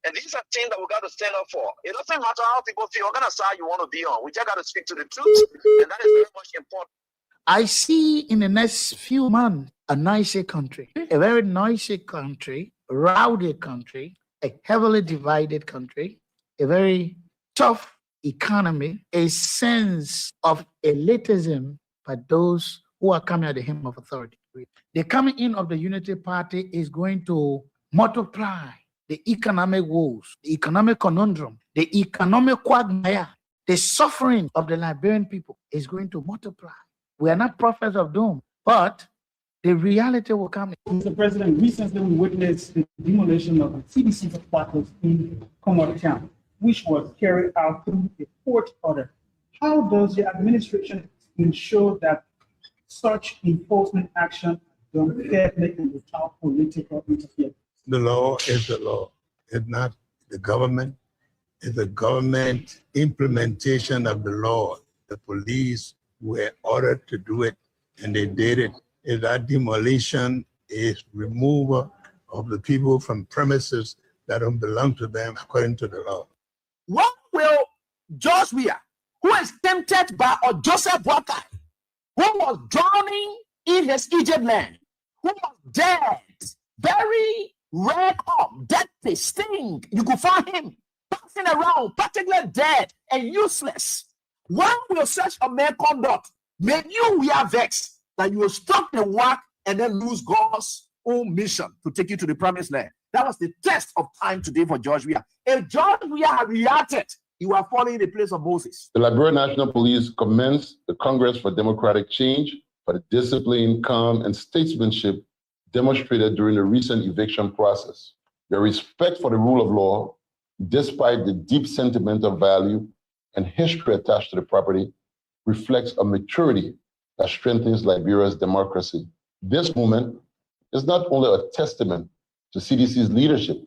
And these are things that we got to stand up for. It doesn't matter how people feel, what kind of side you want to be on. We just got to speak to the truth, and that is very much important. I see in the next few months a noisy country, a very noisy country, rowdy country, a heavily divided country, a very tough economy, a sense of elitism by those who are coming at the hem of authority. The coming in of the Unity Party is going to multiply the economic woes, the economic conundrum, the economic quagmire, the suffering of the Liberian people is going to multiply. We are not prophets of doom, but the reality will come. Mr. President, recently we witnessed the demolition of the CDC headquarters in Comodo County, which was carried out through a court order. How does the administration ensure that such enforcement action don't fairly and without political interference? The law is the law. It's not the government. It's the government implementation of the law. The police were ordered to do it, and they did it. If that demolition is removal of the people from premises that don't belong to them according to the law. What will George Weah, who is tempted by or Joseph Boakai, who was drowning in his Egypt land, who was dead, very red up, dirty, stink. You could find him passing around, particularly dead and useless. What will such a man conduct make you we are vexed that you will stop the work and then lose God's own mission to take you to the promised land? That was the test of time today for George Weah. If George Weah had reacted, he would have fallen in the place of Moses. The Liberian National Police commends the Congress for Democratic Change for the discipline, calm, and statesmanship demonstrated during the recent eviction process. Your respect for the rule of law, despite the deep sentimental value and history attached to the property, reflects a maturity that strengthens Liberia's democracy. This movement is not only a testament to CDC's leadership,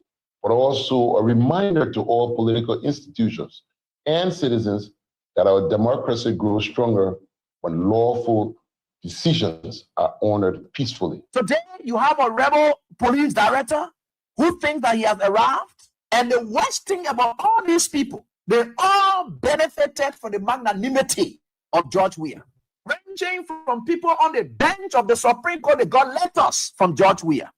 but also a reminder to all political institutions and citizens that our democracy grows stronger when lawful decisions are honored peacefully. Today, you have a rebel police director who thinks that he has arrived. And the worst thing about all these people, they all benefited from the magnanimity of George Weah. Ranging from people on the bench of the Supreme Court, they got letters from George Weah.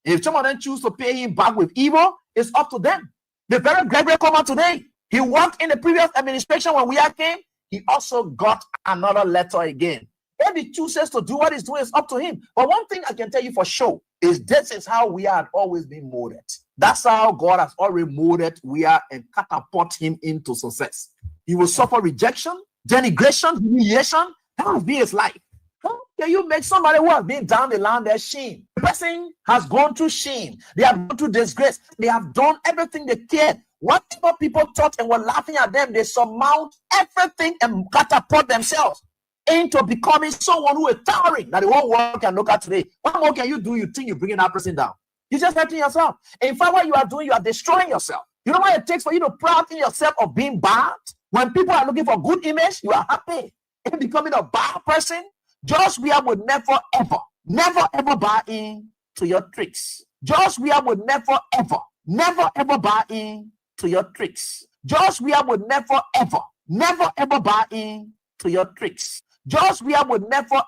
If some of them choose to pay him back with evil, it's up to them. The very Gregory Comer today, he worked in the previous administration when Weah came, he also got another letter again. If he chooses to do what he's doing, it's up to him. But one thing I can tell you for sure is this is how we had always been molded. That's how God has already molded Weah and catapult him into success. He will suffer rejection, denigration, humiliation. That will be his life. How can you make somebody who has been down the line their shame? The person has gone through shame. They have gone through disgrace. They have done everything they cared. Whatever people thought and were laughing at them, they surmount everything and catapult themselves into becoming someone who is towering that the whole world can look at today. What more can you do? You think you're bringing that person down? You're just hurting yourself. In fact, what you are doing, you are destroying yourself. You know what it takes for you to proud in yourself of being bad? When people are looking for good image, you are happy. In becoming a bad person, George Weah would never, ever buy in to your tricks. George Weah would never, ever buy in to your tricks. George Weah would never, ever buy in to your tricks. George Weah would never,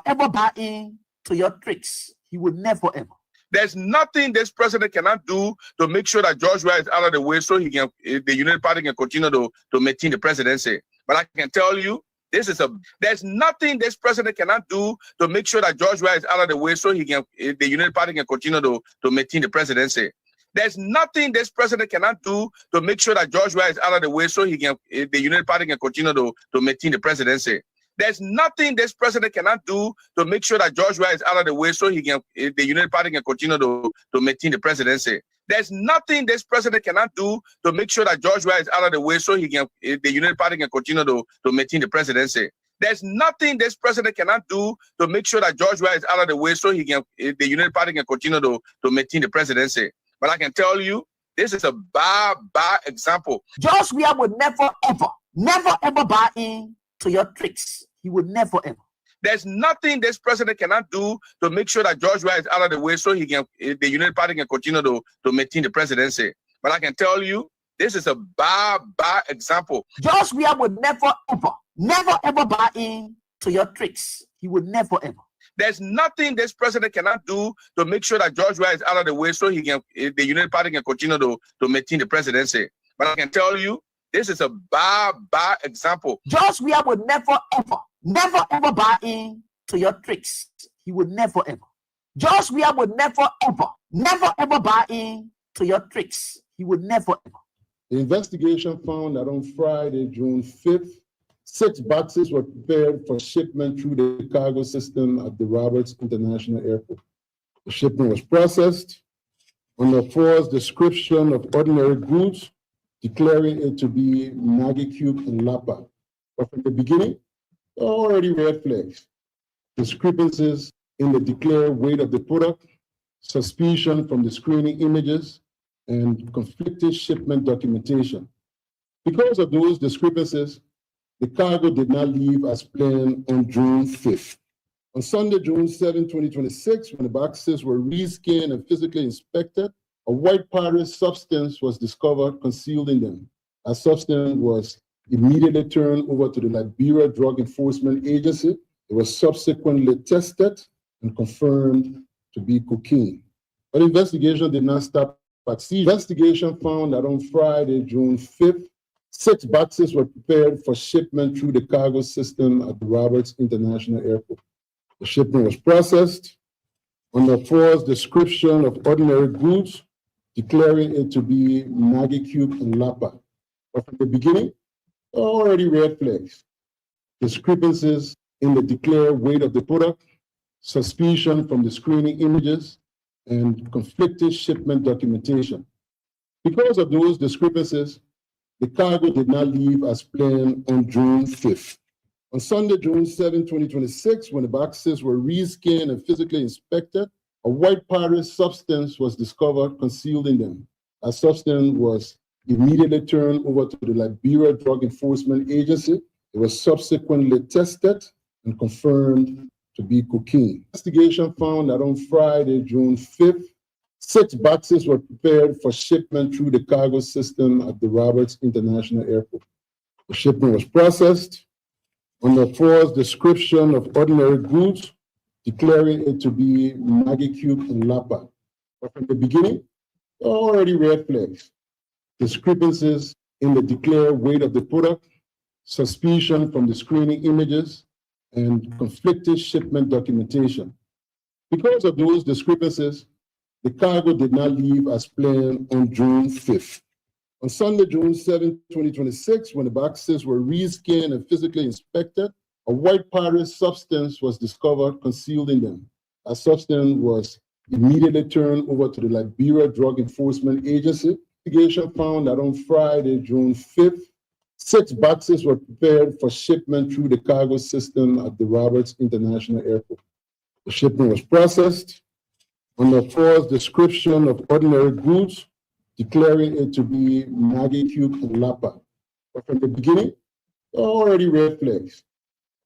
ever buy in to your tricks. He would never, ever. There's nothing this president cannot do to make sure that George Weah is out of the way so he can, the United Party can continue to maintain the presidency. But I can tell you, there's nothing this president cannot do to make sure that George Weah is out of the way so he can, the United Party can continue to maintain the presidency. There's nothing this president cannot do to make sure that George Weah is out of the way so he can, the United Party can continue to maintain the presidency. There's nothing this president cannot do to make sure that George Weah is out of the way so he can, the United Party can continue to maintain the presidency. There's nothing this president cannot do to make sure that George Weah is out of the way so he can, the United Party can continue to maintain the presidency. There's nothing this president cannot do to make sure that George Weah is out of the way so he can, the United Party can continue to maintain the presidency. But I can tell you, this is a bad example. George Weah would never, ever buy in to your tricks. He would never, ever. There's nothing this president cannot do to make sure that George Weah is out of the way so the United Party can continue to maintain the presidency. But I can tell you, this is a bad example. George Weah would never, ever buy in to your tricks. He would never, ever. There's nothing this president cannot do to make sure that George Weah is out of the way so the United Party can continue to maintain the presidency. But I can tell you, this is a bad example. George Weah would never, ever buy in to your tricks. He would never, ever. George Weah would never, ever buy in to your tricks. He would never, ever. The investigation found that on Friday, June 5th, 6 boxes were prepared for shipment through the cargo system at the Roberts International Airport. The shipment was processed under a false description of ordinary goods, declaring it to be Maggie Cube and Lapa. But from the beginning, there are already red flags, discrepancies in the declared weight of the product, suspicion from the screening images, and conflicting shipment documentation. Because of those discrepancies, the cargo did not leave as planned on June 5th. On Sunday, June 7, 2026, when the boxes were rescanned and physically inspected, a white powdery substance was discovered concealed in them. That substance was immediately turned over to the Liberia Drug Enforcement Agency. It was subsequently tested and confirmed to be cocaine. But the investigation did not stop at seizure. Investigation found that on Friday, June 5th, 6 boxes were prepared for shipment through the cargo system at the Roberts International Airport. The shipment was processed under a false description of ordinary goods, declaring it to be Maggie Cube and Lapa. But from the beginning, there are already red flags, discrepancies in the declared weight of the product, suspicion from the screening images, and conflicting shipment documentation. Because of those discrepancies, the cargo did not leave as planned on June 5th. On Sunday, June 7, 2026, when the boxes were rescanned and physically inspected, a white powdery substance was discovered concealed in them. That substance was immediately turned over to the Liberia Drug Enforcement Agency. It was subsequently tested and confirmed to be cocaine. Investigation found that on Friday, June 5th, 6 boxes were prepared for shipment through the cargo system at the Roberts International Airport. The shipment was processed under a false description of ordinary goods, declaring it to be Maggie Cube and Lapa. But from the beginning, there are already red flags, discrepancies in the declared weight of the product, suspicion from the screening images, and conflicting shipment documentation. Because of those discrepancies, the cargo did not leave as planned on June 5th. On Sunday, June 7, 2026, when the boxes were rescanned and physically inspected, a white powdery substance was discovered concealed in them. That substance was immediately turned over to the Liberia Drug Enforcement Agency. Investigation found that on Friday, June 5th, 6 boxes were prepared for shipment through the cargo system at the Roberts International Airport. The shipment was processed under a false description of ordinary goods, declaring it to be Maggie Cube and Lapa. But from the beginning, there are already red flags,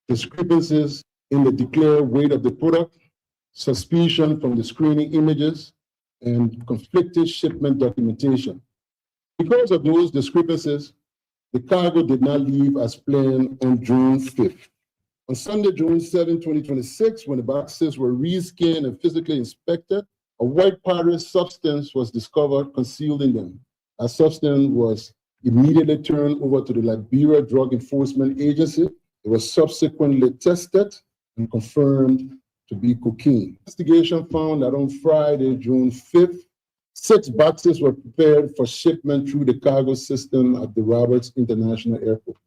discrepancies in the declared weight of the product, suspicion from the screening images, and conflicting shipment documentation. Because of those discrepancies, the cargo did not leave as planned on June 5th. On Sunday, June 7, 2026, when the boxes were rescanned and physically inspected, a white powdery substance was discovered concealed in them. That substance was immediately turned over to the Liberia Drug Enforcement Agency. It was subsequently tested and confirmed to be cocaine. Investigation found that on Friday, June 5th, 6 boxes were prepared for shipment through the cargo system at the Roberts International Airport.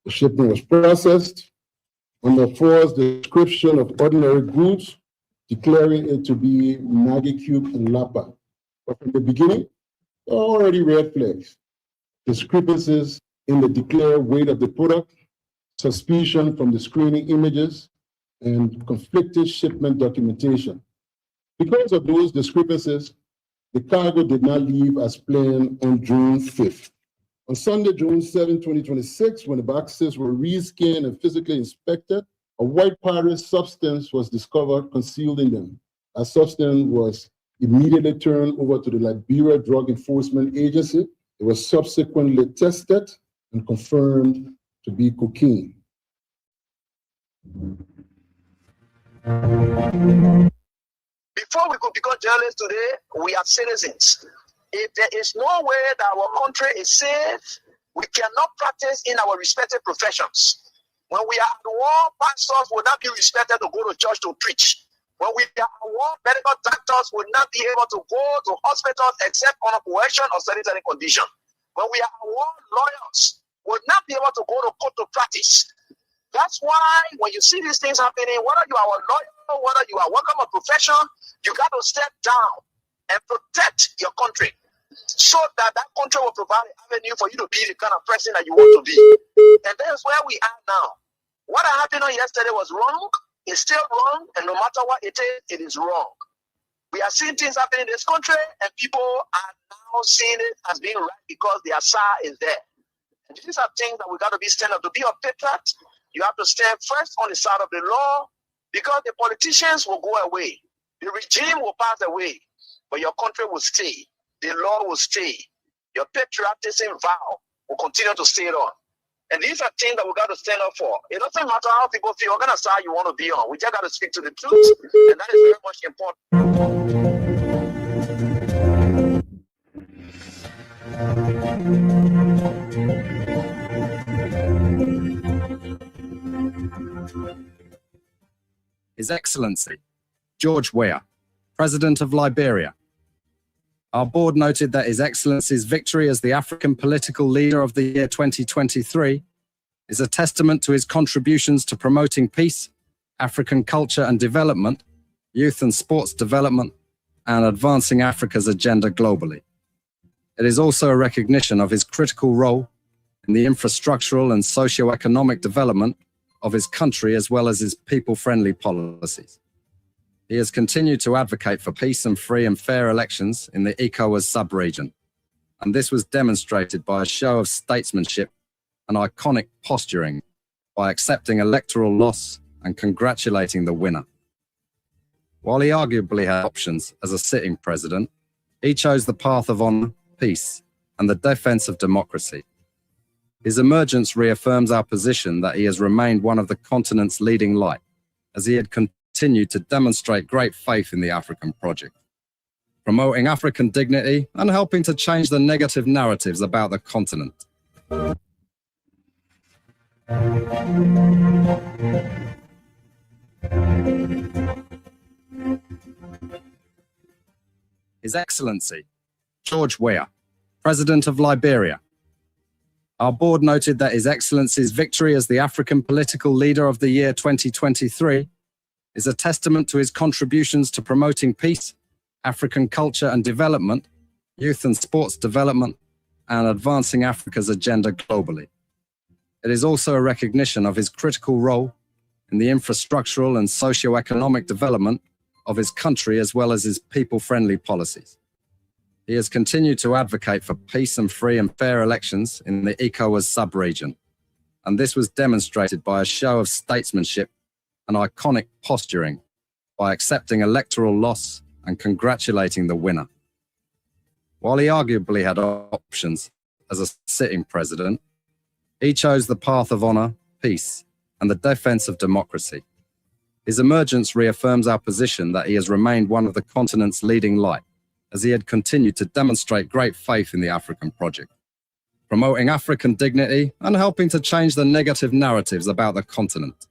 The shipment was processed under a false description of ordinary goods, declaring it to be Maggie Cube and Lapa. But from the beginning, there are already red flags, discrepancies in the declared weight of the product, suspicion from the screening images, and conflicting shipment documentation. Because of those discrepancies, the cargo did not leave as planned on June 5th. On Sunday, June 7, 2026, when the boxes were rescanned and physically inspected, a white powdery substance was discovered concealed in them. A substance was immediately turned over to the Liberia Drug Enforcement Agency. It was subsequently tested and confirmed to be cocaine. Before we could become journalists today, we are citizens. If there is no way that our country is safe, we cannot practice in our respective professions. When we are at war, pastors will not be respected to go to church to preach. When we are at war, medical doctors will not be able to go to hospitals except on a coercion or sanitary condition. When we are at war, lawyers will not be able to go to court to practice. That's why when you see these things happening, whether you are a lawyer, whether you are working on a profession, you got to step down and protect your country so that that country will provide an avenue for you to be the kind of person that you want to be. And that's where we are now. What happened on yesterday was wrong. It's still wrong. And no matter what it is wrong. We are seeing things happening in this country, and people are now seeing it as being right because their SAR is there. And these are things that we got to be stand up. To be a patriot, you have to stand first on the side of the law, because the politicians will go away. The regime will pass away, but your country will stay. The law will stay. Your patriotism vow will continue to stay on. And these are things that we got to stand up for. It doesn't matter how people feel, what kind of side you want to be on. We just got to speak to the truth, and that is very much important. His Excellency, George Weah, President of Liberia. Our board noted that His Excellency's victory as the African political leader of the year 2023 is a testament to his contributions to promoting peace, African culture and development, youth and sports development, and advancing Africa's agenda globally. It is also a recognition of his critical role in the infrastructural and socio-economic development of his country, as well as his people-friendly policies. He has continued to advocate for peace and free and fair elections in the ECOWAS sub-region, and this was demonstrated by a show of statesmanship and iconic posturing by accepting electoral loss and congratulating the winner. While he arguably had options as a sitting president, he chose the path of honor, peace, and the defense of democracy. His emergence reaffirms our position that he has remained one of the continent's leading light, as he had continued to demonstrate great faith in the African project, promoting African dignity and helping to change the negative narratives about the continent. His Excellency, George Weah, President of Liberia. Our board noted that His Excellency's victory as the African political leader of the year 2023 is a testament to his contributions to promoting peace, African culture and development, youth and sports development, and advancing Africa's agenda globally. It is also a recognition of his critical role in the infrastructural and socio-economic development of his country, as well as his people-friendly policies. He has continued to advocate for peace and free and fair elections in the ECOWAS sub-region, and this was demonstrated by a show of statesmanship and iconic posturing by accepting electoral loss and congratulating the winner. While he arguably had options as a sitting president, he chose the path of honor, peace, and the defense of democracy. His emergence reaffirms our position that he has remained one of the continent's leading light, as he had continued to demonstrate great faith in the African project, promoting African dignity and helping to change the negative narratives about the continent.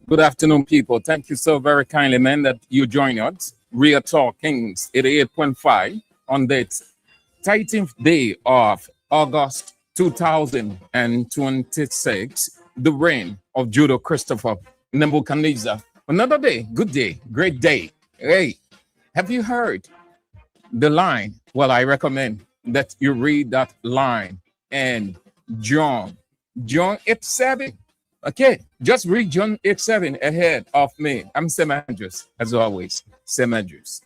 Good afternoon, people. Thank you so very kindly, man, that you join us. Real Talk Kings 88.5 on this 13th day of August 2026, the reign of Judah Christopher Nebuchadnezzar. Another day, good day, great day. Hey, have you heard the line? Well, I recommend that you read that line and John 8:7. Okay, just read John 8:7 ahead of me. I'm Sam Andrews, as always. Sam Andrews.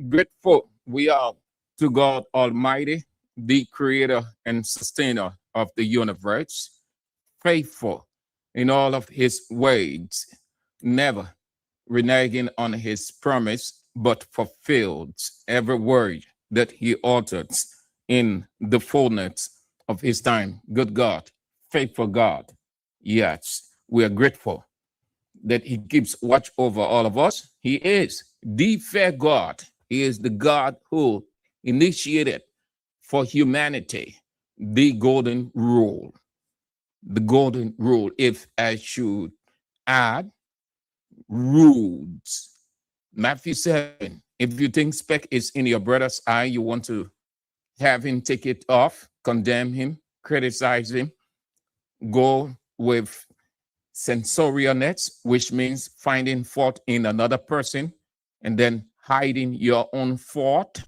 Grateful we are to God Almighty, the creator and sustainer of the universe, faithful in all of his ways, never reneging on his promise, but fulfills every word that he uttered in the fullness of his time. Good God, faithful God. Yes, we are grateful that he keeps watch over all of us. He is the fair God. He is the God who initiated for humanity the golden rule. The golden rule, if I should add, rules. Matthew 7. If you think speck is in your brother's eye, you want to have him take it off, condemn him, criticize him, go with sensorial nets, which means finding fault in another person and then hiding your own fault.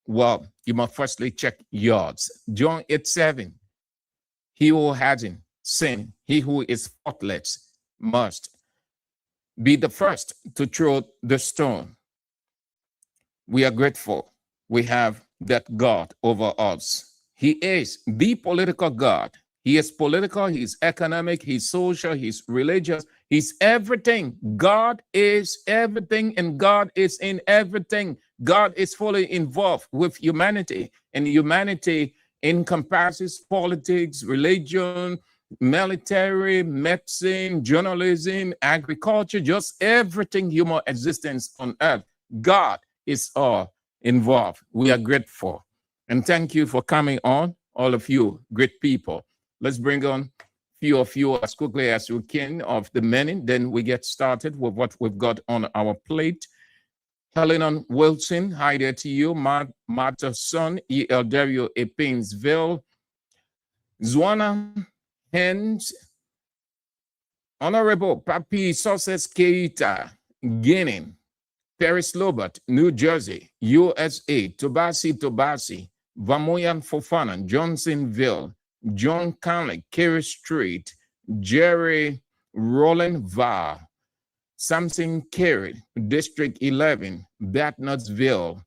Well, you must firstly check yours. John 8:7. He who hasn't sinned, he who is faultless, must be the first to throw the stone. We are grateful we have that God over us. He is the political God. He is political, he's economic, he's social, he's religious, he's everything. God is everything and God is in everything. God is fully involved with humanity, and humanity encompasses politics, religion, military, medicine, journalism, agriculture, just everything human existence on earth. God is all involved. We are grateful. And thank you for coming on, all of you great people. Let's bring on few of you as quickly as we can of the many. Then we get started with what we've got on our plate. Helena Wilson, hi there to you. Martha Son, ELW Painesville. Zwana Hens, Honorable Papi Soses Keita, Guinea. Paris Lobert, New Jersey, USA. Tobasi, Vamoyan Fofana, Johnsonville. John Conley, Kerry Street, Jerry Roland Va, Samson Kerry, District 11, Batnuttsville,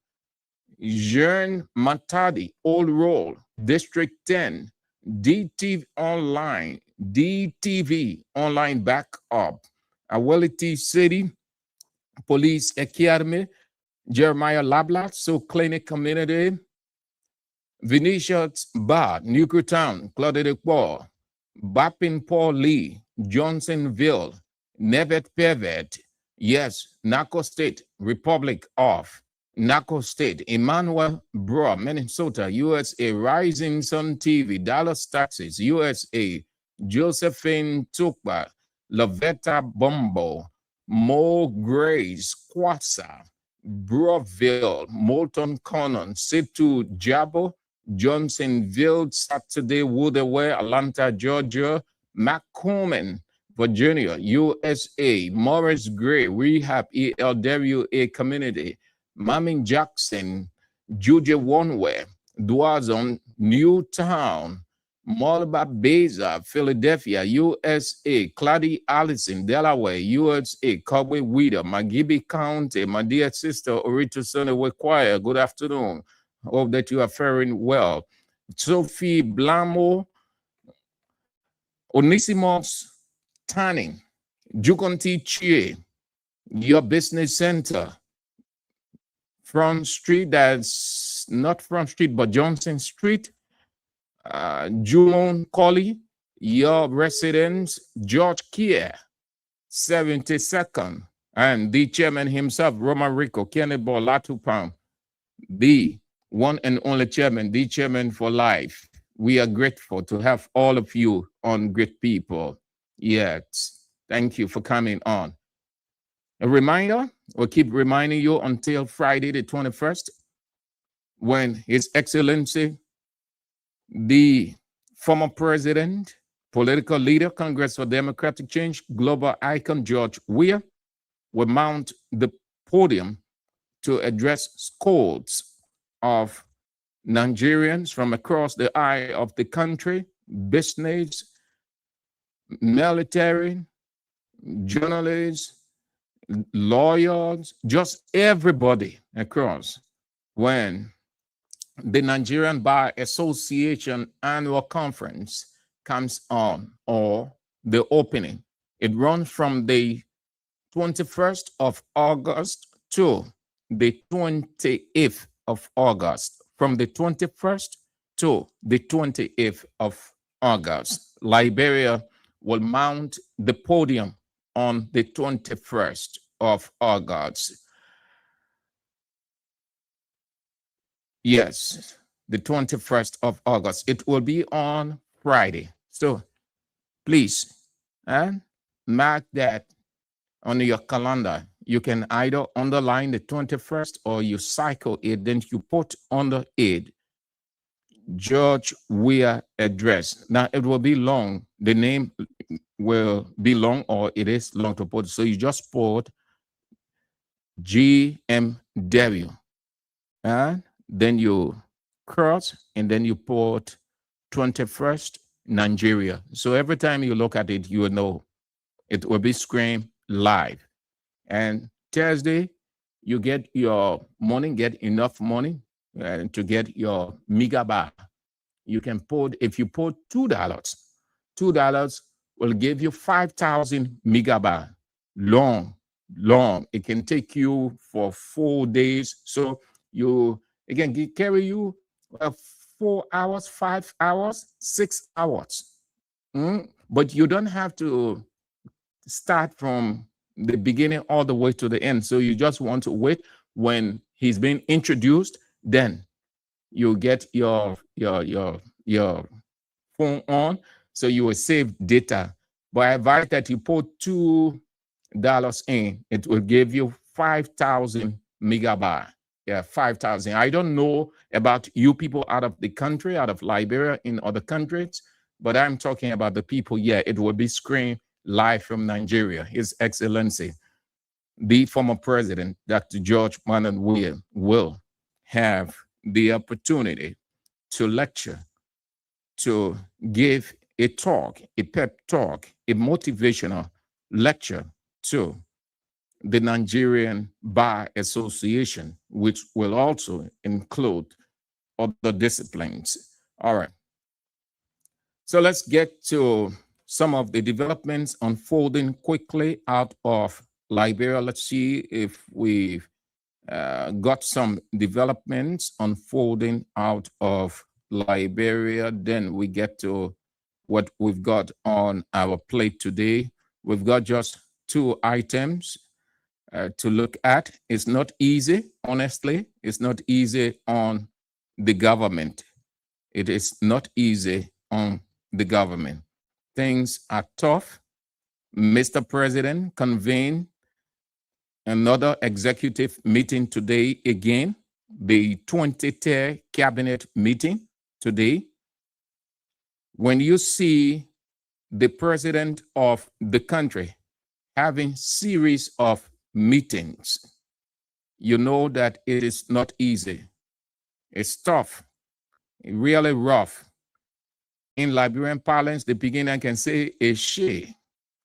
Jean Matadi, Old Roll, District 10, DTV Online Backup, Awelity City, Police Academy, Jeremiah Labla, So Clinic Community, Venetia's Bar, Newcretown, Claude de Paul, Bapin Paul Lee, Johnsonville, Nevet Pevet, yes, Naco State, Republic of Naco State, Emmanuel Bro, Minnesota, USA, Rising Sun TV, Dallas, Texas, USA, Josephine Tukba, Lavetta Bombo, Mo Grace, Quassa, Broville, Molton Conan, Situ Jabo, Johnsonville, Saturday, Woodaway, Atlanta, Georgia, Macomb, Virginia, USA, Morris Gray, Rehab, ELWA Community, Mamming Jackson, Juja Oneway, Dwazon, Newtown, Malba Beza, Philadelphia, USA, Clady Allison, Delaware, USA, Cowboy Weeder, Magibi County, my dear sister, Orito Sonny Choir, good afternoon. Hope that you are faring well. Sophie Blamo, Onisimos Tanning, Jukonti Chie, your business center, Front Street, that's not Front Street, but Johnson Street, Jumon Colley, your residence, George Kier, 72nd, and the chairman himself, Roman Rico, Kenneth Bolatupam, the one and only chairman, the chairman for life. We are grateful to have all of you on Great People. Yes, thank you for coming on. A reminder, we'll keep reminding you until Friday the 21st, when His Excellency, the former president, political leader, Congress for Democratic Change, global icon George Weah, will mount the podium to address scores of Nigerians from across the eye of the country, business, military, journalists, lawyers, just everybody across, when the Nigerian Bar Association annual conference comes on, or the opening. It runs from the 21st of August to the 28th of August. From the 21st to the 28th of August, Liberia will mount the podium on the 21st of August. Yes, the 21st of August. It will be on Friday. So please mark that on your calendar. You can either underline the 21st or you cycle it, then you put under it George Weah address. Now it will be long. The name will be long, or it is long to put. So you just put GMW, and then you cross, and then you put 21st Nigeria. So every time you look at it, you will know it will be screen live. And Thursday, you get your money, get enough money to get your megabyte. You can put, if you put $2 will give you 5,000 megabyte. Long. It can take you for 4 days. So it can carry you 4 hours, 5 hours, 6 hours. But you don't have to start from the beginning all the way to the end. So you just want to wait when he's being introduced, then you get your phone on, so you will save data. But I advise that you put $2 in, it will give you 5,000 megabyte. Yeah, 5,000. I don't know about you people out of the country, out of Liberia, in other countries, but I'm talking about the people. Yeah, it will be screened live from Nigeria. His Excellency, the former president, Dr. George Manuel Weah, will have the opportunity to lecture, to give a talk, a pep talk, a motivational lecture to the Nigerian Bar Association, which will also include other disciplines. All right. So let's get to some of the developments unfolding quickly out of Liberia. Let's see if we've got some developments unfolding out of Liberia. Then we get to what we've got on our plate today. We've got just 2 items to look at. It's not easy, honestly. It's not easy on the government. It is not easy on the government. Things are tough. Mr. President convened another executive meeting today again, the 20th cabinet meeting today. When you see the president of the country having series of meetings, you know that it is not easy. It's tough, really rough. In Liberian parlance, the beginner can say a she.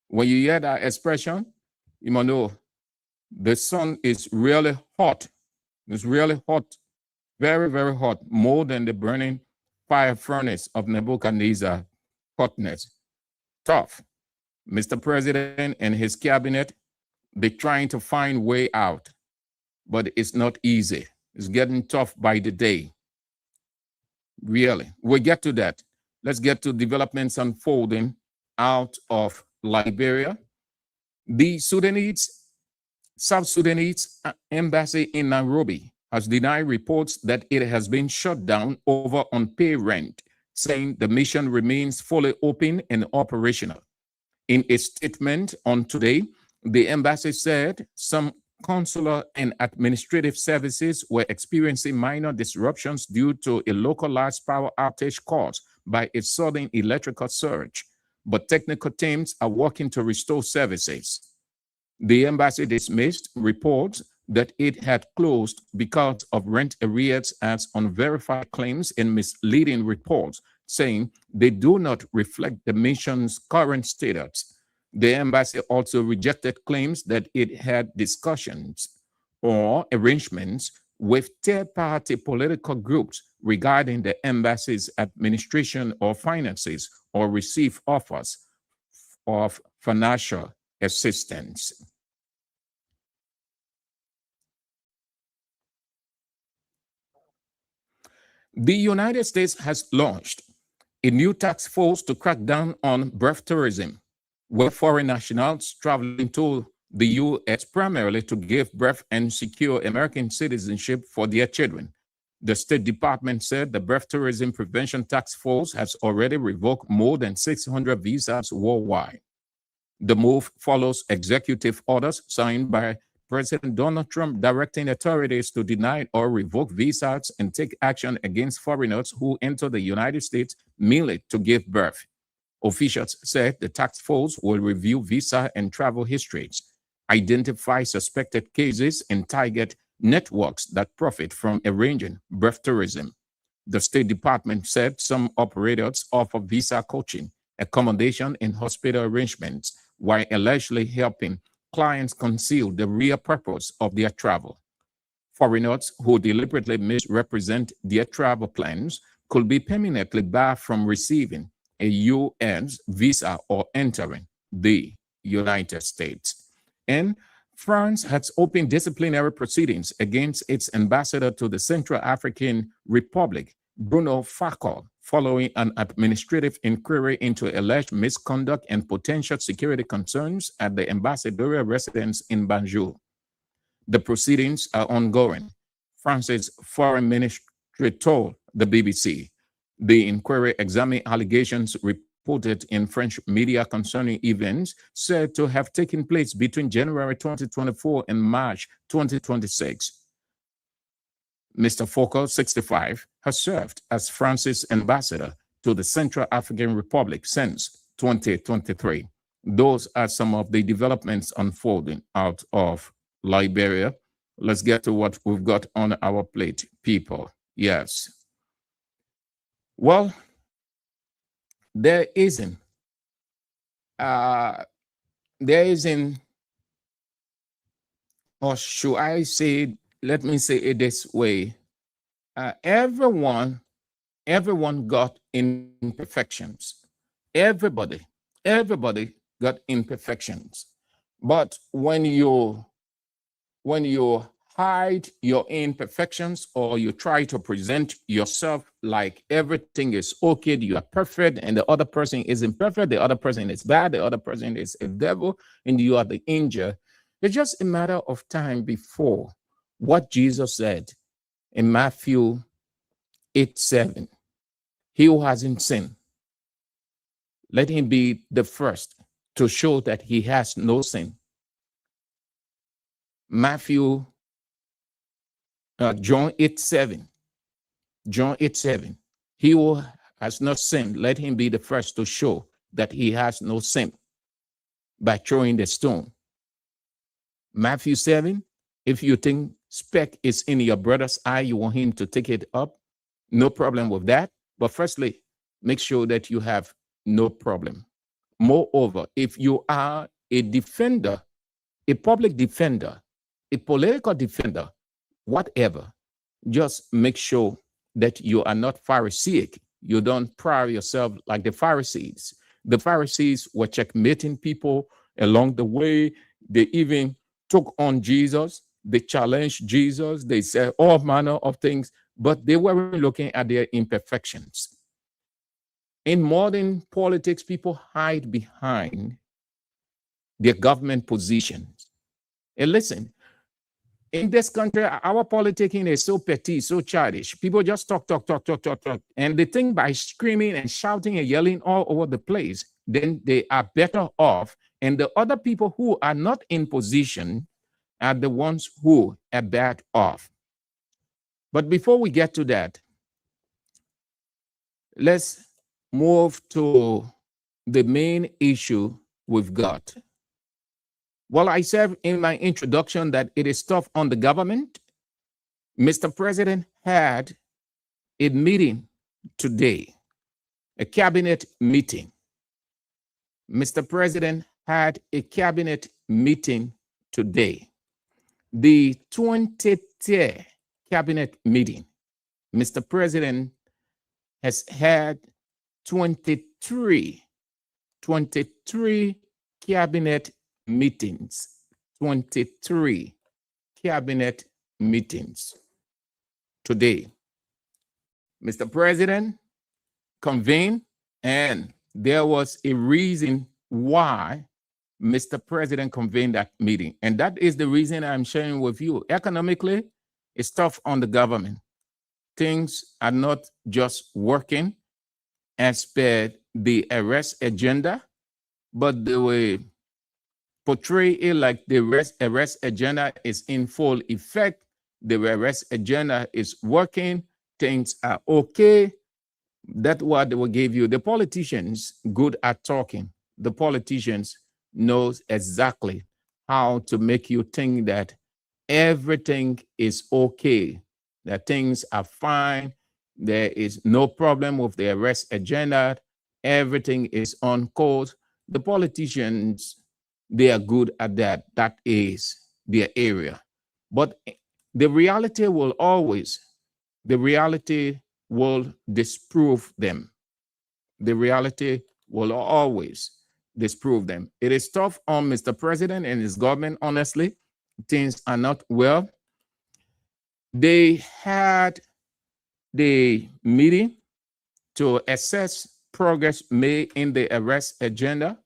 When you hear that expression, you must know the sun is really hot. It's really hot, very, very hot, more than the burning fire furnace of Nebuchadnezzar hotness. Tough. Mr. President and his cabinet, they're trying to find way out, but it's not easy. It's getting tough by the day. Really. We'll get to that. Let's get to developments unfolding out of Liberia. The South Sudanese embassy in Nairobi has denied reports that it has been shut down over unpaid rent, saying the mission remains fully open and operational. In a statement on today, the embassy said some consular and administrative services were experiencing minor disruptions due to a localized power outage caused by a sudden electrical surge, but technical teams are working to restore services. The embassy dismissed reports that it had closed because of rent arrears as unverified claims and misleading reports, saying they do not reflect the mission's current status. The embassy also rejected claims that it had discussions or arrangements with third-party political groups regarding the embassy's administration or finances, or received offers of financial assistance. The United States has launched a new task force to crack down on birth tourism, where foreign nationals traveling to the U.S. primarily to give birth and secure American citizenship for their children. The State Department said the birth tourism prevention task force has already revoked more than 600 visas worldwide. The move follows executive orders signed by President Donald Trump directing authorities to deny or revoke visas and take action against foreigners who enter the United States merely to give birth. Officials said the task force will review visa and travel histories, identify suspected cases, and target networks that profit from arranging birth tourism. The State Department said some operators offer visa coaching, accommodation, and hospital arrangements, while allegedly helping clients conceal the real purpose of their travel. Foreigners who deliberately misrepresent their travel plans could be permanently barred from receiving a U.S. visa or entering the United States. And France has opened disciplinary proceedings against its ambassador to the Central African Republic, Bruno Facol, following an administrative inquiry into alleged misconduct and potential security concerns at the ambassadorial residence in Banjul. The proceedings are ongoing. France's foreign ministry told the BBC. The inquiry examined allegations reported in French media concerning events said to have taken place between January 2024 and March 2026. Mr. Foucault, 65, has served as France's ambassador to the Central African Republic since 2023. Those are some of the developments unfolding out of Liberia. Let's get to what we've got on our plate, people. Yes. Well, there isn't, or should I say, let me say it this way, everyone got imperfections. Everybody got imperfections. But when you hide your imperfections, or you try to present yourself like everything is okay, you are perfect, and the other person isn't perfect, the other person is bad, the other person is a devil, and you are the angel, it's just a matter of time before what Jesus said in Matthew 8:7. He who hasn't sinned, let him be the first to show that he has no sin. John 8:7. John 8:7. He who has not sinned, let him be the first to show that he has no sin by throwing the stone. Matthew 7, if you think speck is in your brother's eye, you want him to take it up, no problem with that. But firstly, make sure that you have no problem. Moreover, if you are a defender, a public defender, a political defender, whatever, just make sure that you are not Pharisaic. You don't pride yourself like the Pharisees. The Pharisees were checkmating people along the way. They even took on Jesus. They challenged Jesus. They said all manner of things, but they weren't looking at their imperfections. In modern politics, people hide behind their government positions. And listen, in this country, our politicking is so petty, so childish. People just talk. And they think by screaming and shouting and yelling all over the place, then they are better off. And the other people who are not in position are the ones who are bad off. But before we get to that, let's move to the main issue we've got. Well, I said in my introduction that it is tough on the government. Mr. President had a meeting today, a cabinet meeting. Mr. President had a cabinet meeting today. The 20th cabinet meeting. Mr. President has had 23 cabinet meetings, 23 cabinet meetings today. Mr. President convened, and there was a reason why Mr. President convened that meeting. And that is the reason I'm sharing with you. Economically, it's tough on the government. Things are not just working as per the arrest agenda, but they will portray it like the arrest agenda is in full effect. The arrest agenda is working. Things are okay. That's what they will give you. The politicians good at talking. The politicians knows exactly how to make you think that everything is okay, that things are fine. There is no problem with the arrest agenda. Everything is on course. The politicians, they are good at that. That is their area. But the reality will disprove them. The reality will always disprove them. It is tough on Mr. President and his government, honestly. Things are not well. They had the meeting to assess progress made in the arrest agenda.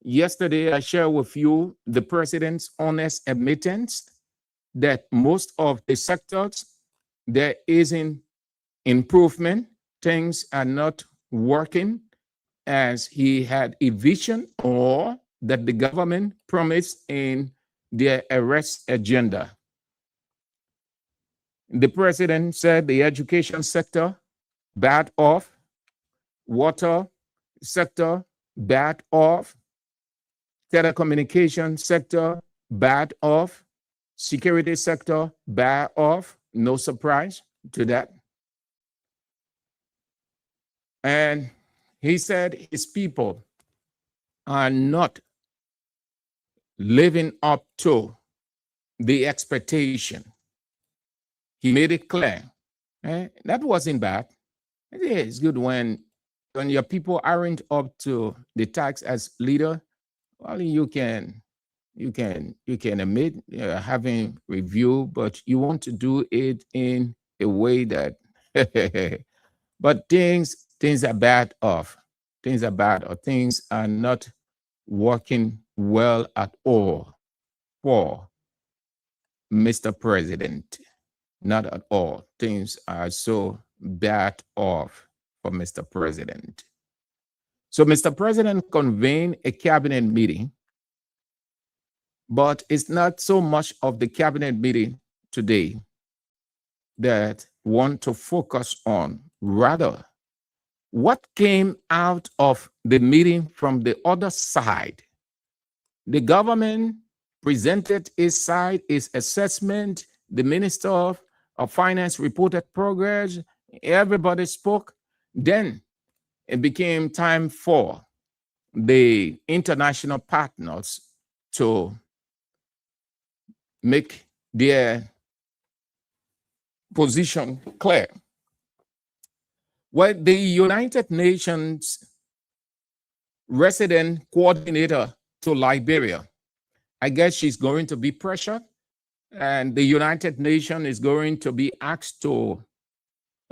Yesterday, I shared with you the president's honest admittance that most of the sectors, there isn't improvement. Things are not working as he had a vision or that the government promised in their arrest agenda. The president said the education sector, bad off. Water sector, bad off. Telecommunication sector, bad off. Security sector, bad off. No surprise to that. And he said his people are not living up to the expectation. He made it clear. That wasn't bad. It's good when your people aren't up to the task as leader. Well, you can admit having review, but you want to do it in a way that but things are bad off. Things are bad, or things are not working well at all for Mr. President. Not at all. Things are so bad off for Mr. President. So Mr. President convened a cabinet meeting, but it's not so much of the cabinet meeting today that want to focus on. Rather, what came out of the meeting from the other side. The government presented its side, its assessment. The Minister of Finance reported progress. Everybody spoke. Then it became time for the international partners to make their position clear. Well, the United Nations resident coordinator to Liberia, I guess she's going to be pressured, and the United Nations is going to be asked to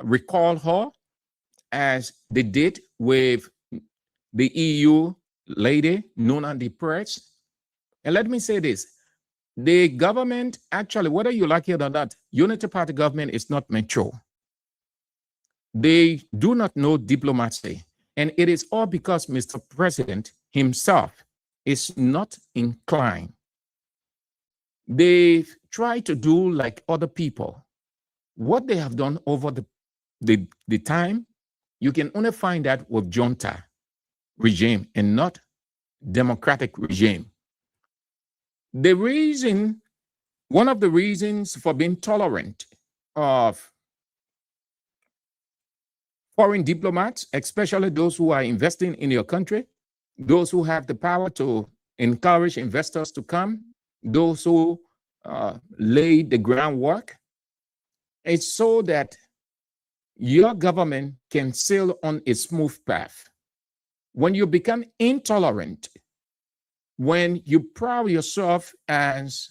recall her as they did with the EU lady known as the press. And let me say this, the government, actually, whether you like it or not, Unity Party government is not mature. They do not know diplomacy. And it is all because Mr. President himself is not inclined. They try to do like other people. What they have done over the time, you can only find that with junta regime and not democratic regime. The reason, one of the reasons for being tolerant of foreign diplomats, especially those who are investing in your country, those who have the power to encourage investors to come, those who lay the groundwork, it's so that your government can sail on a smooth path. When you become intolerant, when you proud yourself as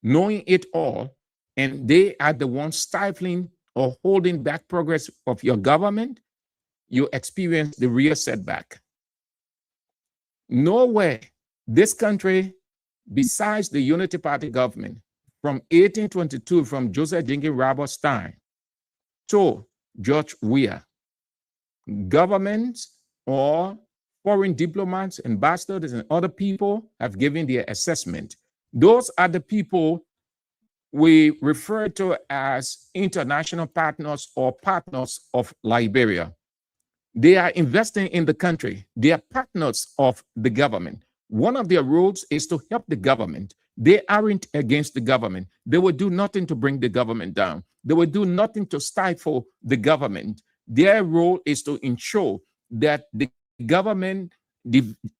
knowing it all, and they are the ones stifling or holding back progress of your government, you experience the real setback. Nowhere this country, besides the Unity Party government, from 1822, from Joseph Jenkins Roberts' time to George Weah, governments or foreign diplomats, ambassadors, and other people have given their assessment. Those are the people we refer to as international partners or partners of Liberia. They are investing in the country. They are partners of the government. One of their roles is to help the government. They aren't against the government. They will do nothing to bring the government down. They will do nothing to stifle the government. Their role is to ensure that the government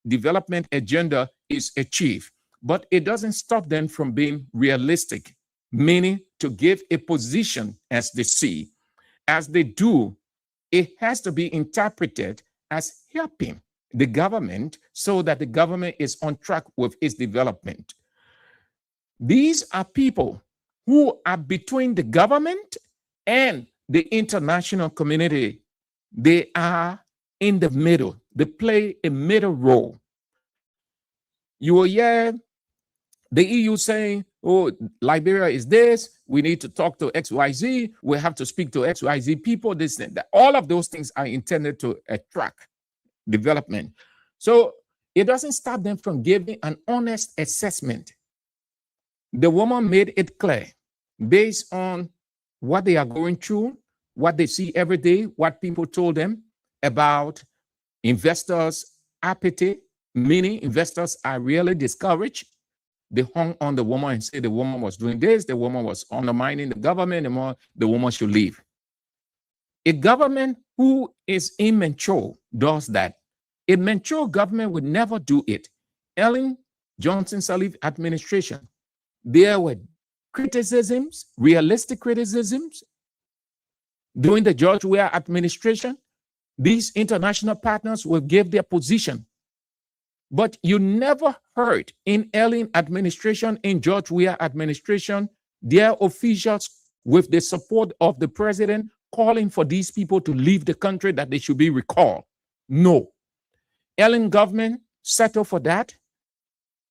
development agenda is achieved. But it doesn't stop them from being realistic, meaning to give a position as they see. As they do, it has to be interpreted as helping the government so that the government is on track with its development. These are people who are between the government and the international community. They are in the middle. They play a middle role. You will hear the EU saying, oh, Liberia is this, we need to talk to XYZ, we have to speak to XYZ people, this and that. All of those things are intended to attract development. So it doesn't stop them from giving an honest assessment. The woman made it clear, based on what they are going through, what they see every day, what people told them about investors' appetite, meaning investors are really discouraged. They hung on the woman and said the woman was doing this, the woman was undermining the government, the woman should leave. A government who is immature does that. A mature government would never do it. Ellen Johnson Sirleaf administration, there were criticisms, realistic criticisms. During the George Weah administration, these international partners will give their position. But you never heard in Ellen administration, in George Weah administration, their officials with the support of the president calling for these people to leave the country, that they should be recalled. No. Ellen government settled for that.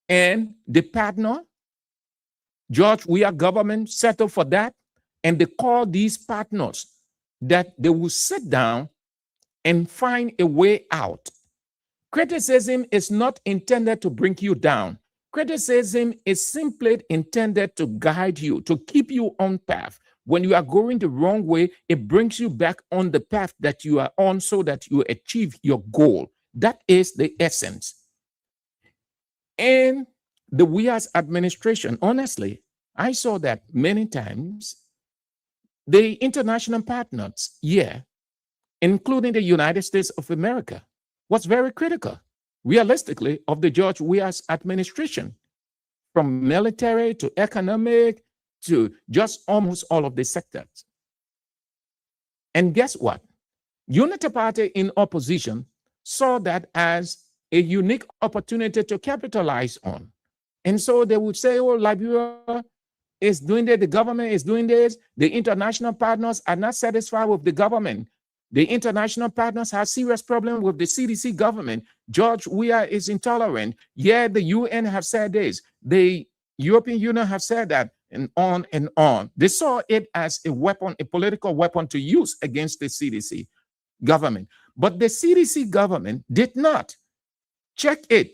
And the partner, George Weah government, settled for that. And they called these partners that they will sit down and find a way out. Criticism is not intended to bring you down. Criticism is simply intended to guide you, to keep you on path. When you are going the wrong way, it brings you back on the path that you are on so that you achieve your goal. That is the essence. And the Weah's administration, honestly, I saw that many times. The international partners, including the United States of America, was very critical, realistically, of the George Weah's administration, from military to economic to just almost all of the sectors. And guess what? Unity Party in opposition saw that as a unique opportunity to capitalize on. And so they would say, oh, Liberia is doing that, the government is doing this, the international partners are not satisfied with the government. The international partners have serious problem with the CDC government. George Weah is intolerant. Yeah, the UN have said this. The European Union have said that, and on and on. They saw it as a weapon, a political weapon to use against the CDC government. But the CDC government did not. Check it.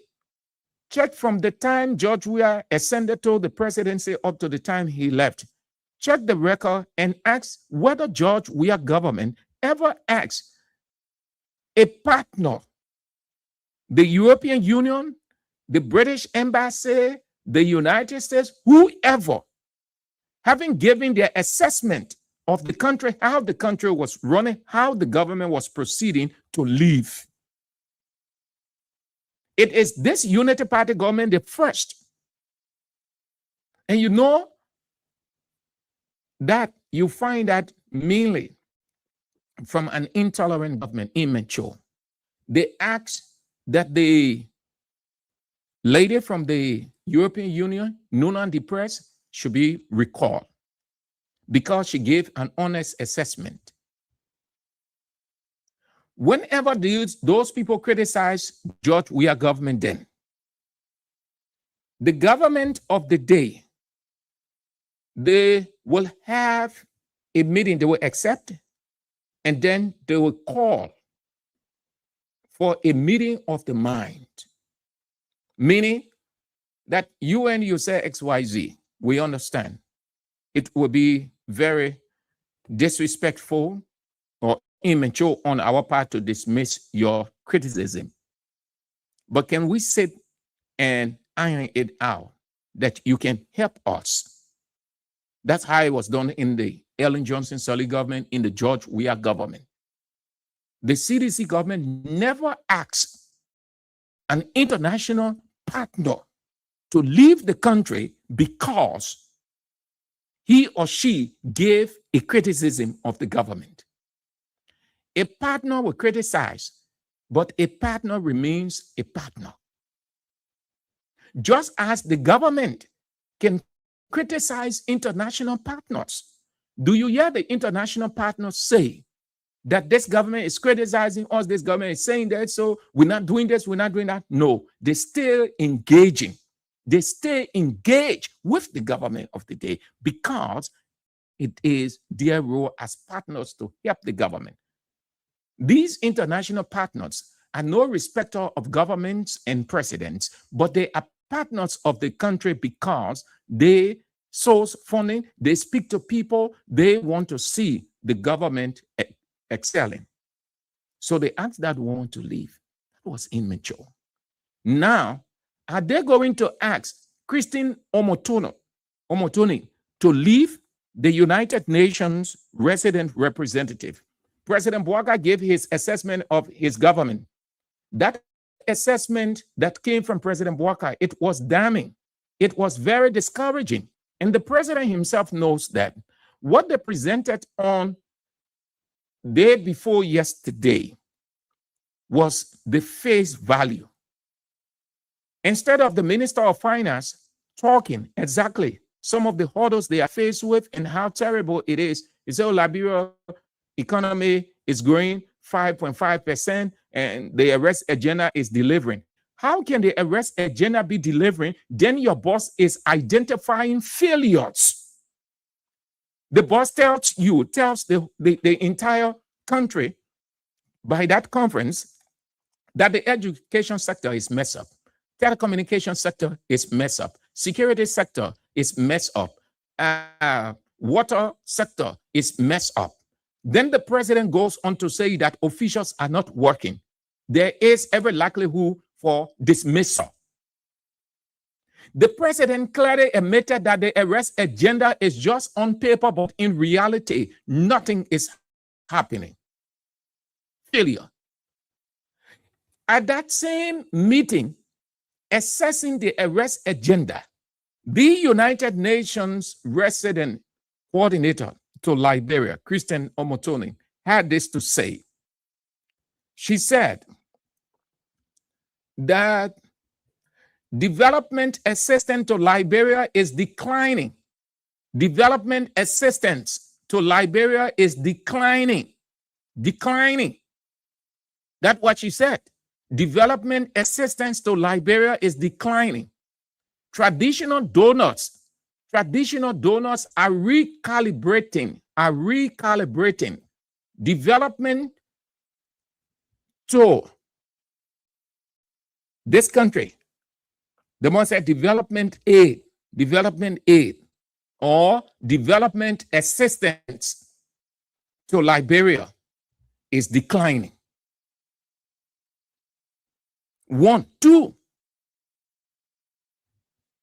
Check from the time George Weah ascended to the presidency up to the time he left. Check the record and ask whether George Weah government ever asked a partner, the European Union, the British Embassy, the United States, whoever, having given their assessment of the country, how the country was running, how the government was proceeding, to leave. It is this Unity Party government the first. And you know that you find that mainly from an intolerant government, immature. They asked that the lady from the European Union, Nunan Depress, should be recalled because she gave an honest assessment. Whenever those people criticize George Weah government then, the government of the day, they will have a meeting, they will accept, and then they will call for a meeting of the mind. Meaning that you and you say XYZ, we understand. It will be very disrespectful or immature on our part to dismiss your criticism. But can we sit and iron it out that you can help us? That's how it was done in the Ellen Johnson Sirleaf government, in the George Weah government. The CDC government never asked an international partner to leave the country because he or she gave a criticism of the government. A partner will criticize, but a partner remains a partner. Just as the government can criticize international partners, do you hear the international partners say that this government is criticizing us, this government is saying that, so we're not doing this, we're not doing that? No, they're still engaging. They stay engaged with the government of the day because it is their role as partners to help the government. These international partners are no respecter of governments and presidents, but they are partners of the country because they source funding, they speak to people, they want to see the government excelling. So they asked that one to leave. That was immature. Now, are they going to ask Christine Omotoni to leave the United Nations resident representative? President Bouaga gave his assessment of his government. That assessment that came from President Bouaga, it was damning. It was very discouraging. And the president himself knows that. What they presented on day before yesterday was the face value. Instead of the Minister of Finance talking exactly some of the hurdles they are faced with and how terrible it is, oh, Liberia economy is growing 5.5% and the arrest agenda is delivering. How can the arrest agenda be delivering? Then your boss is identifying failures. The boss tells the entire country by that conference that the education sector is messed up. Telecommunication sector is messed up. Security sector is messed up. Water sector is messed up. Then the president goes on to say that officials are not working. There is every likelihood for dismissal. The president clearly admitted that the arrest agenda is just on paper, but in reality, nothing is happening. Failure. At that same meeting, assessing the arrest agenda, the United Nations resident coordinator to Liberia, Christine Omotoni, had this to say. She said that development assistance to Liberia is declining. Development assistance to Liberia is declining. declining. That's what she said. Development assistance to Liberia is declining. Traditional donors are recalibrating development to this country. The one said development aid or development assistance to Liberia is declining. 1, 2,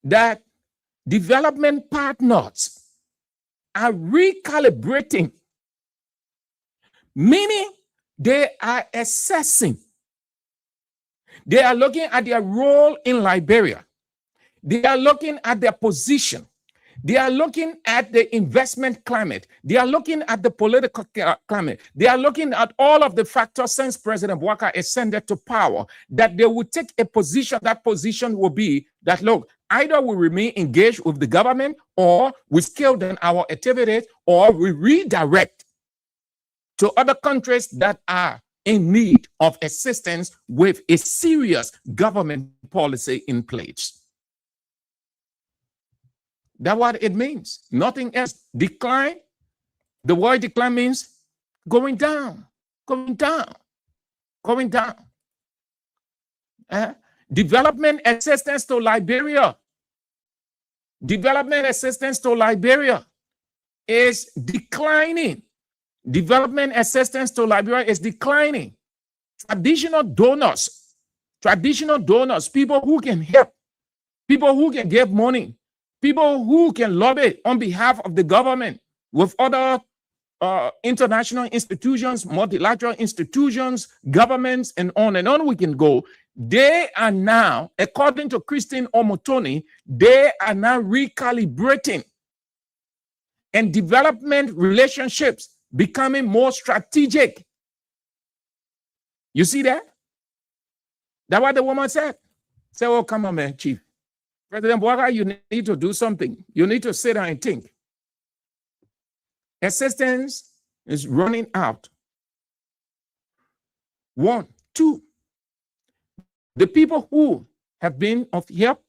that development partners are recalibrating, meaning they are assessing. They are looking at their role in Liberia. They are looking at their position. They are looking at the investment climate. They are looking at the political climate. They are looking at all of the factors since President Bouaka ascended to power, that they will take a position. That position will be that, look, either we remain engaged with the government, or we scale down our activities, or we redirect to other countries that are in need of assistance with a serious government policy in place. That's what it means. Nothing else. Decline. The word decline means going down, going down, going down. Development assistance to Liberia. Development assistance to Liberia is declining. Development assistance to Liberia is declining. Traditional donors, people who can help, people who can give money, people who can lobby on behalf of the government with other international institutions, multilateral institutions, governments, and on we can go. They are now, according to Christine Omotoni, they are now recalibrating and development relationships becoming more strategic. You see that? That's what the woman said. Say, oh, come on, man, Chief. President Bouaka, you need to do something. You need to sit down and think. Assistance is running out. 1, 2. The people who have been of help,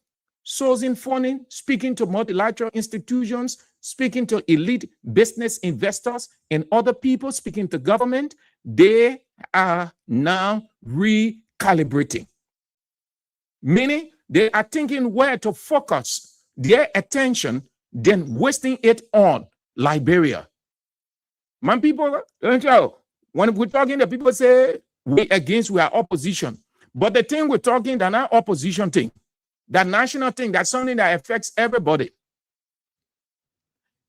sourcing funding, speaking to multilateral institutions, speaking to elite business investors and other people, speaking to government, they are now recalibrating. Meaning they are thinking where to focus their attention than wasting it on Liberia. Man, people, when we're talking, the people say we are opposition. But the thing we're talking, they're not opposition thing. That national thing, that's something that affects everybody.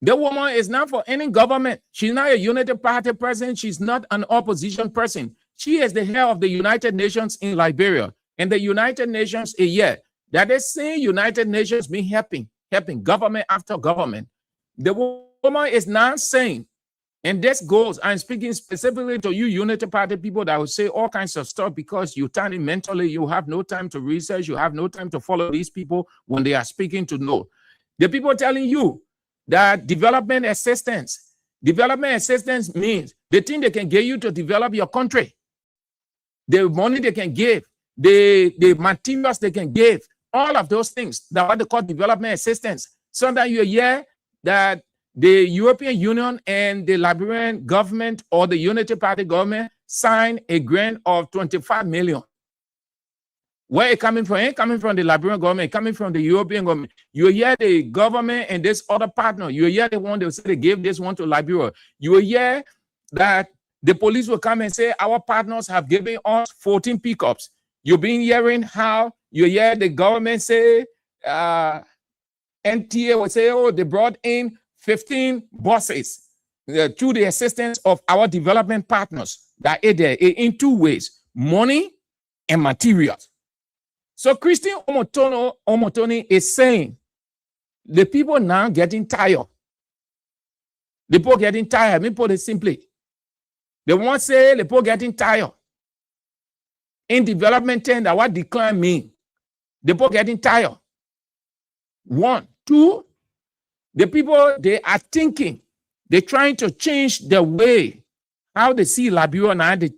The woman is not for any government. She's not a Unity Party person. She's not an opposition person. She is the head of the United Nations in Liberia. And the United Nations a year. That is saying United Nations been helping government after government. The woman is not saying, and this goes, I'm speaking specifically to you Unity Party people that will say all kinds of stuff because you're turning mentally, you have no time to research, you have no time to follow these people when they are speaking to know. The people telling you that development assistance means the thing they can get you to develop your country, the money they can give, the materials they can give, all of those things, that what they call development assistance. Sometimes you hear that the European Union and the Liberian government or the Unity Party government signed a grant of 25 million. Where it coming from? It ain't coming from the Liberian government, coming from the European government. You hear the government and this other partner. You hear the one they say they gave this one to Liberia. You hear that the police will come and say our partners have given us 14 pickups. You've been hearing how you hear the government say, NTA will say, oh, they brought in 15 buses through the assistance of our development partners that are there in 2 ways, money and materials. So Christine Omotoni is saying the people now getting tired. The people getting tired. Let me put it simply. They want to say the people getting tired. In development terms, that what decline mean? The people getting tired. 1, 2, the people, they are thinking, they're trying to change the way how they see Liberia now, they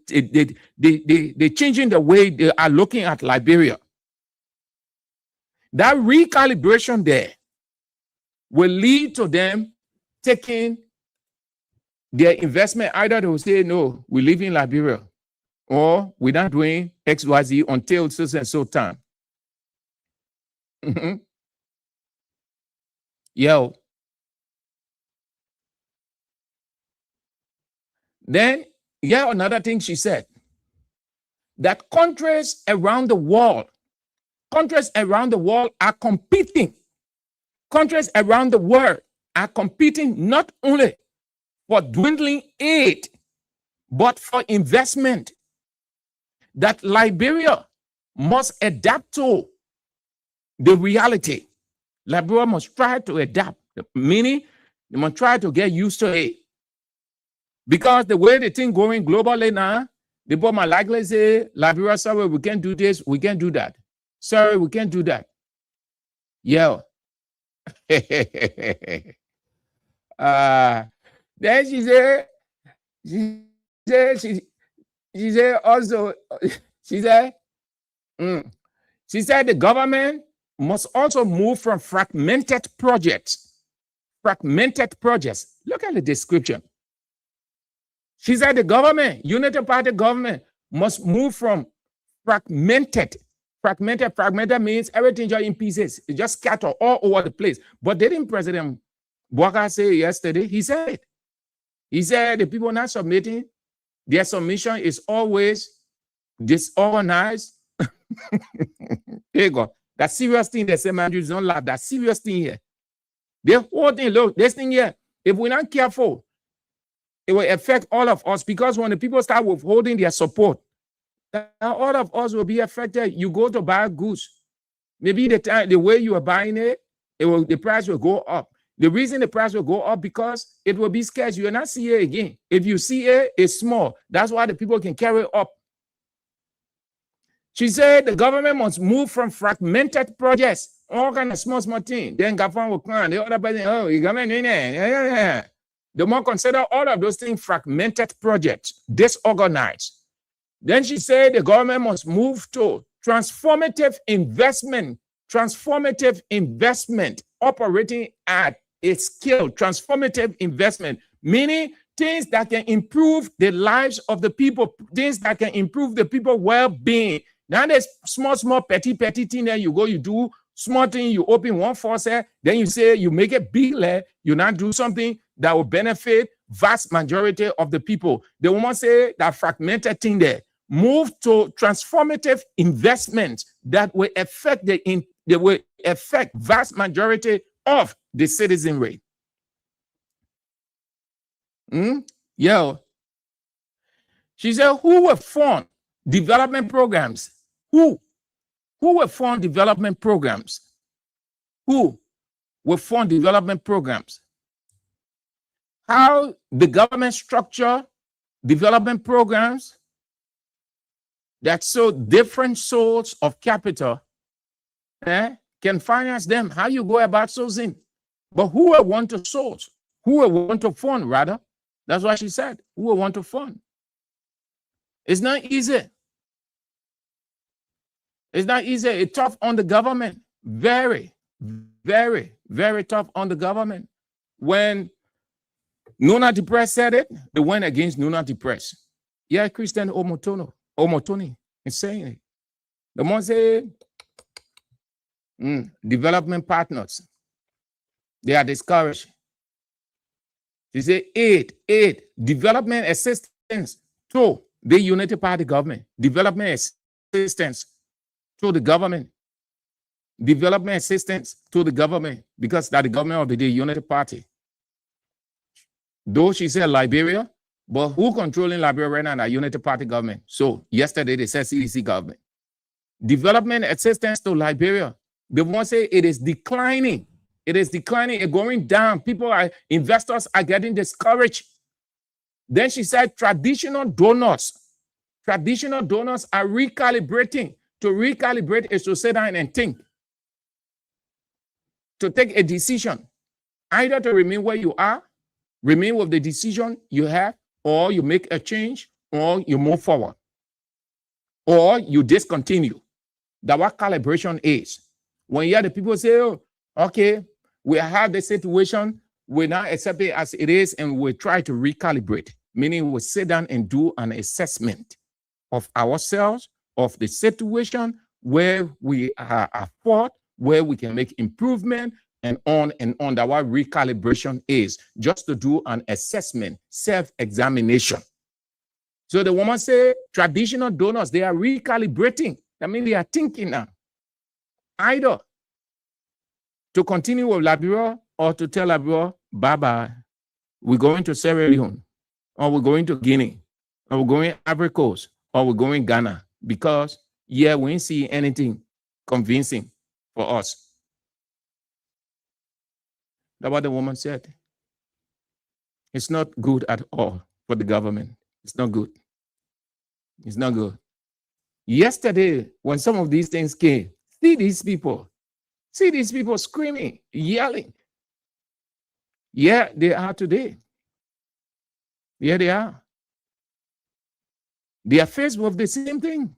changing the way they are looking at Liberia. That recalibration there will lead to them taking their investment. Either they will say, no, we live in Liberia, or we're not doing XYZ until so and so time. Yo. Then, another thing she said, that countries around the world are competing. Countries around the world are competing not only for dwindling aid, but for investment. That Liberia must adapt to the reality. Liberia must try to adapt, meaning they must try to get used to it. Because the way the thing going globally now, the people might likely say, Liberia, sorry, we can't do this, we can't do that. Sorry, we can't do that. Yeah. Then she said the government must also move from fragmented projects. Look at the description. She said the government, Unity Party government, must move from fragmented. Fragmented means everything just in pieces. It just scattered all over the place. But didn't President Bouaka say yesterday? He said the people not submitting, their submission is always disorganized. Here go. That serious thing they say, man, you don't laugh. That serious thing here. The whole thing, look, this thing here, if we're not careful, it will affect all of us, because when the people start withholding their support, all of us will be affected. You go to buy goods, maybe the way you are buying it, the price will go up. The reason the price will go up because it will be scarce. You will not see it again. If you see it, it's small. That's why the people can carry it up. She said the government must move from fragmented projects, all kind of small things. Then government will come. The other person, oh, you government in there. The more consider all of those things fragmented projects, disorganized. Then she said the government must move to transformative investment operating at a scale, transformative investment, meaning things that can improve the lives of the people, things that can improve the people's well-being. Now there's small, petty thing there you go, you do small thing, you open one faucet, then you say you make it big, you not do something that will benefit vast majority of the people. They won't say that fragmented thing there. Move to transformative investments that will affect vast majority of the citizenry. She said, who will fund development programs? Who will fund development programs? Who will fund development programs? How the government structure development programs that so different sources of capital can finance them. How you go about sourcing? But who will want to source? Who will want to fund, rather? That's what she said. Who will want to fund? It's not easy. It's not easy. It's tough on the government. Very, very, very tough on the government. When Nuna Depress said it, they went against Nuna Depress. Yeah, Christian Omotoni is saying it. The one say development partners, they are discouraged. They say aid, development assistance to the Unity Party government, development assistance to the government, development assistance to the government, because that the government of the Unity Party. Though she said Liberia, but who controlling Liberia right now? The Unity Party government. So yesterday they said CDC government. Development assistance to Liberia. They want to say it is declining. It is declining. It's going down. Investors are getting discouraged. Then she said traditional donors are recalibrating. To recalibrate is to sit down and think. To take a decision. Either to remain where you are, remain with the decision you have, or you make a change, or you move forward, or you discontinue. That's what calibration is. When you hear the people say, oh, okay, we have the situation, we now accept it as it is, and we try to recalibrate, meaning we sit down and do an assessment of ourselves, of the situation, where we are at fault, where we can make improvement, and on and on. That what recalibration is, just to do an assessment, self-examination. So the woman say, traditional donors, they are recalibrating. That means they are thinking now, either to continue with Liberia or to tell Liberia, bye-bye, we're going to Sierra Leone, or we're going to Guinea, or we're going Ivory Coast, or we're going Ghana, because, yeah, we ain't see anything convincing for us. That's what the woman said. It's not good at all for the government. It's not good. It's not good. Yesterday, when some of these things came, see these people screaming, yelling. Yeah, they are today. Yeah, they are. They are faced with the same thing.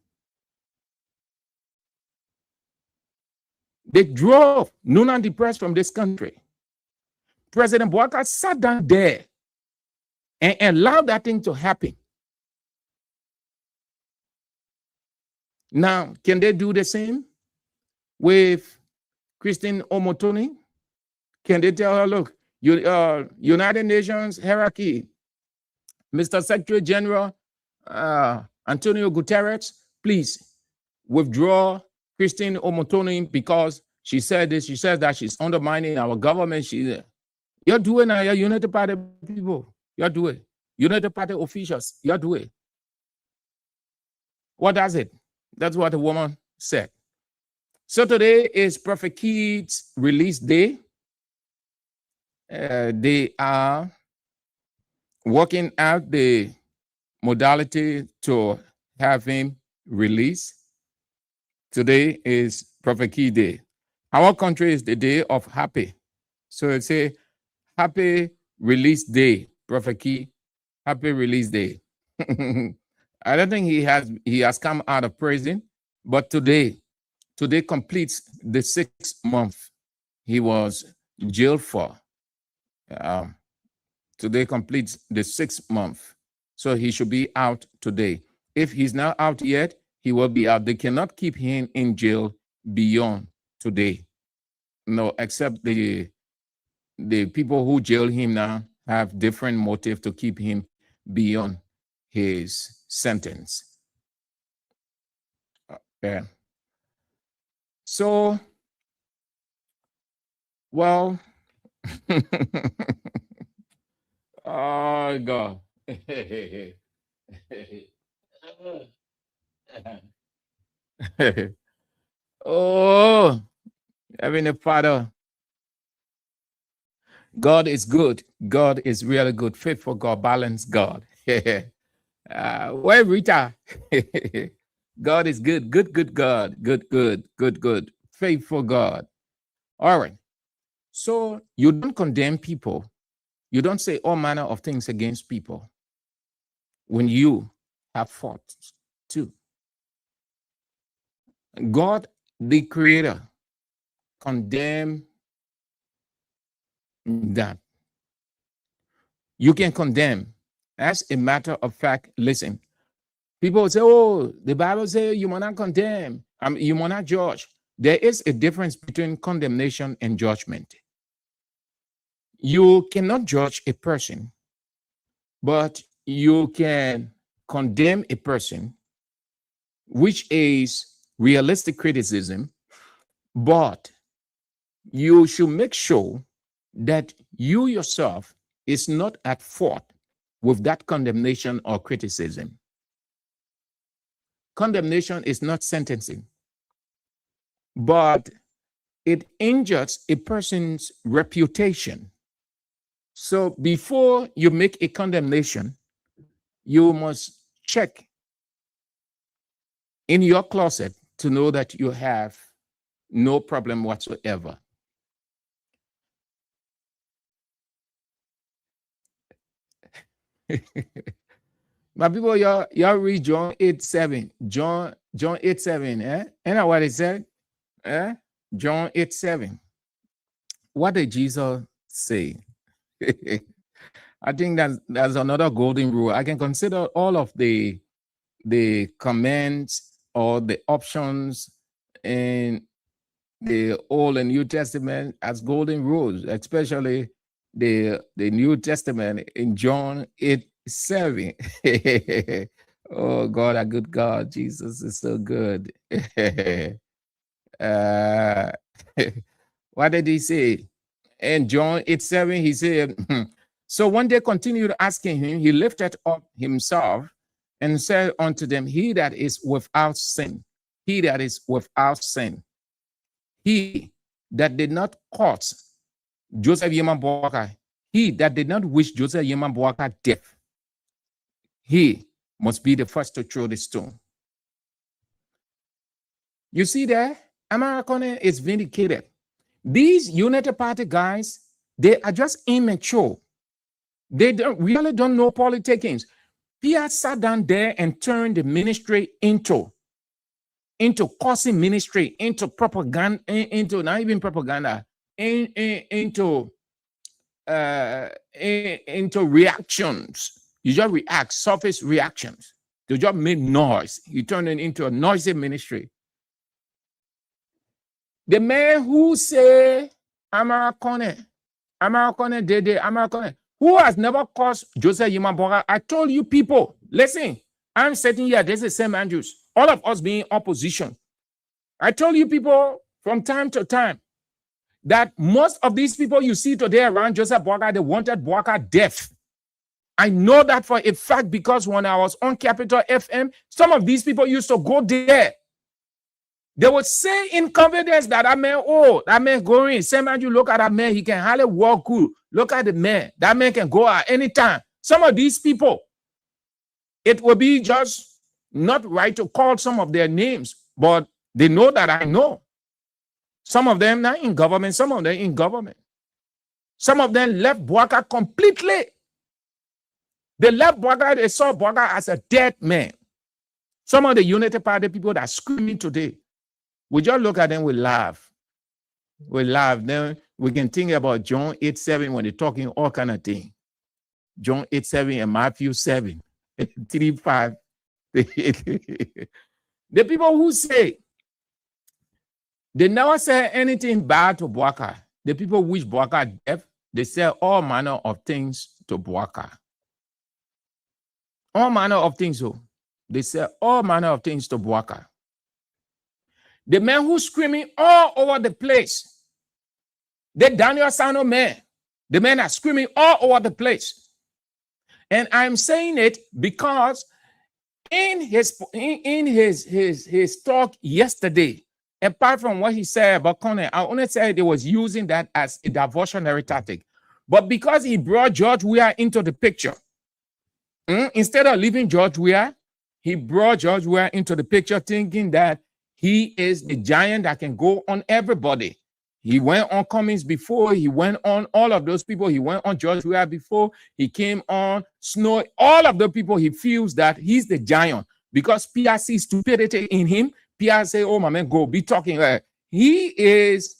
They drove Nuna depressed from this country. President Bouaka sat down there and allowed that thing to happen. Now, can they do the same with Christine Omotoni? Can they tell her, look, United Nations hierarchy, Mr. Secretary General Antonio Guterres, please withdraw Christine Omotoni because she said this, she says that she's undermining our government. You're doing it, you're United Party people. You're doing it. United Party officials, you're doing it. What does it? That's what the woman said. So today is Prophet Keith's release day. They are working out the modality to have him released. Today is Prophet Keith Day. Our country is the day of happy. So it's a happy release day, Prophet Keith. Happy release day. I don't think he has come out of prison, but today completes the 6th month he was jailed for. Today completes the 6th month. So he should be out today. If he's not out yet, he will be out. They cannot keep him in jail beyond today. No, except the people who jail him now have different motive to keep him beyond his sentence. Yeah. So, well, oh God. Oh, Heavenly Father, God is good. God is really good. Faithful God, balanced God. Where Rita? God is good. Good God. Good. Faithful God. All right. So you don't condemn people. You don't say all manner of things against people when you have faults too. God, the Creator, condemn that. You can condemn. As a matter of fact, listen, people say, oh, the Bible says you must not condemn, you must not judge. There is a difference between condemnation and judgment. You cannot judge a person, but you can condemn a person, which is realistic criticism, but you should make sure that you yourself is not at fault with that condemnation or criticism. Condemnation is not sentencing, but it injures a person's reputation. So before you make a condemnation, you must check in your closet to know that you have no problem whatsoever. My people, y'all read John 8:7. John 8:7, eh? You know what it said? Eh? John 8:7. What did Jesus say? I think that's another golden rule. I can consider all of the commands or the options in the Old and New Testament as golden rules, especially the New Testament in John 8:7. Oh God, a good God. Jesus is so good. What did he say? In John 8:7, he said, so when they continued asking him, he lifted up himself and said unto them, he that is without sin, he that is without sin, he that did not cause Joseph Yeman Boaka, he that did not wish Joseph Yeman Boaka death, he must be the first to throw the stone. You see there, American is vindicated. These United Party guys, they are just immature. They really don't know politicking. Pierre sat down there and turned the ministry into causing ministry, into propaganda, into not even propaganda, into reactions. You just react, surface reactions. You just make noise. You turn it into a noisy ministry. The man who say Americone, who has never caused Joseph Yeman Boaka. I told you people, listen, I'm sitting here, this is St. Andrews, all of us being opposition. I told you people from time to time that most of these people you see today around Joseph Boaka, they wanted Boaka death. I know that for a fact because when I was on Capital FM, some of these people used to go there. They would say in confidence that that man going, St. Andrew, look at that man, he can hardly walk good. Look at the man, that man can go at any time. Some of these people, it will be just not right to call some of their names, but they know that I know. Some of them not in government, some of them in government. Some of them left Boaka completely. They left Boaka, they saw Boaka as a dead man. Some of the United Party people that are screaming today, we just look at them, we laugh. We laugh. Then we can think about John 8:7 when they're talking all kind of things. John 8:7 and Matthew 7, 3:5. The people who say they never say anything bad to Boaka. The people wish Boaka death, they say all manner of things to Boaka. All manner of things. So they say all manner of things to Boaka. The man who's screaming all over the place, the Daniel Sano man, the men are screaming all over the place. And I'm saying it because in his talk yesterday, apart from what he said about Conner, I only said he was using that as a diversionary tactic. But because he brought George Weah into the picture, instead of leaving George Weah, he brought George Weah into the picture thinking that he is the giant that can go on everybody. He went on Cummings before. He went on all of those people. He went on George Weah before. He came on Snow. All of the people, he feels that he's the giant because Pierre sees stupidity in him. Pierre say, oh, my man, go be talking. His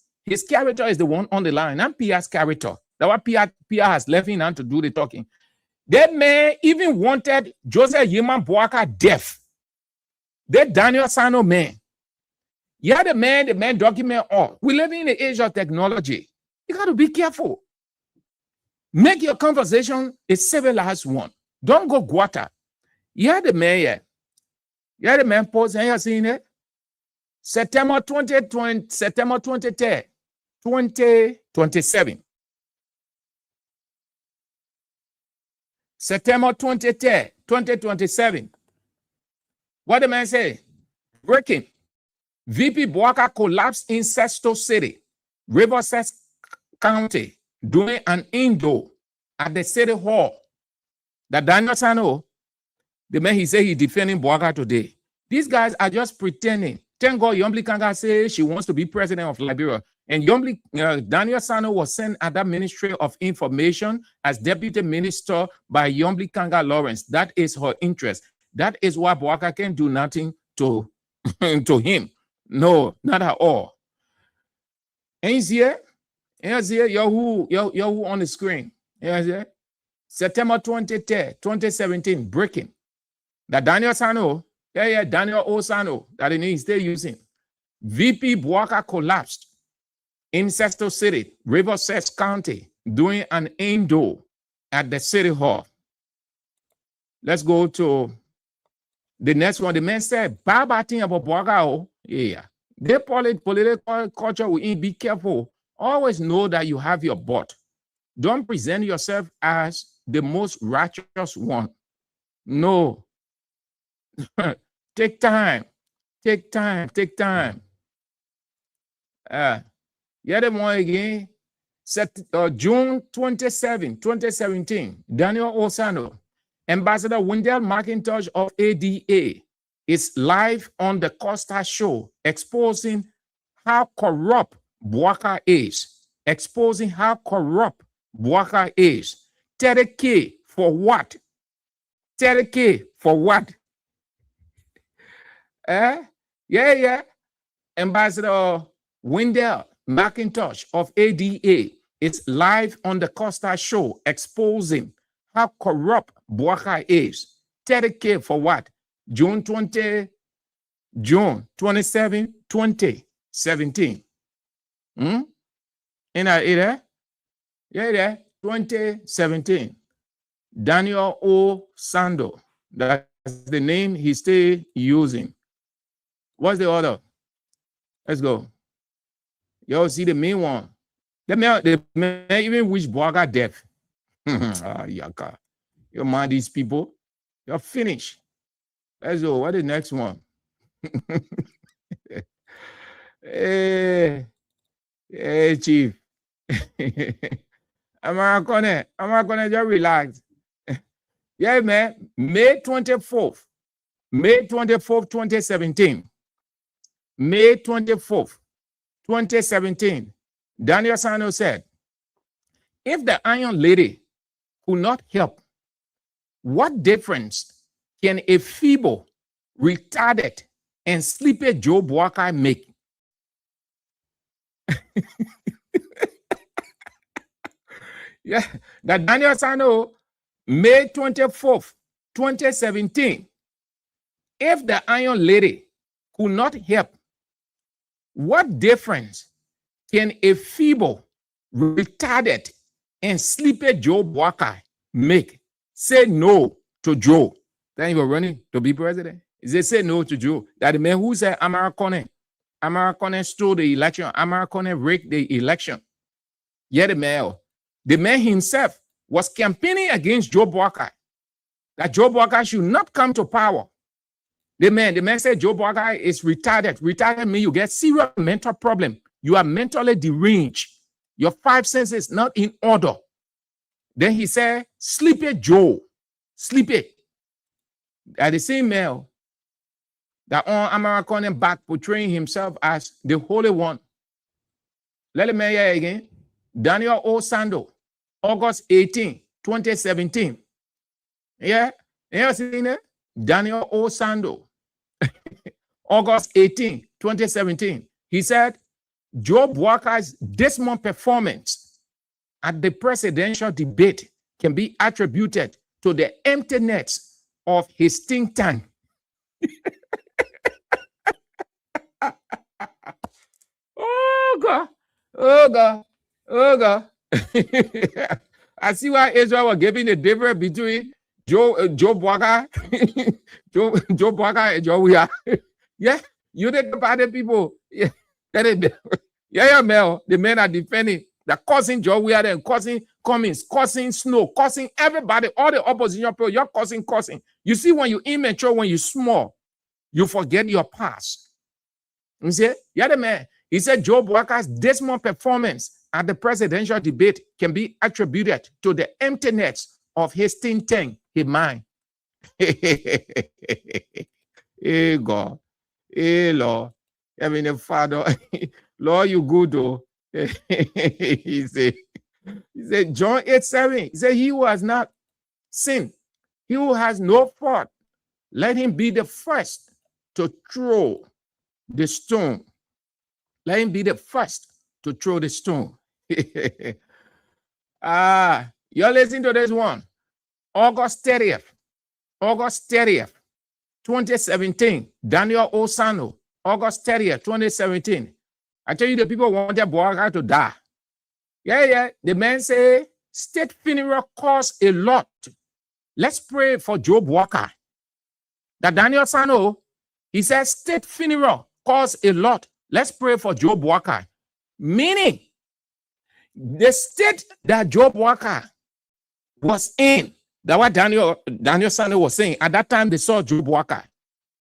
character is the one on the line, not Pierre's character. That's why Pierre has left him out to do the talking. That man even wanted Joseph Yeman Boaka death. That Daniel Sano man. Yeah, the man document all. We live in the age of technology. You got to be careful. Make your conversation a civilized one. Don't go guata. Yeah, the man, yeah. Yeah, the man post, and you seen it? September 23rd, 2027. September 23rd, 2027. What the man say? Breaking. VP Boaka collapsed in Sesto City, Riverside County, doing an indoor at the city hall. That Daniel Sano, the man he said he's defending Boaka today. These guys are just pretending. Thank God Yombli Kanga says she wants to be president of Liberia. And Daniel Sano was sent at that Ministry of Information as Deputy Minister by Yombli Kanga Lawrence. That is her interest. That is why Bouaka can do nothing to, to him. No, not at all. And here, Yahoo on the screen. September 23rd, 2017, breaking. That Daniel Sano, Daniel O. Sano, that he's still using. VP Bouaka collapsed in Sesto City, Riverside County, doing an endo at the City Hall. Let's go to the next one. The man said, bad thing about Bouaka, yeah. The political culture will be careful. Always know that you have your butt. Don't present yourself as the most righteous one. No. Take time. Take time. Take time. Yeah, the one again. June 27, 2017, Daniel Osano, Ambassador Wendell McIntosh of ADA, is live on the Costa Show, exposing how corrupt Bouaka is. Exposing how corrupt Bouaka is. 30K for what? 30K for what? Yeah. Ambassador Wendell McIntosh of ADA is live on the Costa Show, exposing how corrupt Bouaka is. 30K for what? June 27, 2017. In there? Yeah, 2017. Daniel O. Sando. That's the name he's still using. What's the other? Let's go. Yo, see the main one. The man even wish Bouaka death. Yaka. You mind these people? You're finished. Let's go. What is the next one? Hey, Chief. I'm not gonna just relax. Yeah, man. May 24th, 2017. May 24th, 2017. Daniel Sano said, if the Iron Lady could not help, what difference can a feeble, retarded, and sleepy Joe Bouaka make? Yeah, that Daniel Sano, May 24th, 2017. If the Iron Lady could not help, what difference can a feeble, retarded, and sleepy Joe Bouaka make? Say no to Joe. Then you were running to be president. They say no to Joe. That the man who said Americone stole the election, Americone rigged the election. Yeah, the man himself was campaigning against Joe Bouaka, that Joe Bouaka should not come to power. The man said Joe Bouaka is retarded. Retarded means you get serious mental problem. You are mentally deranged. Your 5 senses not in order. Then he said, sleepy Joe. Sleepy. At the same mail, that on American back portraying himself as the Holy One. Let me hear again. Daniel O. Sando, August 18, 2017. Yeah? You seen it? Daniel O. Sando, August 18, 2017. He said, Joe Bouaka's dismal performance at the presidential debate can be attributed to the emptiness of his think tank. Oh God. I see why Israel was giving the difference between Joe Bouaka, Joe Bouaka and Joe Weah. Yeah, you the party people. Yeah, Mel. The men are defending. They're causing Joe Weah and causing Cummings, causing Snow, causing everybody, all the opposition people. You're causing. You see, when you're immature, when you're small, you forget your past. You see, yeah, the man. He said Joe Bouaka's dismal performance at the presidential debate can be attributed to the emptiness of his think tank, his mind. Hey God, hey Lord, Heavenly Father, Lord, you good though. he said, John 8:7. He said, he who has not sinned, he who has no fault, let him be the first to throw the stone. Let him be the first to throw the stone. You're listening to this one. August 30th, 2017, Daniel Osano, August 30th, 2017. I tell you, the people wanted Bouaka to die. Yeah. The man say, state funeral costs a lot. Let's pray for Joe Bouaka. That Daniel Sano, he says, state funeral costs a lot. Let's pray for Joe Bouaka. Meaning, the state that Joe Bouaka was in, that what Daniel Sano was saying, at that time they saw Joe Bouaka.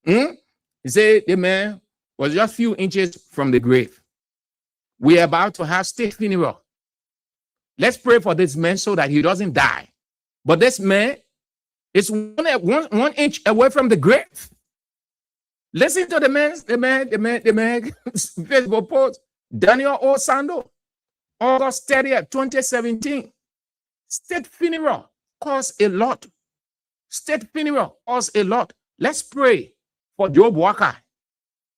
He said the man was just a few inches from the grave. We are about to have state funeral. Let's pray for this man so that he doesn't die. But this man is one inch away from the grave. Listen to the man Facebook post. Daniel Osando, August 30th, 2017. State funeral costs a lot. State funeral costs a lot. Let's pray for Joe Bouaka.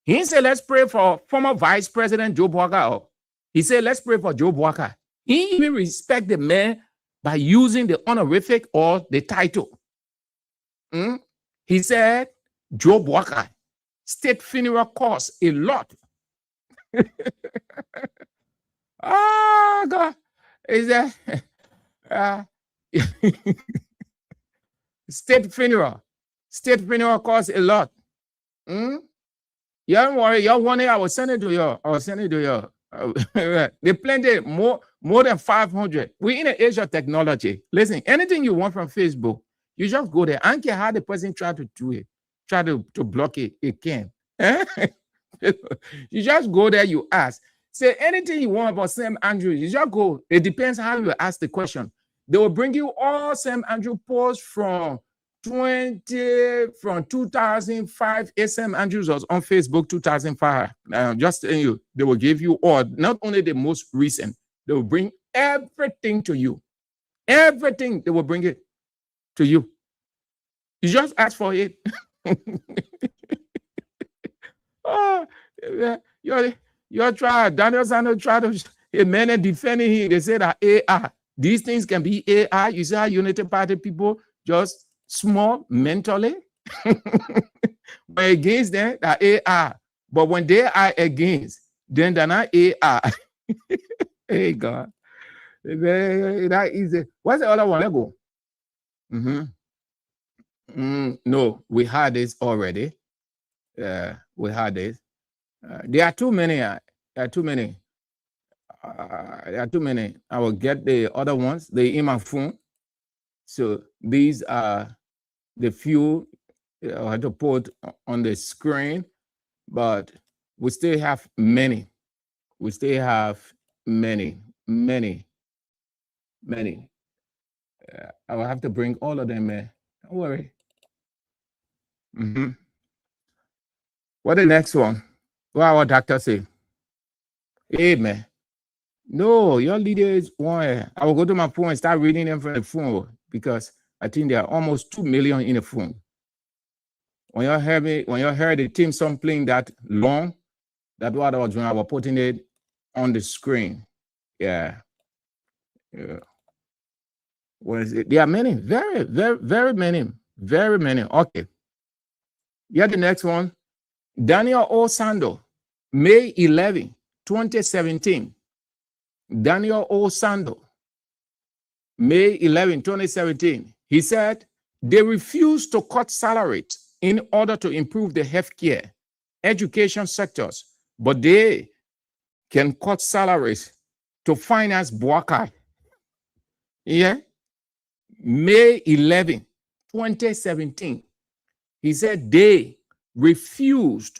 He said, let's pray for former Vice President Joe Bouaka. He said, let's pray for Joe Bouaka. He even respect the man by using the honorific or the title. He said, Joe Bouaka, state funeral costs a lot. God. Is that state funeral costs a lot. You don't worry, y'all want it, I will send it to you. They plenty more than 500. We're in the age of technology. Listen, anything you want from Facebook, you just go there. I don't care how the person try to do it, try to block it, it can. You just go there, you ask. Say anything you want about Sam Andrews, you just go. It depends how you ask the question. They will bring you all Sam Andrews posts from 2005. Sam Andrews was on Facebook 2005. Just telling you, they will give you all, not only the most recent, they will bring everything to you. Everything, they will bring it to you. You just ask for it. You're trying, Daniel Sanders try to, a man and defending him. They say that AI, these things can be AI. You see how United Party people just small mentally? But against them, that AI. But when they are against, then they're not AI. Hey, God. That easy. What's the other one? Let go. No, we had this already. We had this. There are too many. There are too many. I will get the other ones. They're in my phone. So these are the few I had to put on the screen, but we still have many. We still have many. I will have to bring all of them in. Don't worry. What the next one? What our doctor say? Hey, man. No, your leader is one. I will go to my phone and start reading them from the phone because I think there are almost 2 million in the phone. When you heard the team song playing that long, that's what I was doing. I was putting it on the screen. Yeah. What is it? There are many, very many. Okay. Yeah, the next one. Daniel Osando, May 11, 2017. Daniel Osando, May 11, 2017. He said, they refuse to cut salaries in order to improve the healthcare, education sectors, but they can cut salaries to finance Bouaka. Yeah. May 11, 2017. He said they refused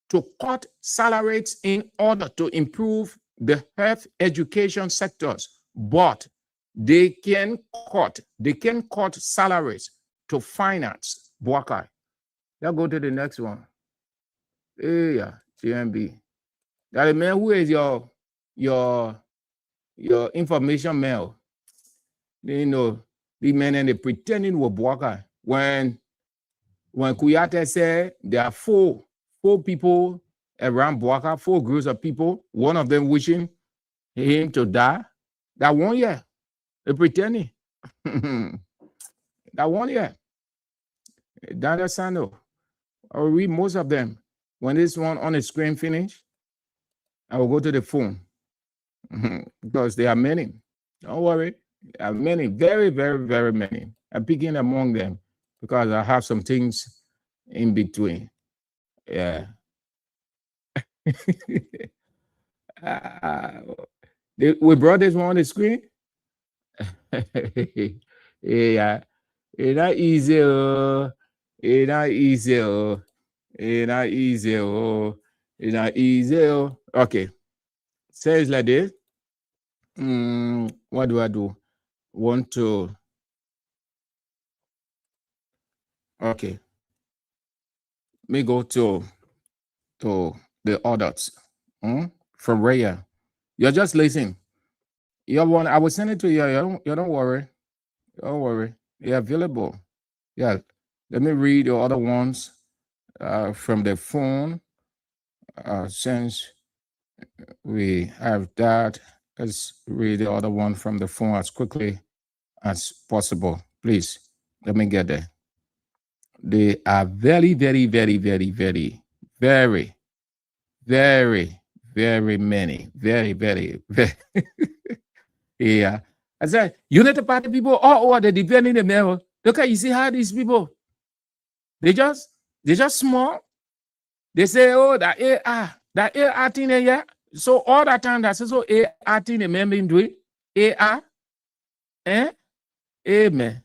to cut salaries in order to improve the health education sectors, but they can cut salaries to finance Bouaka. Let's go to the next one. Yeah, GMB. That the man who is your your information mail. You know, the men and they pretending were Bwaka. When Kuyate said there are four people around Bwaka, 4 groups of people, one of them wishing him to die. That 1 year, they pretending. That 1 year. Daniel Sando. I'll read most of them. When this one on the screen finish, I will go to the phone. Because there are many. Don't worry. There are many, very, very, very many. I'm picking among them because I have some things in between. Yeah. We brought this one on the screen. Yeah. It's not easy. It's not easy. It's not easy. It's not easy. Okay. Says like this. What do? Want to. Okay. Let me go to the orders from Raya. You're just listening. You want? I will send it to you. You don't worry. Don't worry. They're available. Yeah. Let me read the other ones from the phone. Since we have that, let's read the other one from the phone as quickly as possible. Please, let me get there. They are very, very, very, very, very, very, very, very many. Very, very, very. Yeah. I said, Unity Party people all over the depending the mail. Look at you see how these people they just small. They say, oh, that AR thing there, yeah. So all that time that's so AR thing the member do it. AR. Amen.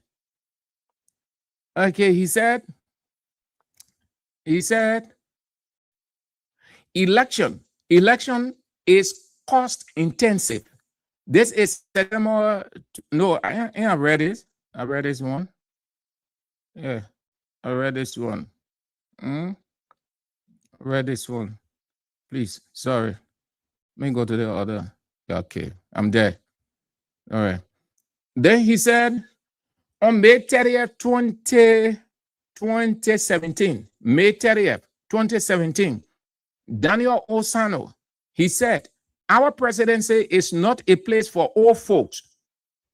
Okay, he said, election is cost intensive. This is more. No, I read this. I read this one. Yeah, I read this one. Read this one. Please, sorry. Let me go to the other. Okay, I'm there. All right. Then he said, on May 30th, 2017, May 30th, 2017, Daniel Osano, he said, our presidency is not a place for old folks.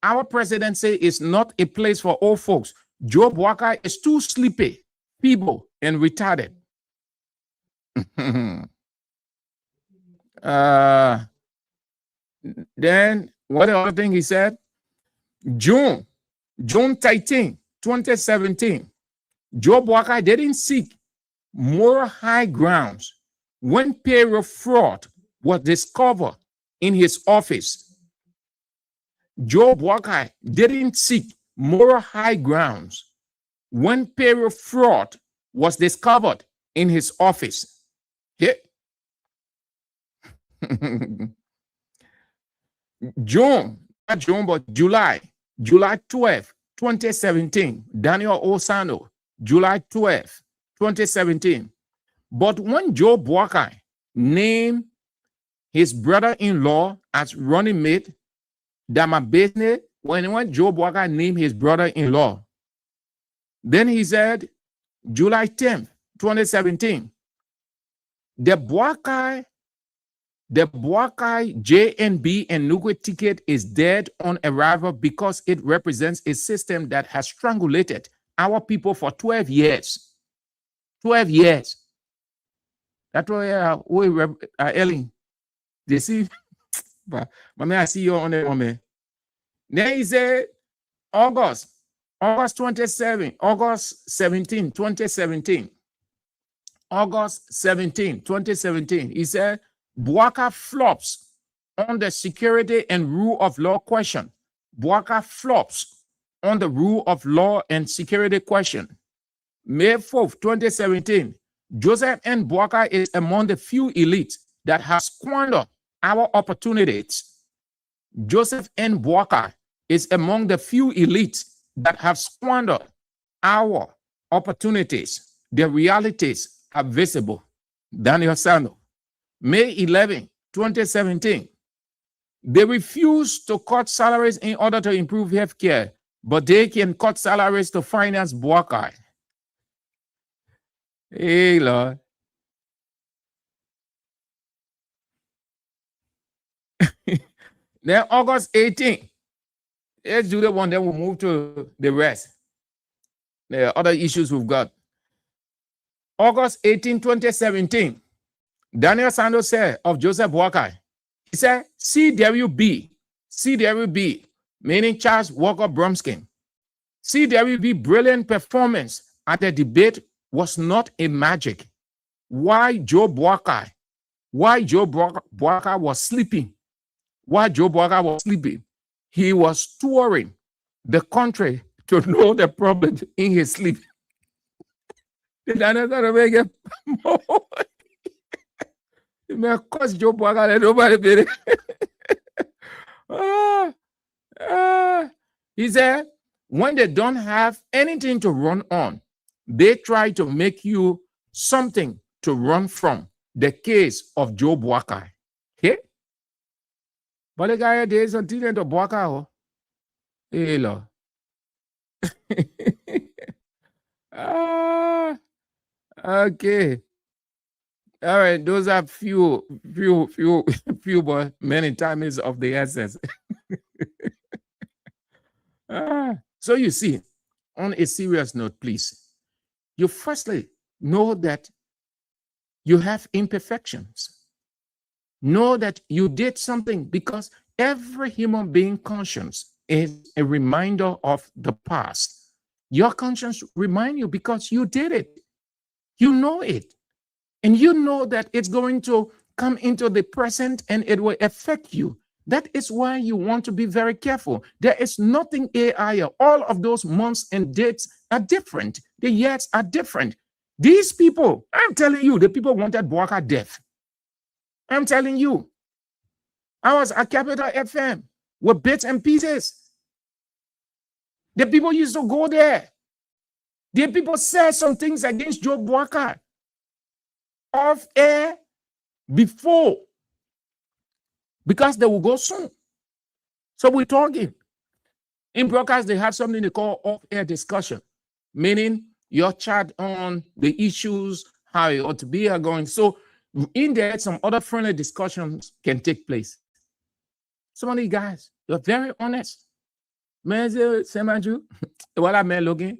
Our presidency is not a place for old folks. Joe Bwaka is too sleepy, feeble, and retarded. Then what the other thing he said? June 13, 2017, Joe Bwaka didn't seek moral high grounds when payroll fraud was discovered in his office. Joe Bwaka didn't seek moral high grounds when payroll fraud was discovered in his office. Yeah. July 12, 2017, Daniel Osano, July 12, 2017. But when Joe Bwaka named his brother-in-law as running mate, that my business, when Joe Bwaka named his brother-in-law, then he said, July 10th, 2017, the Bwaka JNB and Nugwe ticket is dead on arrival because it represents a system that has strangulated our people for 12 years. 12 years. That's why Ellen, they see, but I see you on the moment. Then he said, August 17, 2017. August 17, 2017. He said, Bwaka flops on the security and rule of law question. Bwaka flops on the rule of law and security question. May 4th, 2017. Joseph N. Bwaka is among the few elites that have squandered our opportunities. Joseph N. Bwaka is among the few elites that have squandered our opportunities. The realities are visible. Daniel Sano. May 11, 2017. They refuse to cut salaries in order to improve healthcare, but they can cut salaries to finance Boakai. Hey, Lord. Then August 18th, let's do the one, then we'll move to the rest. The other issues we've got. August 18, 2017, Daniel Santos said of Joseph Boakai, he said, CWB, meaning Charles Walker Bromskin. CWB brilliant performance at the debate was not a magic. Why Joe Boakai was sleeping? While Joe Boakai was sleeping, he was touring the country to know the problem in his sleep. Did I not make it more? It may cost Joe Boakai and nobody paid it. He said, when they don't have anything to run on, they try to make you something to run from. The case of Joe Boakai. Okay? But the guy there is a student of Boakai. Hey, Lord. Okay. All right. Those are few, but many times of the essence. So you see, on a serious note, please, you firstly know that you have imperfections. Know that you did something, because every human being conscience is a reminder of the past. Your conscience reminds you because you did it. You know it. And you know that it's going to come into the present and it will affect you. That is why you want to be very careful. There is nothing AI. All of those months and dates are different. The years are different. These people, I'm telling you, the people wanted Boakai death. I'm telling you. I was at Capital FM with bits and pieces. The people used to go there. The people said some things against Joe Boakai off air before, because they will go soon. So we're talking. In broadcast, they have something they call off-air discussion, meaning your chat on the issues, how it ought to be are going. So in there, some other friendly discussions can take place. Some of these guys, you're very honest. Man, say, man, you, what I man looking,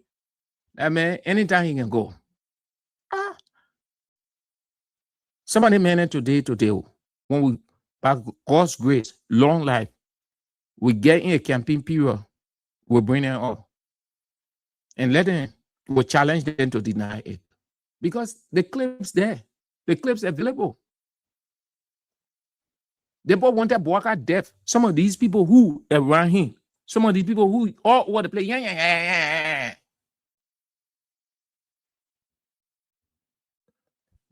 that man, anytime he can go. Somebody man today, when we, by God's grace, long life, we get in a campaign period, we bring them up and let them, we challenge them to deny it. Because the clip's there, the clip's available. They both wanted Boakai death. Some of these people who around him, some of these people who all over the place,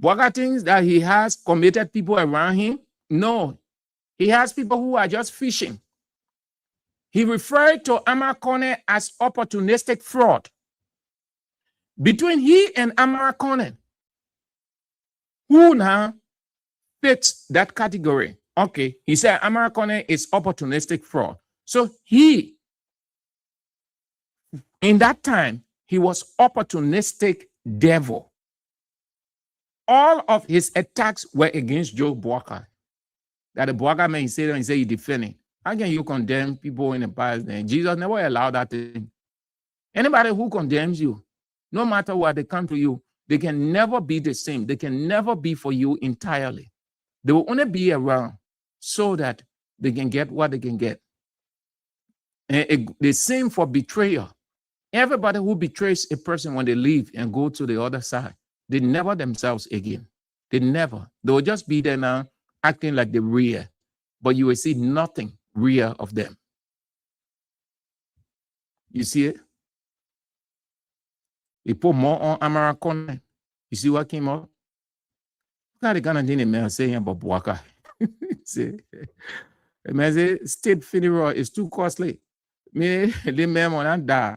Boakai thinks that he has committed people around him. No, he has people who are just fishing. He referred to Amakone as opportunistic fraud. Between he and Amakone, who now fits that category? Okay, he said Amakone is opportunistic fraud. So he, in that time, he was opportunistic devil. All of his attacks were against Joe Boakai. That the Boakai man, he said he defending. How can you condemn people in the past? And Jesus never allowed that thing. Anybody who condemns you, no matter what they come to you, they can never be the same. They can never be for you entirely. They will only be around so that they can get what they can get. And the same for betrayal. Everybody who betrays a person when they leave and go to the other side, they never themselves again. They never. They will just be there now acting like the real, but you will see nothing real of them. You see it? They put more on Amakone. You see what came up? Look at the kind of thing the man saying about Boakai. See, the man say state funeral is too costly. Me, the man want to die.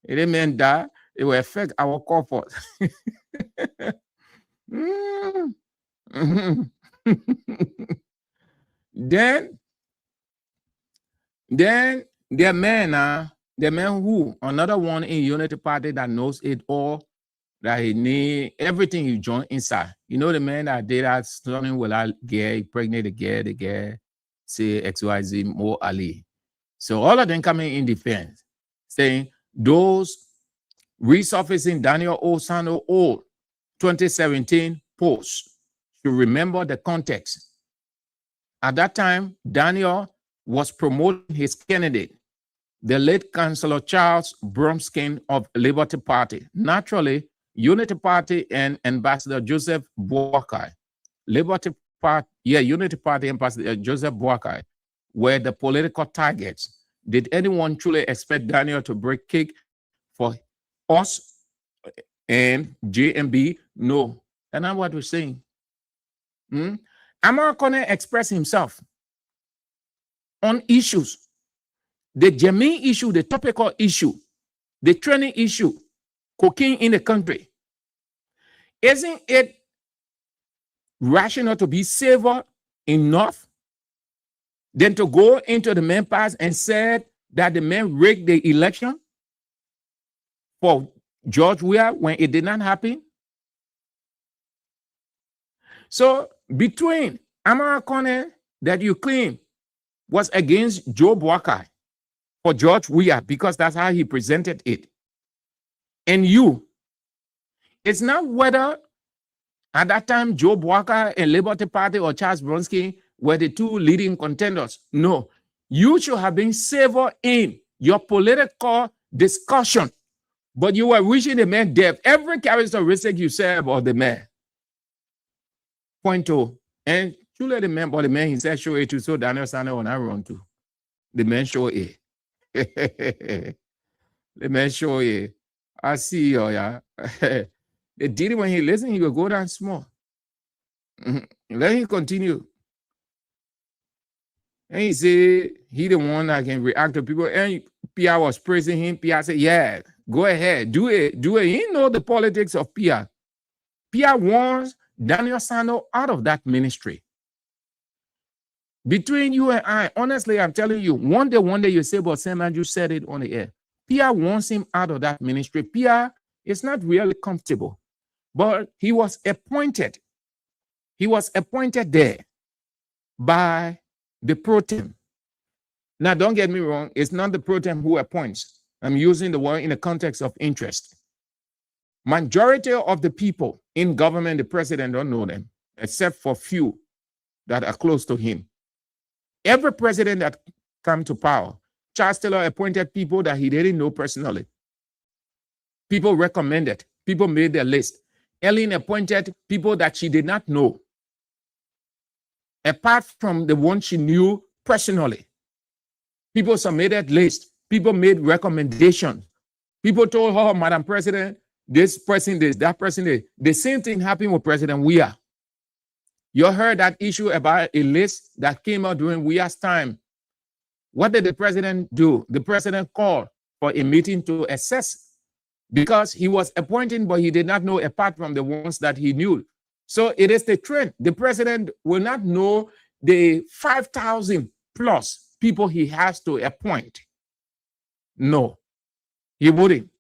If the man die, it will affect our corporate. Then Then the man who, another one in Unity Party that knows it all, that he need everything you join inside. You know the man that did that something without gay, pregnant the girl, say XYZ more Ali. So all of them coming in defense, saying those resurfacing Daniel Osano old 2017 posts should remember the context. At that time, Daniel was promoting his candidate, the late Councillor Charles Bromskin of Liberty Party. Naturally, Unity Party and Ambassador Joseph Boakai, Unity Party and Ambassador Joseph Boakai were the political targets. Did anyone truly expect Daniel to break cake for us and JMB? No. And that's what we're saying. Amarcone expressed himself on issues. The germane issue, the topical issue, the training issue, cocaine in the country. Isn't it rational to be safer enough than to go into the man pass and said that the man rigged the election for George Weah when it did not happen? So between Amarcone that you claim was against Joe Boakai for George Weah, because that's how he presented it, and you, it's not whether at that time Joe Boakai and Liberty Party or Charles Bronsky were the two leading contenders. No, you should have been safer in your political discussion, but you were wishing the man death. Every characteristic you say about the man. Point two. And truly the man, but the man he said show it to, so Daniel Sanders on our run too. The man show it. The man show it. I see you, yeah. The did when he listen, he will go down small. Let him continue. And he said he the one that can react to people. And Pia was praising him. Pia said, yeah, go ahead, do it, do it. He know the politics of Pia. Pia wants Daniel Sano out of that ministry. Between you and I, honestly, I'm telling you, one day you say, but Sam Andrew said it on the air. Pia wants him out of that ministry. Pia is not really comfortable, but he was appointed. He was appointed there by the pro tem. Now, don't get me wrong. It's not the pro tem who appoints. I'm using the word in the context of interest. Majority of the people in government, the president don't know them, except for few that are close to him. Every president that come to power, Charles Taylor appointed people that he didn't know personally. People recommended. People made their list. Ellen appointed people that she did not know, apart from the one she knew personally. People submitted lists. People made recommendations. People told her, Madam President, this person, this, that person, this. The same thing happened with President Weah. You heard that issue about a list that came out during Weah's time. What did the president do? The president called for a meeting to assess, because he was appointing, but he did not know apart from the ones that he knew. So it is the trend. The president will not know the 5,000 plus people he has to appoint. No, he wouldn't.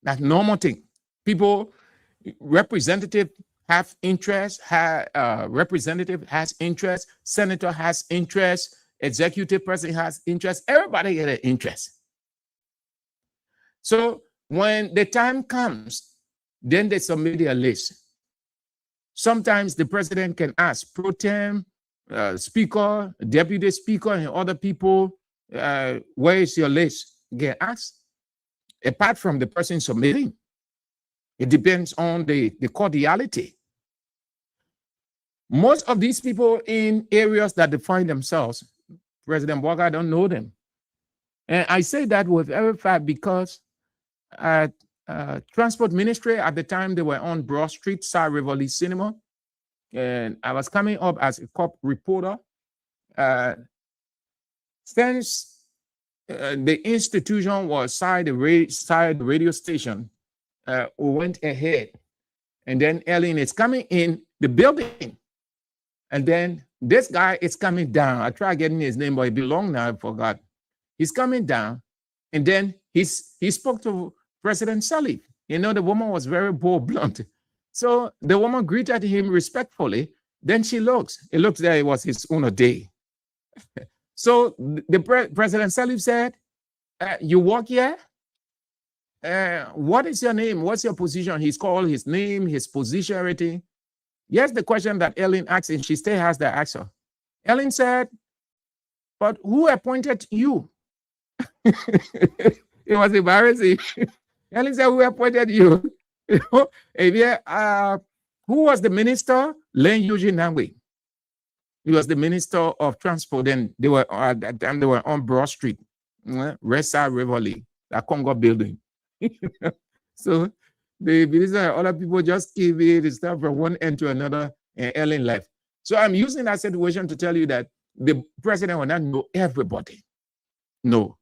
That's normal thing. People, representative have interest, representative has interest, senator has interest, executive president has interest, everybody get an interest. So when the time comes, then they submit their list. Sometimes the president can ask pro tem, speaker, deputy speaker, and other people, where is your list? Get asked. Apart from the person submitting, it depends on the cordiality. Most of these people in areas that define themselves, President Boakai don't know them. And I say that with every fact because at Transport Ministry at the time, they were on Broad Street, Sir Rivoli Cinema. And I was coming up as a cop reporter. Since the institution was side the radio station, we went ahead. And then Ellen is coming in the building. And then this guy is coming down. I tried getting his name, but it belonged now, I forgot. He's coming down, and then he spoke to President Salif. You know, the woman was very bold, blunt. So the woman greeted him respectfully. Then she looks. It looks like it was his own day. So the President Salif said, you work here? What is your name? What's your position? He's called his name, his position, everything. Yes, the question that Ellen asked, and she still has the answer. Ellen said, but who appointed you? It was embarrassing. Ellen said, who appointed you? Who was the minister? Len Eugene Nangwe. He was the minister of transport. And they were at that time they were on Broad Street, West Side Rivoli, the Congo building. So the minister and other people just came in and stuff from one end to another, and Ellen left. So I'm using that situation to tell you that the president will not know everybody. No,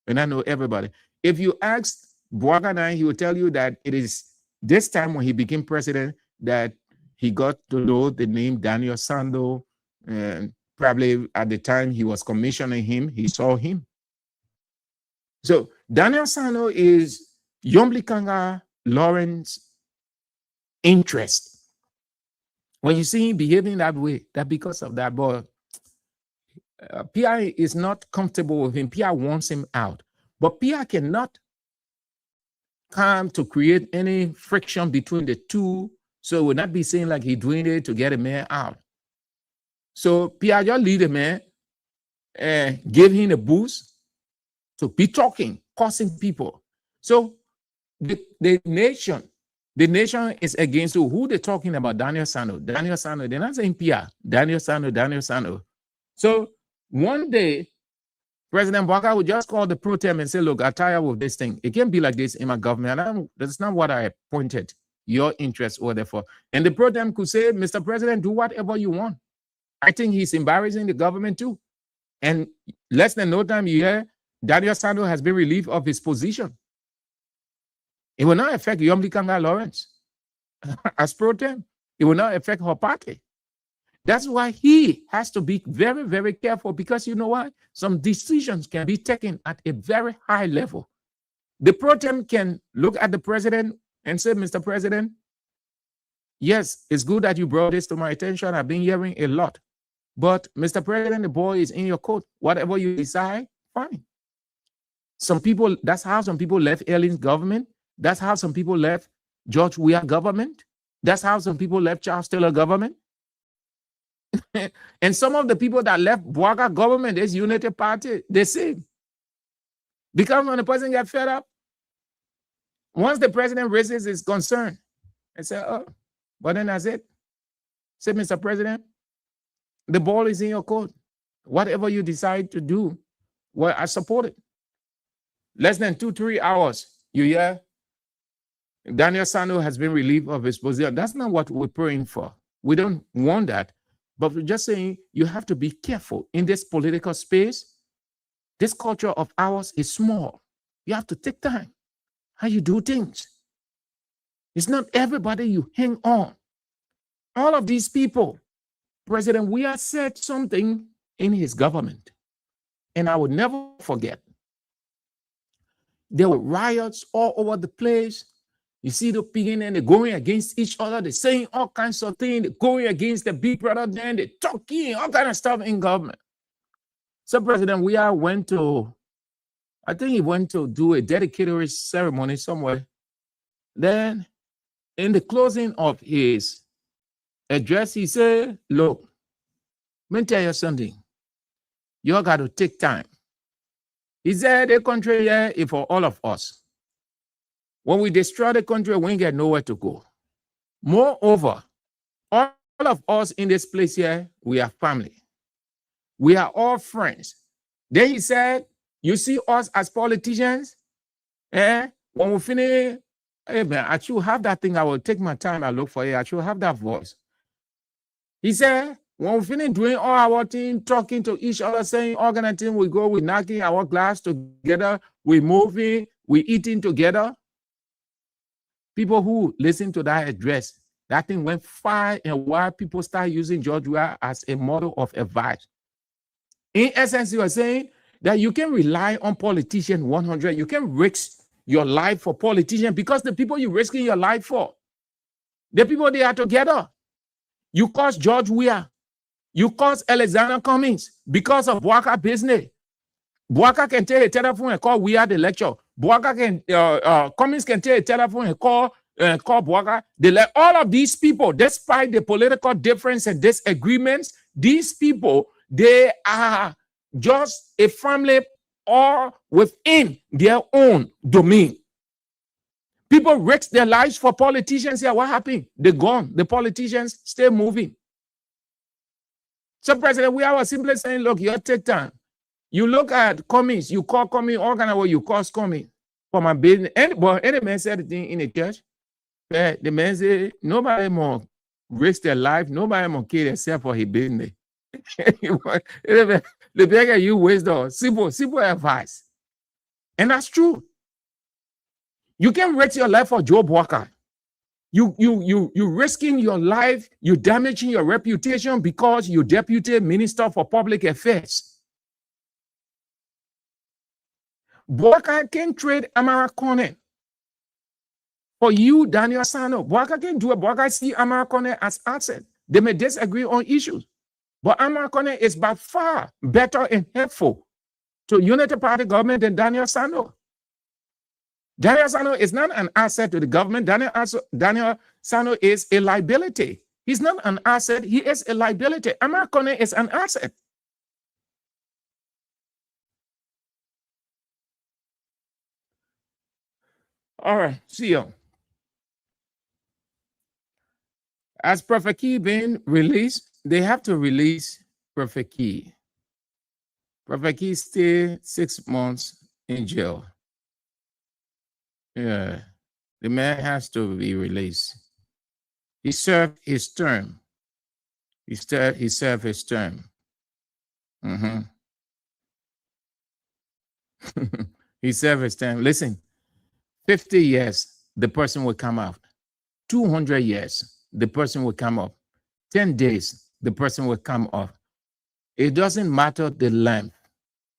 will not know everybody. If you ask Bouagana, he will tell you that it is this time when he became president that he got to know the name Daniel Sando, and probably at the time he was commissioning him, he saw him. So Daniel Sando is Yomblikanga Lawrence's interest. When you see him behaving that way, that because of that, but PI is not comfortable with him. PI wants him out. But PI cannot come to create any friction between the two, so it would not be saying like he's doing it to get a man out. So PI just lead the man and give him a boost to be talking, causing people. So the nation is against who they're talking about. Daniel Sando. They're not saying PI. Daniel Sando. So one day, President Bouaga would just call the pro tem and say, look, I'm tired of this thing. It can't be like this in my government. That's not what I appointed your interest or therefore. And the pro tem could say, Mr. President, do whatever you want. I think he's embarrassing the government too. And less than no time, you hear Daniel Sando has been relieved of his position. It will not affect Yomblikanga Lawrence as pro tem. It will not affect her party. That's why he has to be very, very careful, because you know what? Some decisions can be taken at a very high level. The pro tem can look at the president and say, Mr. President, yes, it's good that you brought this to my attention. I've been hearing a lot. But Mr. President, the ball is in your court. Whatever you decide, fine. Some people, that's how some people left Ellen's government. That's how some people left George Weah government. That's how some people left Charles Taylor government. And some of the people that left Bouaga government, this United Party, they say, because when the president gets fed up, once the president raises his concern, they say, oh, but then that's it. Say, Mr. President, the ball is in your court. Whatever you decide to do, well, I support it. Less than 2-3 hours, you hear Daniel Sando has been relieved of his position. That's not what we're praying for. We don't want that. But we're just saying you have to be careful in this political space. This culture of ours is small. You have to take time how you do things. It's not everybody you hang on. All of these people, President Weah said something in his government, and I would never forget. There were riots all over the place. You see the beginning, and they're going against each other. They're saying all kinds of things. They're going against the big brother. Then they're talking all kind of stuff in government. So President Weah went to, I think he went to do a dedicatory ceremony somewhere. Then in the closing of his address, he said, look, let me tell you something. You all got to take time. He said the country here is for all of us. When we destroy the country, we ain't get nowhere to go. Moreover, all of us in this place here, we are family. We are all friends. Then he said, you see us as politicians, when we finish, hey man, I should have that thing. I will take my time. I look for it. I should have that voice. He said, when we finish doing all our thing, talking to each other, saying all kind of thing, we go, we knocking our glass together, we moving, we eating together. People who listen to that address, That thing went far and wide. People start using George Weah as a model of advice. In essence, you are saying that you can rely on politicians 100. You can risk your life for politicians because the people you're risking your life for, the people they are together. You cost George Weah. You cost Alexander Cummings because of Boaka business. Boaka can take a telephone and call Weah the lecture. Boaka can, Cummings can take a telephone and call Boaka. They let all of these people, despite the political difference and disagreements, these people, they are just a family or within their own domain. People risk their lives for politicians here. What happened? They're gone. The politicians stay moving. So, President, we are simply saying, look, you take time. You look at Cummings, you call Cummings, organize what you cost Cummings for my business. Any man said the thing in the church. The man said, nobody more risk their life, nobody more kill themselves for his business. The beggar you wisdom, simple advice. And that's true. You can risk your life for Job Walker. You risking your life, you damaging your reputation because you deputy minister for public affairs. Walker can trade Amara Kone for you, Daniel Sano. Walker can do it. Walker see Amara Kone as asset. They may disagree on issues, but Amara Kone is by far better and helpful to Unity Party government than Daniel Sano. Daniel Sano is not an asset to the government. Daniel Sano is a liability. He's not an asset. He is a liability. Amara Kone is an asset. All right, see you. As Prophet Key being released, they have to release Prophet Key. Prophet Key stay 6 months in jail. Yeah, the man has to be released. He served his term. He served his term. He served his term. Listen, 50 years, the person will come out. 200 years, the person will come up. 10 days, the person will come up. It doesn't matter the length.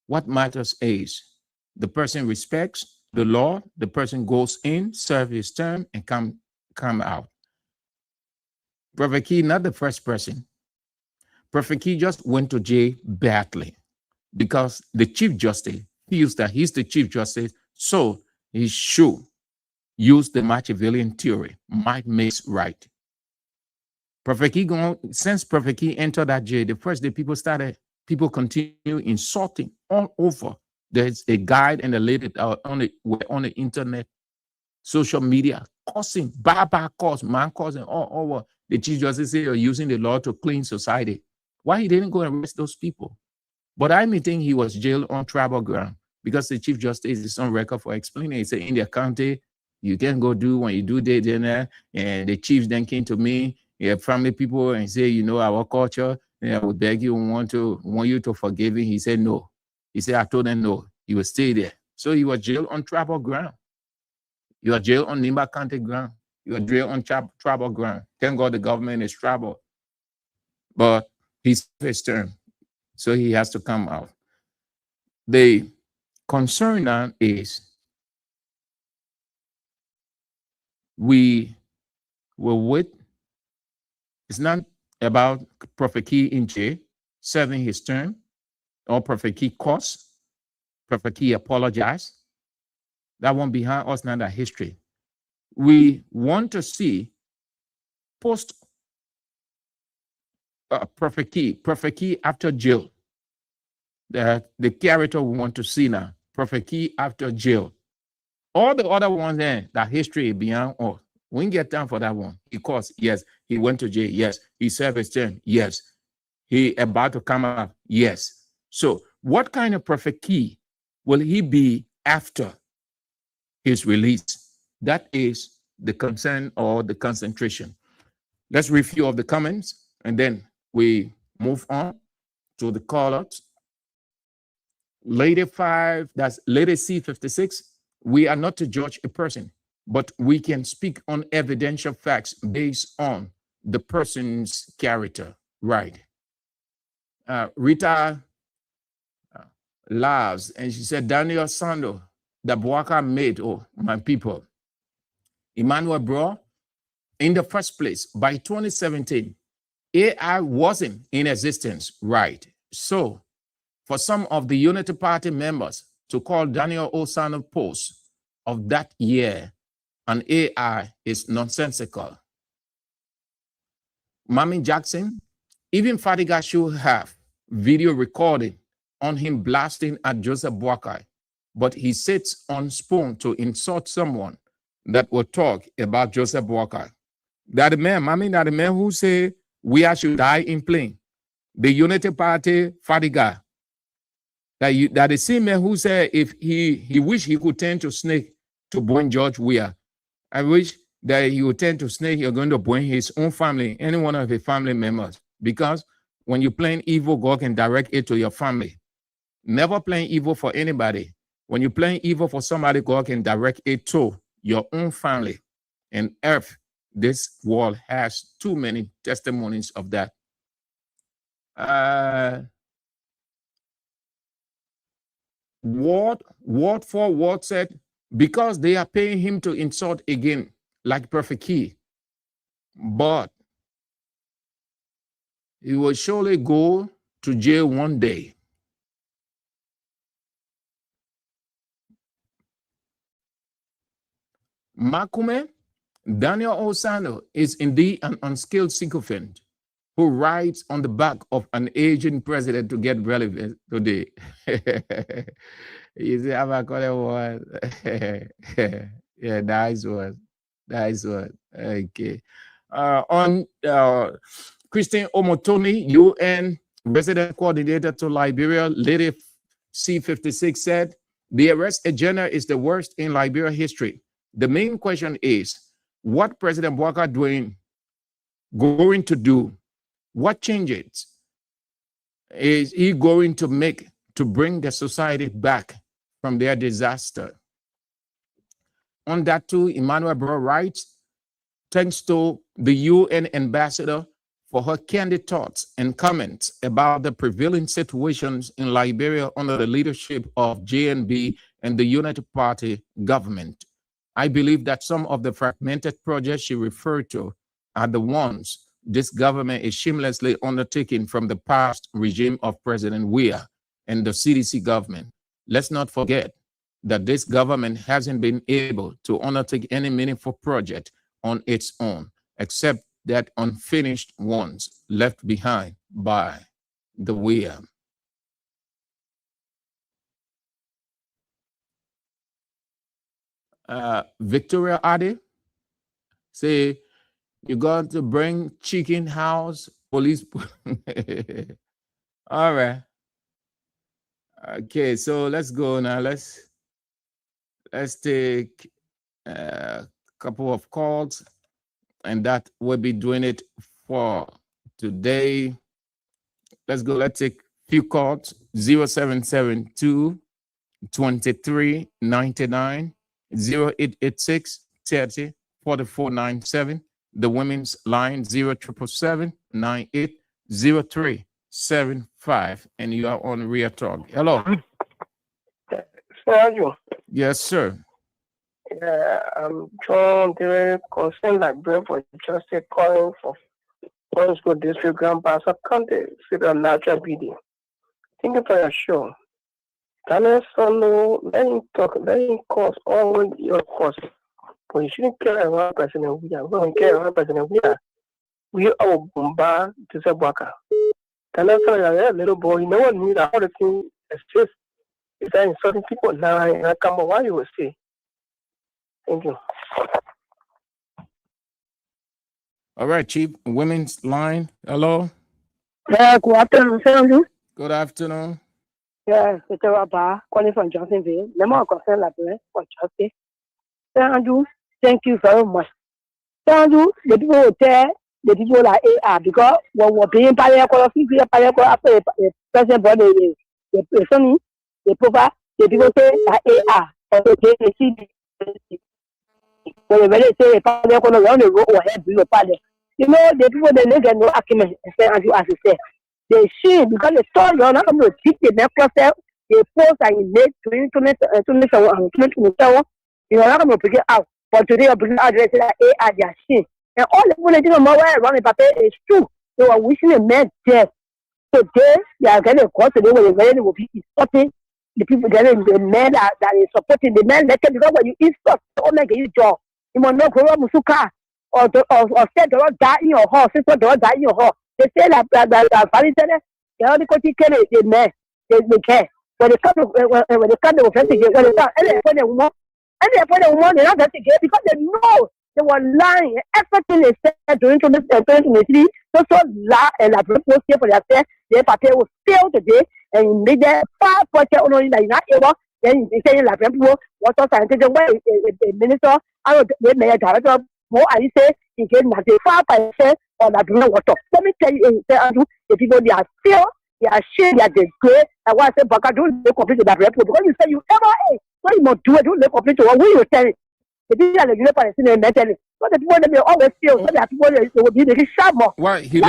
What matters is the person respects the law, the person goes in, serve his term, and come out. Prophet Key, not the first person. Prophet Key just went to jail badly because the Chief Justice feels that he's the Chief Justice, so he should use the Machiavellian theory, might makes right. Prophet Key, since Prophet Key entered that jail, the first day people continue insulting all over. There's a guide and a lady on the internet, social media, causing, bad cause, man causing all over. The Chief Justice say you're using the law to clean society. Why he didn't go and arrest those people? But I may think he was jailed on tribal ground because the Chief Justice is on record for explaining. He said in their county, you can go do when you do this dinner. And the chiefs then came to me, family people, and say, you know, our culture, and I would beg you, want you to forgive him. He said no. He said, I told him no. He will stay there. So he was jailed on tribal ground. You are jailed on Nimba County ground. You are jailed on tribal ground. Thank God the government is tribal. But he's his term. So he has to come out. The concern now is we will wait. It's not about Prophet Key in jail, serving his term, or Prophet Key cost. Prophet Key apologized. That one behind us, not that history. We want to see post Prophet Key after jail. The character we want to see now, Prophet Key after jail. All the other ones there, that history beyond us. We didn't get time for that one. Because yes, he went to jail. Yes, he served his term. Yes, he about to come out. Yes. So, what kind of Prophet Key will he be after his release? That is the concern or the concentration. Let's review of the comments and then we move on to the call-outs. Lady 5, that's Lady C56. We are not to judge a person. but we can speak on evidential facts based on the person's character. Right. Rita laughs and she said, Daniel Sando, the Bwaka made, oh, my people. Emmanuel Bro, in the first place, by 2017, AI wasn't in existence, right? So, for some of the Unity Party members to call Daniel Osano post of that year an AI is nonsensical. Mami Jackson, even Fadiga should have video recording on him blasting at Joseph Boakai, but he sits on spoon to insult someone that will talk about Joseph Boakai. That the man, Mami, that the man who say we are should die in plane. The Unity Party Fadiga. That the same man who said if he wish he could turn to snake to burn George Weah. I wish that he would turn to snake, you're going to burn his own family, any one of his family members. Because when you're playing evil, God can direct it to your family. Never playing evil for anybody. When you're playing evil for somebody, God can direct it to your own family. And earth, this world has too many testimonies of that. Word for word said, because they are paying him to insult again, like Prophet Key. But he will surely go to jail one day. Makume, Daniel Osano is indeed an unskilled sycophant who rides on the back of an aging president to get relevant today. You see, I'm one. Yeah, nice one. Nice one. Okay. On Christine Omotoni, UN resident coordinator to Liberia, Lady C56 said, the arrest agenda is the worst in Liberia history. The main question is, what President Boakai going to do? What changes is he going to make to bring the society back from their disaster? On that too, Emmanuel Bro writes, thanks to the UN ambassador for her candid thoughts and comments about the prevailing situations in Liberia under the leadership of JNB and the United Party government. I believe that some of the fragmented projects she referred to are the ones this government is shamelessly undertaking from the past regime of President Weah and the CDC government. Let's not forget that this government hasn't been able to undertake any meaningful project on its own, except that unfinished ones left behind by the Weah. Victoria Ade say, you got to bring chicken house police. All right. Okay, so let's go now. Let's take a couple of calls, and that will be doing it for today. Let's go. Let's take a few calls. 0772 23 99 0886 30 4497. The women's line 0777 98 0375. And you are on Real Talk. Hello. Sir, Yes, sir. yeah, I'm John, the concerned librarian for justice calling for Orange School District Grand Pastor County, City of Natural Beauty. Thank you for your show. Daniel Solo, let him talk, let him cause all your cause. But you shouldn't care about President we are. We don't care about President we are. We are bombard to the Waka. Daniel Solo, little boy, no one knew that all the things exist. Is that insulting people now? I come on, why you will say? Thank you. All right, Chief. Women's line. Hello. Yeah, good afternoon, sir. Good afternoon. Yeah, it's Rabba calling from Johnsonville. Lemon concern library for justice. Sir Andrew, thank you very much. Sir Andrew, the people who tell the people like AI because when we're being after the president body, the Sunni, the Pova, the people say that AI or the when they say a partner going around the road or head below partner. You know, the people they get no argument, as you say. They see because the story you're not going to teach the next yourself, they post and make 2027, you're not going to pick it out. But today you're bringing out the AI, they are seeing. And all the people that you know more around the paper is true. They were wishing a man death. Today, they are getting a court today where they will be supporting the people, the men that is supporting the men. Because when you insult, don't make a job. You must not grow up musuka or say don't die in your hall, sister don't die in your hall. They say that Paris said they only continue the men, they care. When they come to investigate, when they come, and they put the woman, they're not investigating because they know they were lying. Everything they said during 2023, so lie and la post for themselves, their paper will fail today and made them 5% only like not able. Then they say like people what scientific way a minister, I don't may a director more I say he get 95% on that water. Let me tell you, the people they are still, they are shame, they are disgrace. And why I say Baka don't complete that report because you say you ever so you must do it, don't complete what will you tell it? The people are the Palestinian mentally. But the people they always feel so that people they will be the sharp more. Why he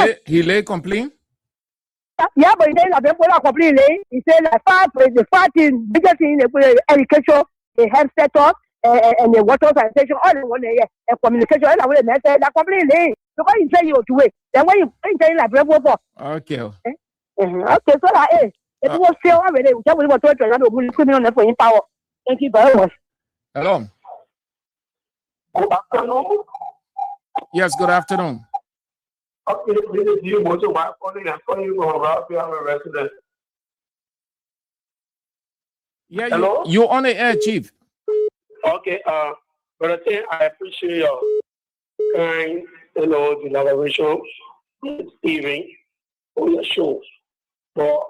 lay complain? Yeah, but then the people are complaining. He said like the fighting biggest thing they put education, the health sector, and the water sanitation, all the one and communication, all the way they say they're complaining. Because you say you do it. Then when you say like for Okay. Okay, so that if you feel already, we tell you what to do, and we'll put on for in power. Thank you very much. Hello. Good afternoon. Yes, good afternoon. Okay, this is you, most of my calling. I'm calling you from Ralphie. I'm a resident. Yeah, Hello? you on the air, Chief. Okay, but I appreciate your kind, elaboration this evening on your show. But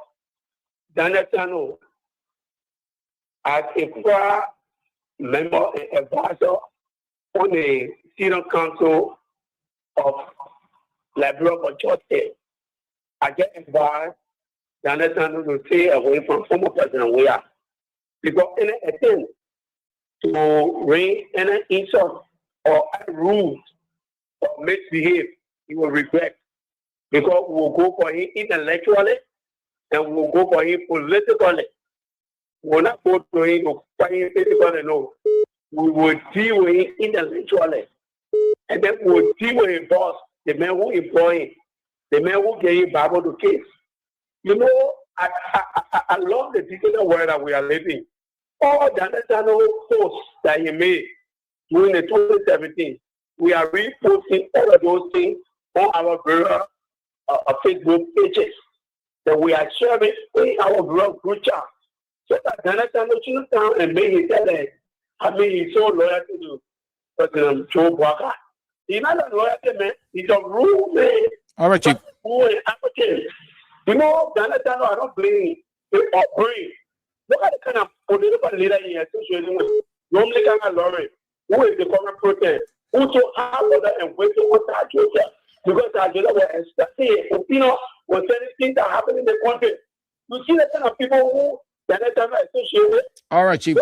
Daniel Tano, as a prior member and advisor on the Senior Council of Liberia for Justice, I get advised Daniel Tano to stay away from former President Weah. Because any attempt to raise any insult or rules or misbehave, he will regret. Because we will go for him intellectually and we will go for him politically. We will not go to him to fight him physically, no. We will deal with him intellectually. And then we will deal with his boss, the man who employ him, the man who gave him Bible to case. You know, I love the digital world that we are living. All the national posts that he made during the 2017, we are reposting all of those things on our various Facebook pages. That we are sharing in our group chat. So that the national should come and make it tell us, I mean, he's so loyal to President Joe Biden. He's not a loyalty man, he's a rule man. All right, Chief. You know, the national, I don't blame him or brain. Look at the kind of political leader he is associated with. Normally, kind of Lauren, who is the current protest, who so hard order and wait to what Tajota, because Tajota was expecting, was telling things that happen in the country. You see the kind of people who that are associated with. All right, Chief.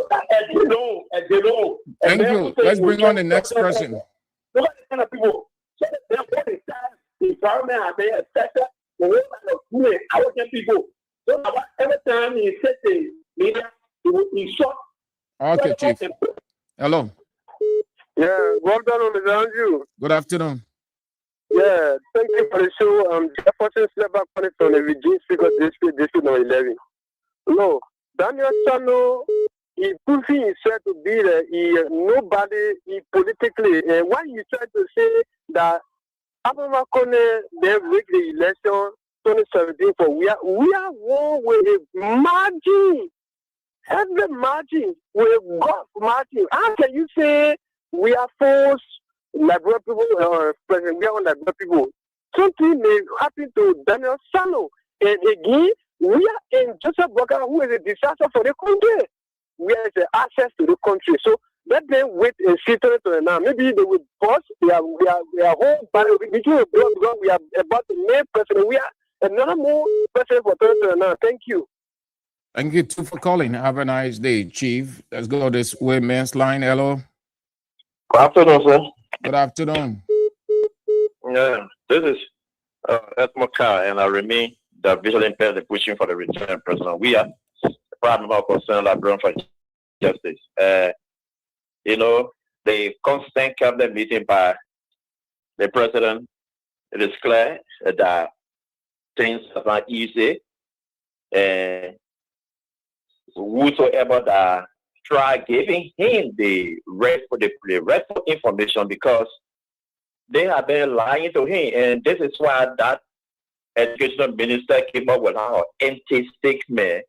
Thank you. Let's bring on the next person. Look at the kind of people. So they're the environment have been affected. The way of doing our people. So every time he says the media, he shot. Okay, Chief. Hello. Yeah, well done on the Andrew. Good afternoon. Yeah, thank you for the show. Jefferson Sleba calling from the Virginia Speaker District number 11. No, Daniel Chano, he proving himself to be nobody politically. And when you try to say that Abba Kone then rig the election 2017 for we are one with a margin. Every margin with God margin. How can you say we are forced Liberal people or President Weah on Liberal people? Something may happen to Daniel Sano. And again, we are in Joseph Boga, who is a disaster for the country. We have access to the country. So let them wait and see to now. Maybe they will pause. We are home, but because we are about to name President. We are another more president for 2029. Thank you. Thank you too for calling. Have a nice day, Chief. Let's go this way, man's line. Hello. Good afternoon, sir. Good afternoon. Yeah, this is Edmund Carr, and I remain the visually impaired pushing for the return president. We are proud of concern Librarian for Justice. You know, the constant cabinet meeting by the president, it is clear that things are not easy. And whosoever that try giving him the rest of information, because they have been lying to him, and this is why that education minister came up with our empty statement,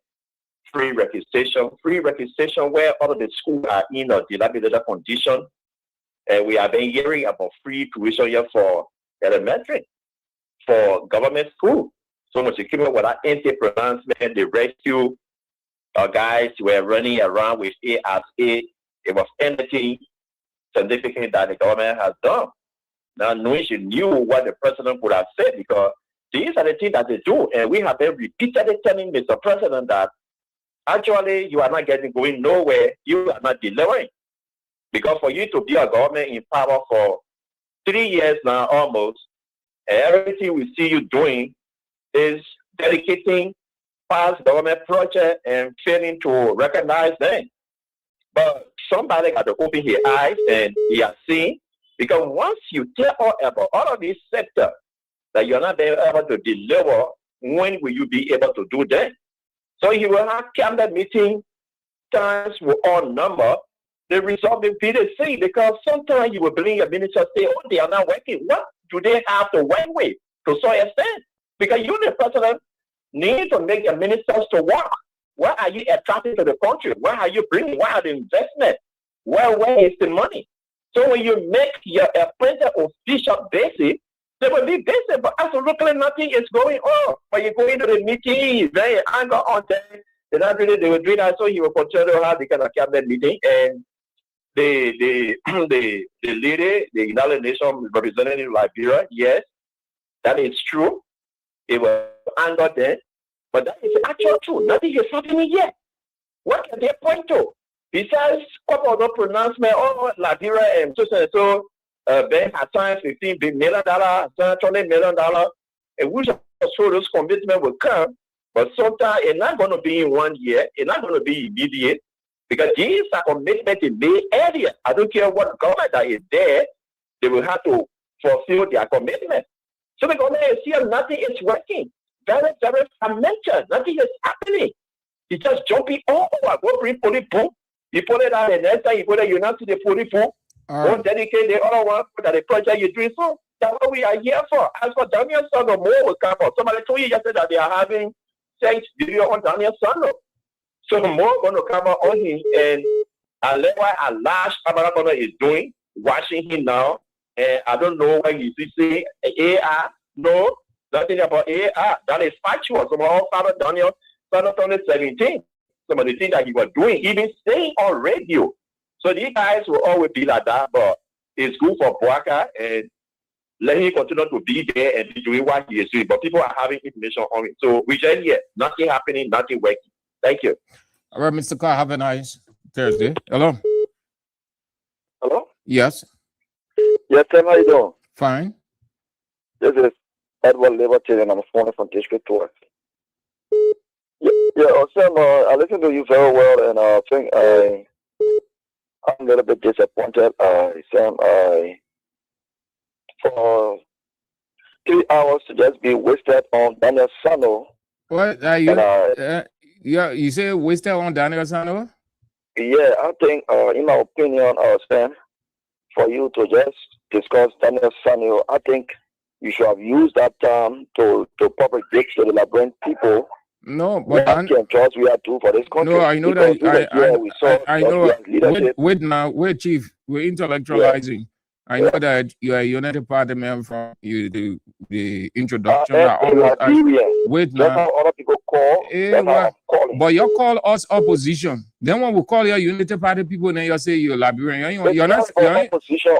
free registration where all of the schools are in a dilapidated condition, and we have been hearing about free tuition here for elementary, for government school. So much came up with that empty pronouncement. The rescue guys were running around with it as it was anything significant that the government has done. Now, knowing she knew what the president would have said, because these are the things that they do. And we have been repeatedly telling Mr. President that actually you are not going nowhere, you are not delivering. Because for you to be a government in power for 3 years now almost, everything we see you doing is dedicating past government project and failing to recognize them. But somebody got to open his eyes and he has seen, because once you tell all about all of these sectors that you're not able to deliver, when will you be able to do that? So he will have cabinet meeting times with all number. The result will be the same, because sometimes you will believe a minister say, oh, they are not working. What do they have to work with to some extent? Because you, the president, need to make your ministers to work. What are you attracting to the country? What are you bringing? What are the investments? Where is the money? So when you make your appointed official basis, they will be busy, but absolutely nothing is going on. When you go into the meeting, very anger on them. They're not really, they will do that, so you will continue to have the kind of cabinet meeting. And the lady, the United Nations representative Liberia, yes, that is true. It will anger them, but that is actual truth. Nothing is happening yet. What can they point to? Besides a couple of the pronouncement, oh, Liberia and so Ben has signed $15 million, $20 million, and we should show those commitments will come, but sometimes it's not going to be in 1 year, it's not going to be immediate, because these are commitments in the area. I don't care what government that is there, they will have to fulfill their commitment. So the government is here, nothing is working. Very, very fragmented, nothing is happening. It's just jumping all over. Go bring police pool, you put it out, and next time you put it, you not see the police pool. Don't dedicate the other one that the project you're doing. So that's what we are here for. As for Daniel Sano, more will come up. Somebody told you yesterday that they are having sex video on Daniel Sano. So more going to come up on him. And unless what a large Amarabana is doing, watching him now, and I don't know what you say, AR. No, nothing about AR. That is factual. Some of our father Daniel Sano 2017. Some of the things that he was doing, even saying on radio. So these guys will always be like that, but it's good for Boaka, and let him continue to be there and be doing what he is doing. But people are having information on it. So we just hear nothing happening, nothing working. Thank you. All right, Mr. Carr, have a nice Thursday. Hello? Hello? Yes. Yes, Sam, how you doing? Fine. This is Edward Liberty, and I'm phoning from District 12. Yeah, Sam, I listen to you very well, and I think I'm a little bit disappointed. Sam, for 3 hours to just be wasted on Daniel Sano. What are you? Yeah, you say wasted on Daniel Sano? Yeah, I think, in my opinion, Sam, for you to just discuss Daniel Sano, I think you should have used that time to public to the Liberian people. No, but jobs we are doing for this country. No, I know that. I know. Wait now, wait, Chief. We're intellectualizing. Yeah. I know that you are a United Party member from the introduction. Wait now. Other people call. But you call us opposition. Then when we call you United Party people, then you say you're Liberian. You're not opposition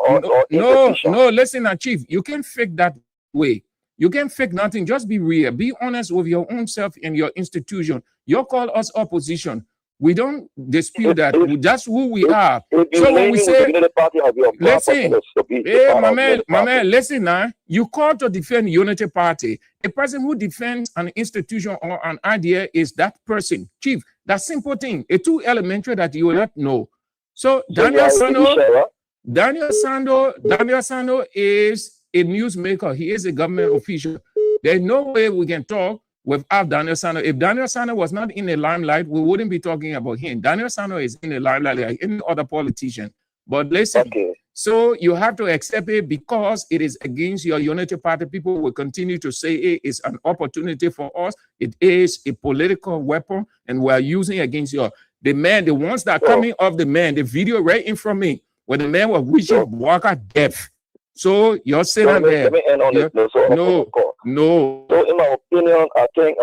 no. Listen, now, Chief. You can't fake that way. You can't fake nothing. Just be real. Be honest with your own self and your institution. You call us opposition. We don't dispute that. That's who we are. If you So when we leaving say, with the unity party of your listen, be hey, part my of man, unity party. listen now. You call to defend Unity Party. A person who defends an institution or an idea is that person. Chief, that simple thing. It's too elementary that you will not know. So So you are a fiduciary, right? Daniel Sando is a newsmaker. He is a government official. There's no way we can talk without Daniel Sando. If Daniel Sando was not in the limelight, we wouldn't be talking about him. Daniel Sando is in the limelight like any other politician. But listen, Okay. so you have to accept it because it is against your Unity Party. People will continue to say it is an opportunity for us. It is a political weapon, and we're using it against you. The ones that are coming off the video right in front of me, when the man was wishing Walker death. So you're sitting there. Let me end on this. No. So in my opinion, I think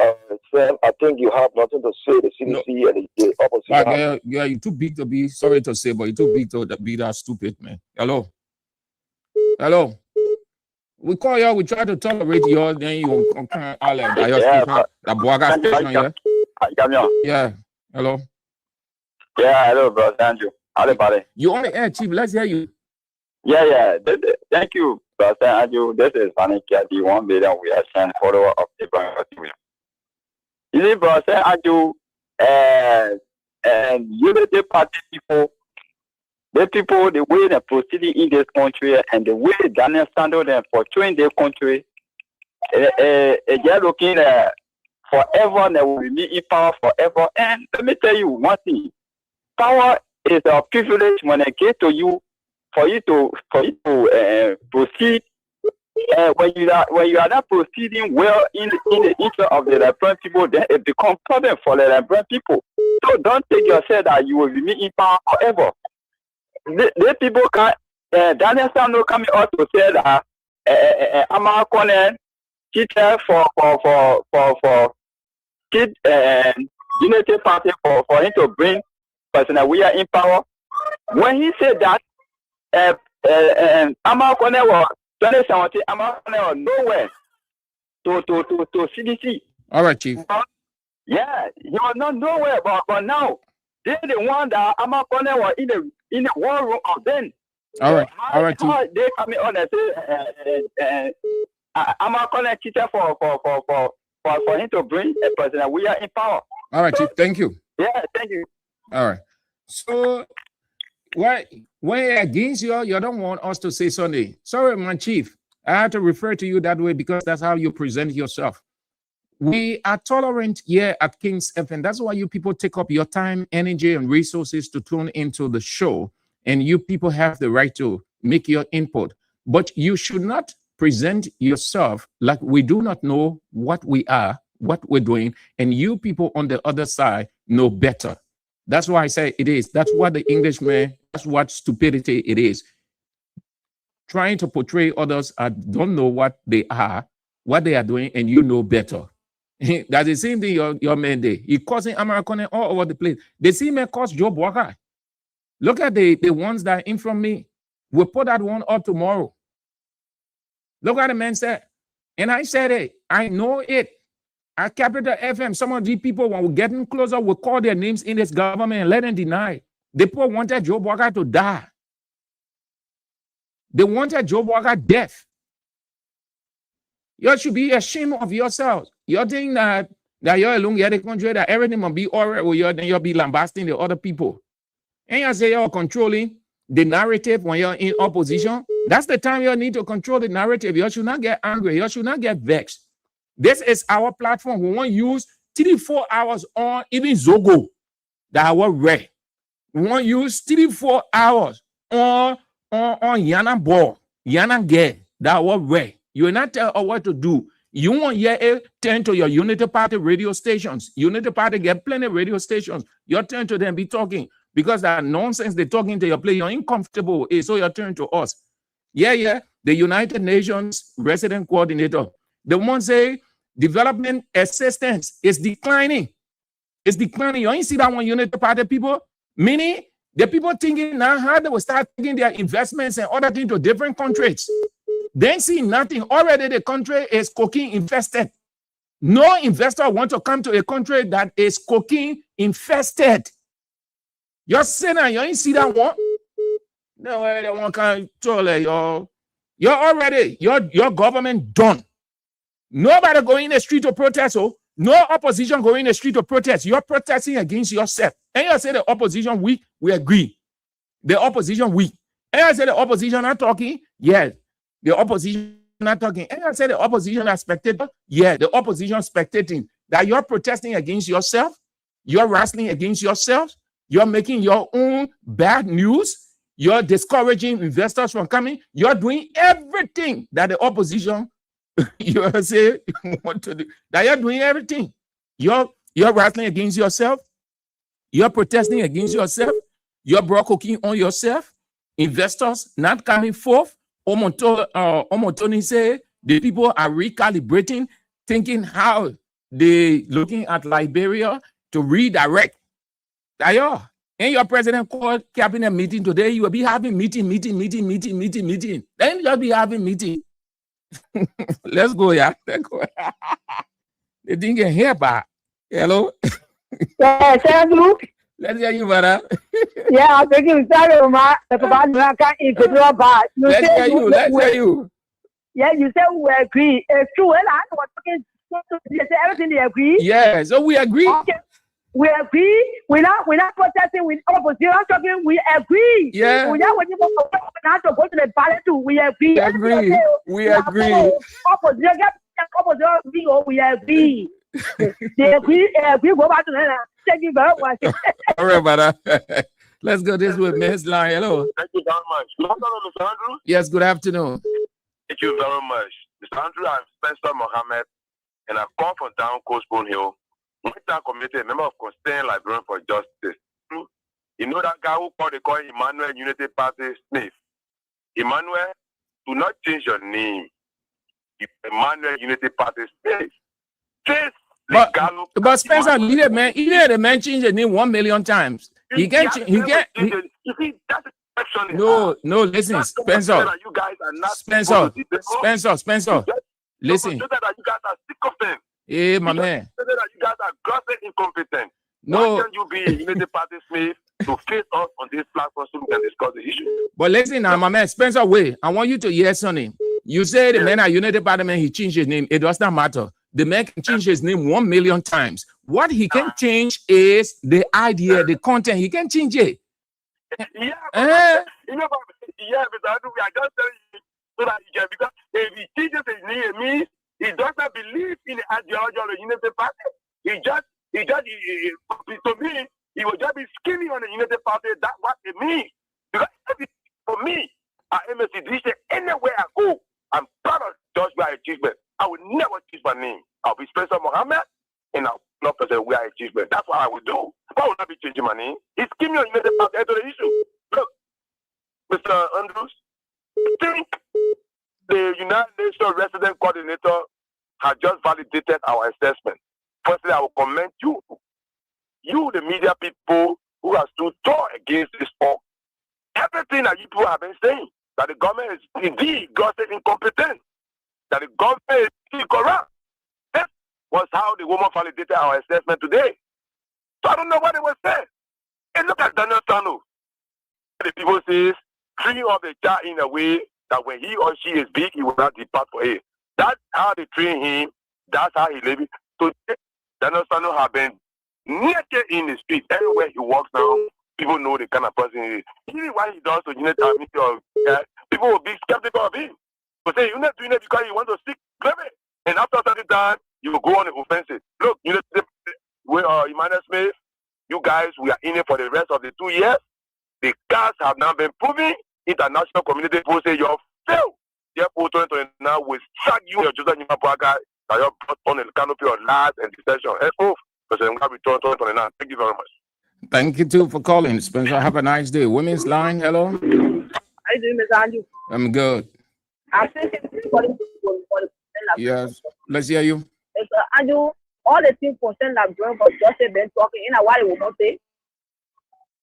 Sam, I think you have nothing to say. The CDC and the opposition. Yeah, you're too big to be sorry to say, but you're too big to be that stupid, man. Hello. We call you, we try to tolerate you, then you come all that Yeah. Hello. Yeah, hello, brother Andrew. How about it? You on the air, Chief. Let's hear you. Yeah. Thank you, brother Andrew. This is Fanny the 1 million we are sent follower of Abraham. You see, brother Andrew, and Unity Party people, the way they're proceeding in this country and the way Daniel Sando them portraying their country, they're looking forever and they will be in power forever. And let me tell you one thing. Power is a privilege when it gets to you, for you to proceed. When you are not proceeding well in the interest of the Liberian people, then it becomes problem for the Liberian people. So don't take yourself that you will be in power forever. The people can Daniel Sando coming out to say that American teacher for Unity Party for him to bring person we are in power. When he said that, American was 2017, American was nowhere to CDC. All right, Chief. Yeah, he was not nowhere, but now they're the one that American was in the war room of them. All right, Chief. How they coming on and say American teacher for him to bring a president we are in power. All right, Chief. Thank you. Yeah, thank you. All right. So when against you don't want us to say Sunday. Sorry, my Chief. I have to refer to you that way because that's how you present yourself. We are tolerant here at King's FM. That's why you people take up your time, energy, and resources to tune into the show. And you people have the right to make your input. But you should not present yourself like we do not know what we are, what we're doing, and you people on the other side know better. That's why I say it is. That's what the Englishman, that's what stupidity it is. Trying to portray others that don't know what they are doing, and you know better. That's the same thing your man did. He causing American all over the place. The same man caused Joe Walker. Look at the ones that are in from me. We'll put that one up tomorrow. Look what the man said. And I said it. I know it. At Capital FM, some of these people, when we're getting closer, will call their names in this government and let them deny. The people wanted Joe Walker to die. They wanted Joe Walker death. You should be ashamed of yourselves. You think that you're alone in the country, that everything must be all right with you, then you'll be lambasting the other people. And you say you're controlling the narrative when you're in opposition. That's the time you need to control the narrative. You should not get angry. You should not get vexed. This is our platform. We want to use 3-4 hours on even Zogo that our red. We want to use 3-4 hours on Yana Ball, Yana Gay that our red. You will not tell us what to do. You want to turn to your Unity Party radio stations. Unity Party get plenty of radio stations. Your turn to them be talking because that nonsense they're talking to your play. You're uncomfortable. So your turn to us. Yeah. The United Nations resident coordinator. The one say development assistance is declining. It's declining. You ain't see that one Unity Party people? Meaning the people thinking now how they will start taking their investments and other things to different countries. They ain't see nothing. Already the country is cocaine infested. No investor wants to come to a country that is cocaine infested. Your Senate, you ain't see that one. No, that one can't tell you're already your government done. Nobody going in the street to protest. Oh, no opposition going in the street to protest. You're protesting against yourself. And you say the opposition weak, we agree. The opposition weak. And I say the opposition not talking. Yeah, the opposition not talking. And I say the opposition are spectator. Yeah, the opposition spectating. That you're protesting against yourself. You're wrestling against yourself. You're making your own bad news. You're discouraging investors from coming. You're doing everything that the opposition you say you want to do. That you're doing everything. You're wrestling against yourself. You're protesting against yourself. You're cooking on yourself. Investors not coming forth. Omotoni say the people are recalibrating, thinking how they looking at Liberia to redirect. D'ailleurs, in your president called cabinet meeting today, you will be having meeting. Then you'll be having meeting. Let's go, yeah. Let's go. They didn't hear back. Hello? Yeah, thank you. Let's hear you, brother. Yeah, I'm thinking sorry, ma. Let's hear you. Let's hear you. Yeah, you said we agree. It's true. And I was talking. You say everything they agree. Yeah, so we agree. Okay. We agree. We're not protesting with opposition. Talking. We agree. Yeah. We not waiting for not to go to the ballot too. We agree. We agree. We agree. Opposition. We agree. They agree. Go back to them. Thank you very much. All right, brother. Let's go this way, Miss Line. Hello. Thank you very much. Good afternoon, Mr. Andrew. Yes, good afternoon. Thank you very much. Mr. Andrew, I'm Spencer Mohammed, and I've come from down Coast Bone Hill. Town committee, a member of Concerned Librarian for Justice. You know that guy who they call Emmanuel Unity Party Smith. Emmanuel, do not change your name. Emmanuel Unity Party Smith. But Spencer, the man changed the name 1 million times. He can't. You see, that's a question. No. Listen, Spencer. You guys are not Spencer. Listen. You guys are sycophants. Hey, my man. You guys are grossly incompetent. No. Why can't you be Unity Party Smith to face us on this platform so we can discuss the issue? But listen now, my man, Spencer, wait. I want you to hear something. You say the man at Unity Party, man, he changed his name. It does not matter. The man can change his name 1 million times. What he can change is the idea, the content. He can change it. Yeah, but Mr. Andrew, we are just telling you so that you can, because if he changes his name, it means he does not believe in the ideology of the Unity Party. To me, he will just be scheming on the Unity Party. That's what it means. Because for me, at MSC, anywhere I go, I'm proud of George Weah's achievement. I will never change my name. I'll be Spencer Mohammed, and I'll not present Weah's achievement. That's what I will do. Why would I be changing my name? He's scheming on Unity Party to the issue. Look, Mr. Andrews, I think the United Nations Resident Coordinator has just validated our assessment. Firstly, I will commend you, the media people who have stood tall against this war. Everything that you people have been saying, that the government is indeed grossly incompetent, that the government is corrupt. That was how the woman validated our assessment today. So I don't know what they were saying. And look at Daniel Sano. The people say, treating of the child in a way that when he or she is big, he will not depart for it. That's how they train him. That's how he lives. So Daniel Sano have been naked in the street. Everywhere he walks now, people know the kind of person he is. Even what he does to unite people will be skeptical of him. But say, you're not doing it because you want to seek glory. And after certain time, you will go on the offensive. Look, Emmanuel Smith, you guys, we are in it for the rest of the 2 years. The cards have now been proven. International community will say you have failed. Therefore, 2029 will sack you, your Joseph Nimapuaga, that you have brought on the canopy of lies and deception. President Mugabe return 2029. Thank you very much. Thank you too for calling, Spencer. Have a nice day. Women's Line, hello. How you doing, Mr. Andrew? I'm good. I think Yes, let's hear you. Mr. Andrew, all the things concerned like growing for just been talking in a while will not say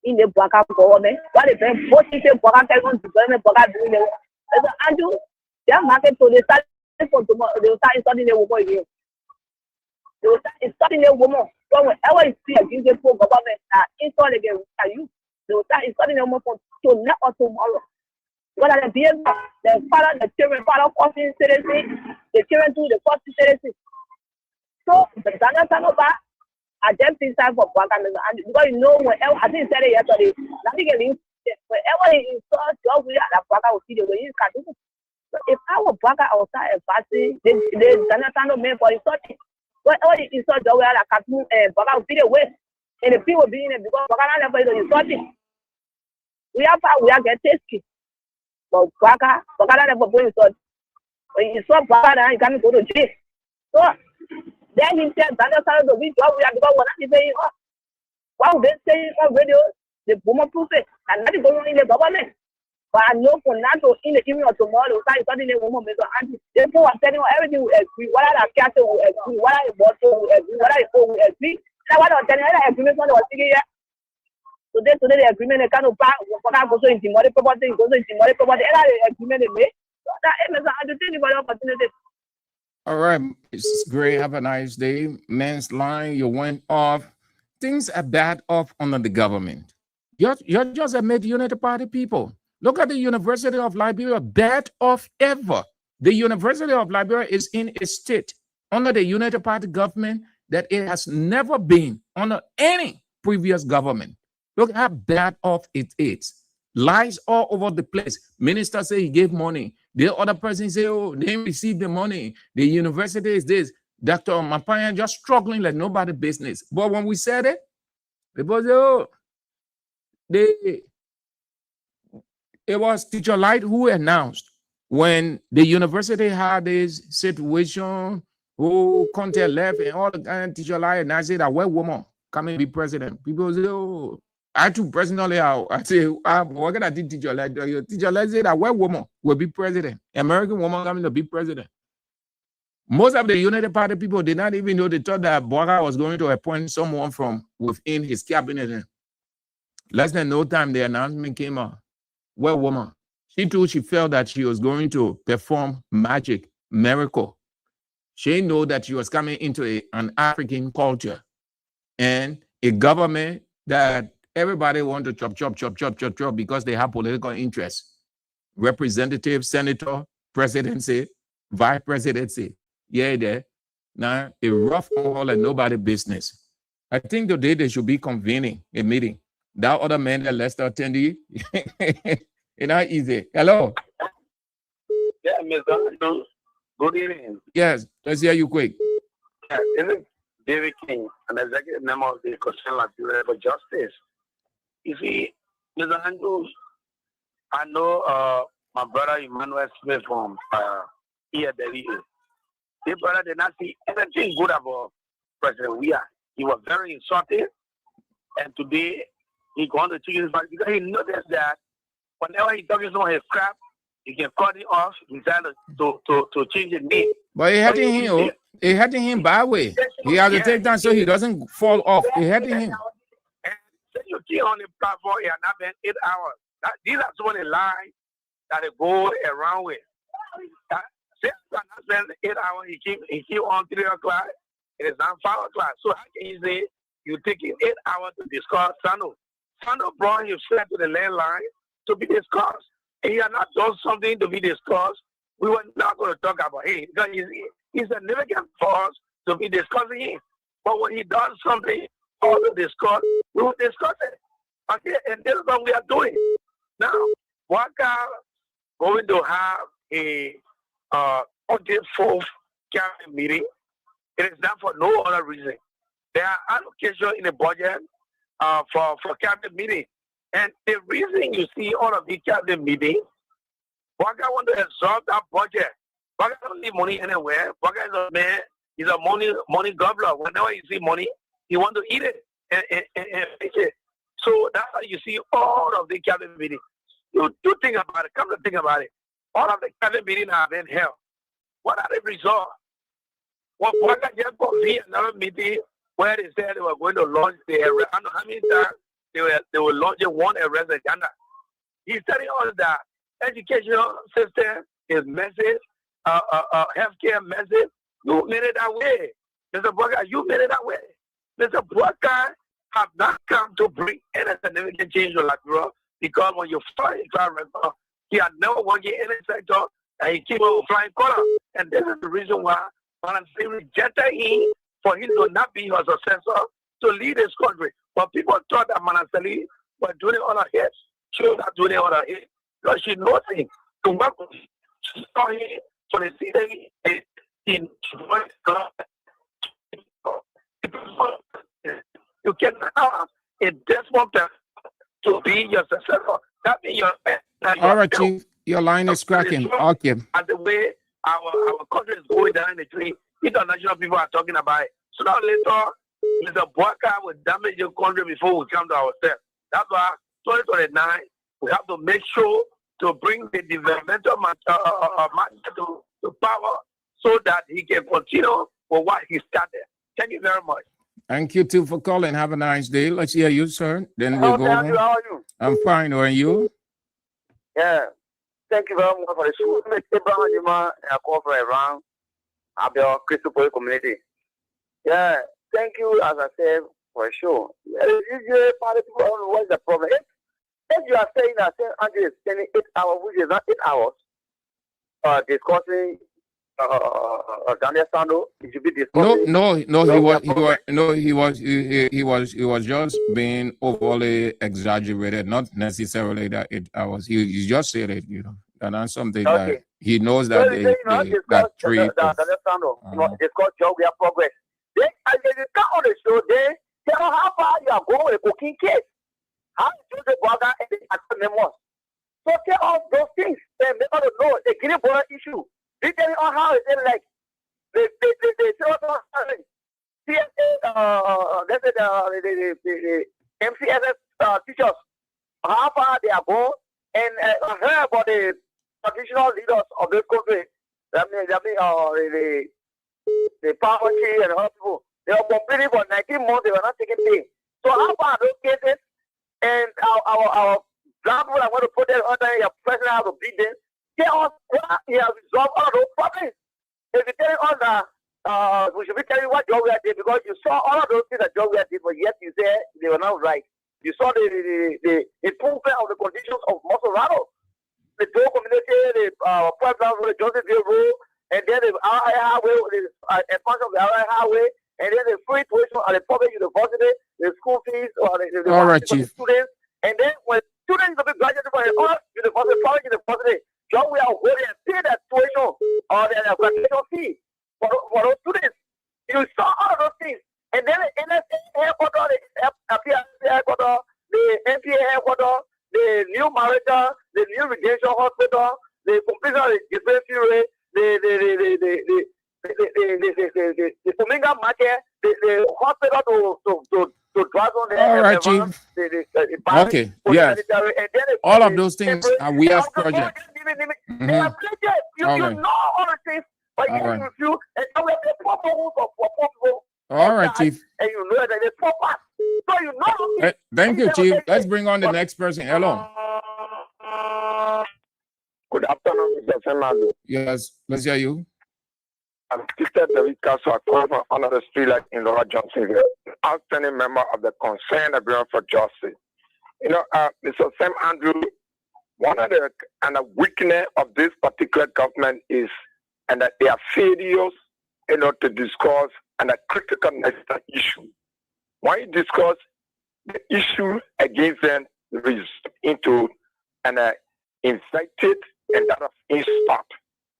in the Baka government. What if both things Baka can go to government Baka doing the Mr. Andrew, their market so they start for tomorrow, they will start installing the woman again. They will start installing the woman. So whenever you see a given government install again, are you They will start insulting the woman from tonight or tomorrow. What are the behavior? The father, the children, father causing citizenship, the children do the causing citizenship. So the Daniel Sanoba, I just think time for Baka, and because you know whenever I think said it yesterday, nothing can link. Whenever he installs job with that Baka will see the way he can do. So if I were Baka outside and fasting, they Daniel Sanoba made for insulting. Whenever he installs job with that cartoon, Baka will see the way, and the people being it because Baka never is insulting. We are get tasty. But Baka never go insult. When you saw Baka, now you can't go to jail. So then he said, Daniel Sanoba, we job with because what he saying, why would they say on radio, the boomer proof it, and that is going on in the government. But I know for now, in the evening or tomorrow, starting the woman, and therefore I'm telling you everything will agree. What are the cattle will agree? What are the bottle will agree? What are the phone will agree? Now what I'm telling you, the agreement was here. Today the agreement they can't back. For now, go into money property, go into money property. And the agreement they made. That is I do think about opportunity. All right, it's great. Have a nice day. Man's line, you went off. Things are bad off under the government. You're just a mid-United Party people. Look at the University of Liberia, bad off ever. The University of Liberia is in a state under the United Party government that it has never been under any previous government. Look how bad off it is. Lies all over the place. Minister say he gave money. The other person say, oh, they received the money. The university is this. Dr. Mapaya just struggling like nobody business. But when we said it, people say, oh, it was Teacher Light who announced when the university had this situation, who content left and all the kind of Teacher Light, and I said that white woman come and be president. People say, oh, I too personally, I say, what can I do, Teacher Light? Teacher Light said that white woman will be president. American woman coming to be president. Most of the United Party people did not even know. They thought that Bora was going to appoint someone from within his cabinet. Less than no time, the announcement came out. Well, woman, she felt that she was going to perform magic, miracle. She knew that she was coming into an African culture and a government that everybody want to chop because they have political interests. Representative, senator, presidency, vice presidency. Yeah, there. Now, a rough haul and nobody business. I think today they should be convening a meeting. That other man that Lester attendee, it's not easy. Hello. Yeah, Mr. Good evening. Yes, let's hear you quick. Yeah, isn't David King, an executive member of the Constitutional Bureau for Justice? You see, Mr. Andrews, I know my brother Emmanuel Smith from here, Delhi. His brother did not see anything good about President Weah. He was very insulting, and today he going to change his mind because he noticed that whenever he talks about his crap, he can cut it off. He decided to change his name. But it hurting him bad way. He has to take down so he doesn't fall off. It hurting him. And since you keep on the platform, it has not been 8 hours. These are some of the lies that they go around with. Since you have not spent 8 hours, he keep on 3 o'clock. It is now 5 o'clock. So how can you say you taking 8 hours to discuss Sano? Sano brought himself to the landline to be discussed. And he had not done something to be discussed. We were not going to talk about him because he's significant for us to be discussing him. But when he does something all to discuss, we will discuss it. Okay, and this is what we are doing. Now, Waka going to have a 44th cabinet meeting. It is not for no other reason. There are allocations in the budget for cabinet meeting. And the reason you see all of these cabinet meetings, Waka want to absorb that budget. Waka don't need money anywhere. Waka is a man, he's a money gobbler. Whenever you see money, he want to eat it and make it. So that's how you see all of the cabinet meetings. You do think about it. Come to think about it. All of the cabinet meetings have been held. What are the results? Well, Waka just convened another meeting where they said they were going to launch the arrest. I don't know how many times they were launching one arrest agenda. He's telling us that educational system is massive, healthcare massive. You made it that way. Mr. Booker, you made it that way. Mr. Booker have not come to bring any significant change to Liberia because when you fly his track record, he had never worked in any sector and he keep on flying color. And this is the reason why Manasseh rejected him for him to not be her successor to lead this country. But people thought that Manasseh was doing it on her head. She was not doing it on her head because she knows him. To work with him, she saw him for the city in you cannot have a desperate person to be your successor. That means your All right, Chief. Your line is cracking. Okay. And the way our country is going down the tree, international people are talking about it. So now later, Mr. Boaka will damage your country before we come to ourselves. That's why 2029, we have to make sure to bring the developmental master to power so that he can continue with what he started. Thank you very much. Thank you too for calling. Have a nice day. Let's hear you, sir. Then we'll go Andrew, home. how are you? I'm fine. How are you? Yeah. Thank you very much for the show. Abraham Yuma, I call for around our Christopher community. Yeah. Thank you, as I said, for a show. Usually, people don't know what's the problem. If you are saying that Andrew is spending 8 hours, which is not 8 hours, discussing Daniel Sando, it should be discussing. He was just being overly exaggerated, not necessarily that 8 hours. He just said it, and that's something that he knows that that three. Daniel Sando, discuss job, we have progress. Then, as they come on the show, they tell how far you are going with cooking case. How you do the burger and the acronym. So tell us those things and make us know the green border issue. They tell me on how it's like they tell us CSA, the MCSS teachers, how far they are going, and I heard about the traditional leaders of this country. The poverty and other people, they were complaining for 19 months, they were not taking pay. So how far are those cases? And our black people are going to put them under your president how to beat them. Tell us why he has resolved all those problems. If you tell us that we should be telling you what job we did because you saw all of those things that job we did, but yet you said they were not right. You saw the improvement of the conditions of Mosorado, the Joe community, the pipeline for the Josephville Road, and then the RI Highway, the expansion of the RI Highway, and then the free tuition at the public university, the school fees, or the all right, Chief. Students, and then when students will be graduating from the other university, public university, job we are holding and pay that tuition or the graduation fee for those students. You saw all of those things. And then the NSA headquarters, the PRC headquarters, the NPA headquarters, the new Marita, the new Redemption Hospital, the completion of the dispensary, the Fuminga market, the hospital to drive on the all right, Chief. Okay, yeah. All of those things are we have projects. You know all the things, but you refuse, and you have the proper rules for people. All right, Chief. And you know that it's proper. So you know. Thank you, Chief. Let's bring on the next person. Hello. Good afternoon, Mr. Fernando. Yes, let's hear you. I'm Mr. David Castro, from under the street like in Laura Johnsonville, outstanding member of the Concerned Bureau for Justice. You know, Mr. Sam Andrew, one of the weakness of this particular government is and that they are failures, to discuss and a critical national issue. When you discuss the issue against them, is into and infected and that of instant.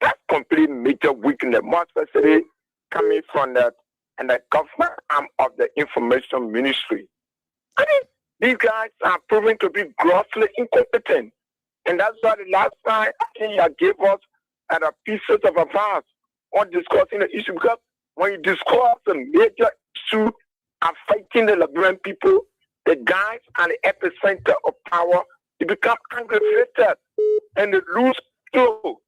That's complete major weakness, more especially coming from that and the government arm of the information ministry. I mean, these guys are proven to be grossly incompetent. And that's why the last time I think you gave us a pieces of advice on discussing the issue, because when you discuss a major issue affecting the Liberian people, the guys are the epicenter of power. They become aggravated and they lose control.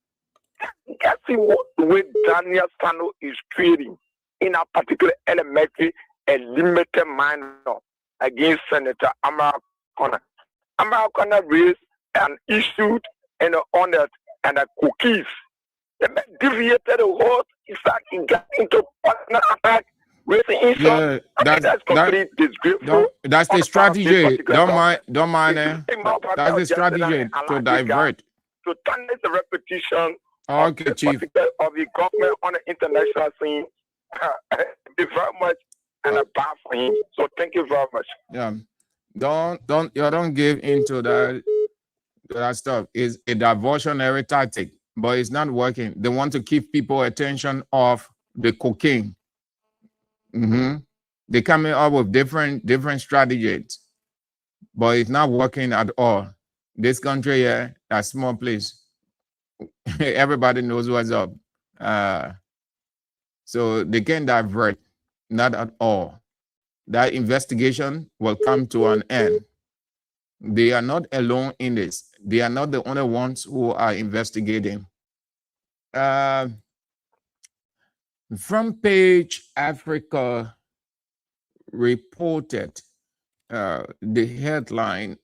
You can see what the way Daniel Sando is trading in a particular elementary and limited minor against Senator Amara Connor. Amara Connor raised an issue and on that and the cookies. They deviated the whole, in fact, he got into partner attack raising insult. Yeah, That's completely disgraceful. that's on the the part of this strategy. particular government. Don't mind It it. should take more part That's of the justice and strategy allow to this guy divert. to tarnish the repetition of Okay, this Chief. particular of the government on the international scene. Be very much and a bad for him. So thank you very much. Yeah. Don't give into that stuff. It's a diversionary tactic, but it's not working. They want to keep people attention off the cocaine. They're coming up with different strategies, but it's not working at all. This country here, a small place. Everybody knows what's up. So they can divert, not at all. That investigation will come to an end. They are not alone in this. They are not the only ones who are investigating. Front Page Africa reported the headline.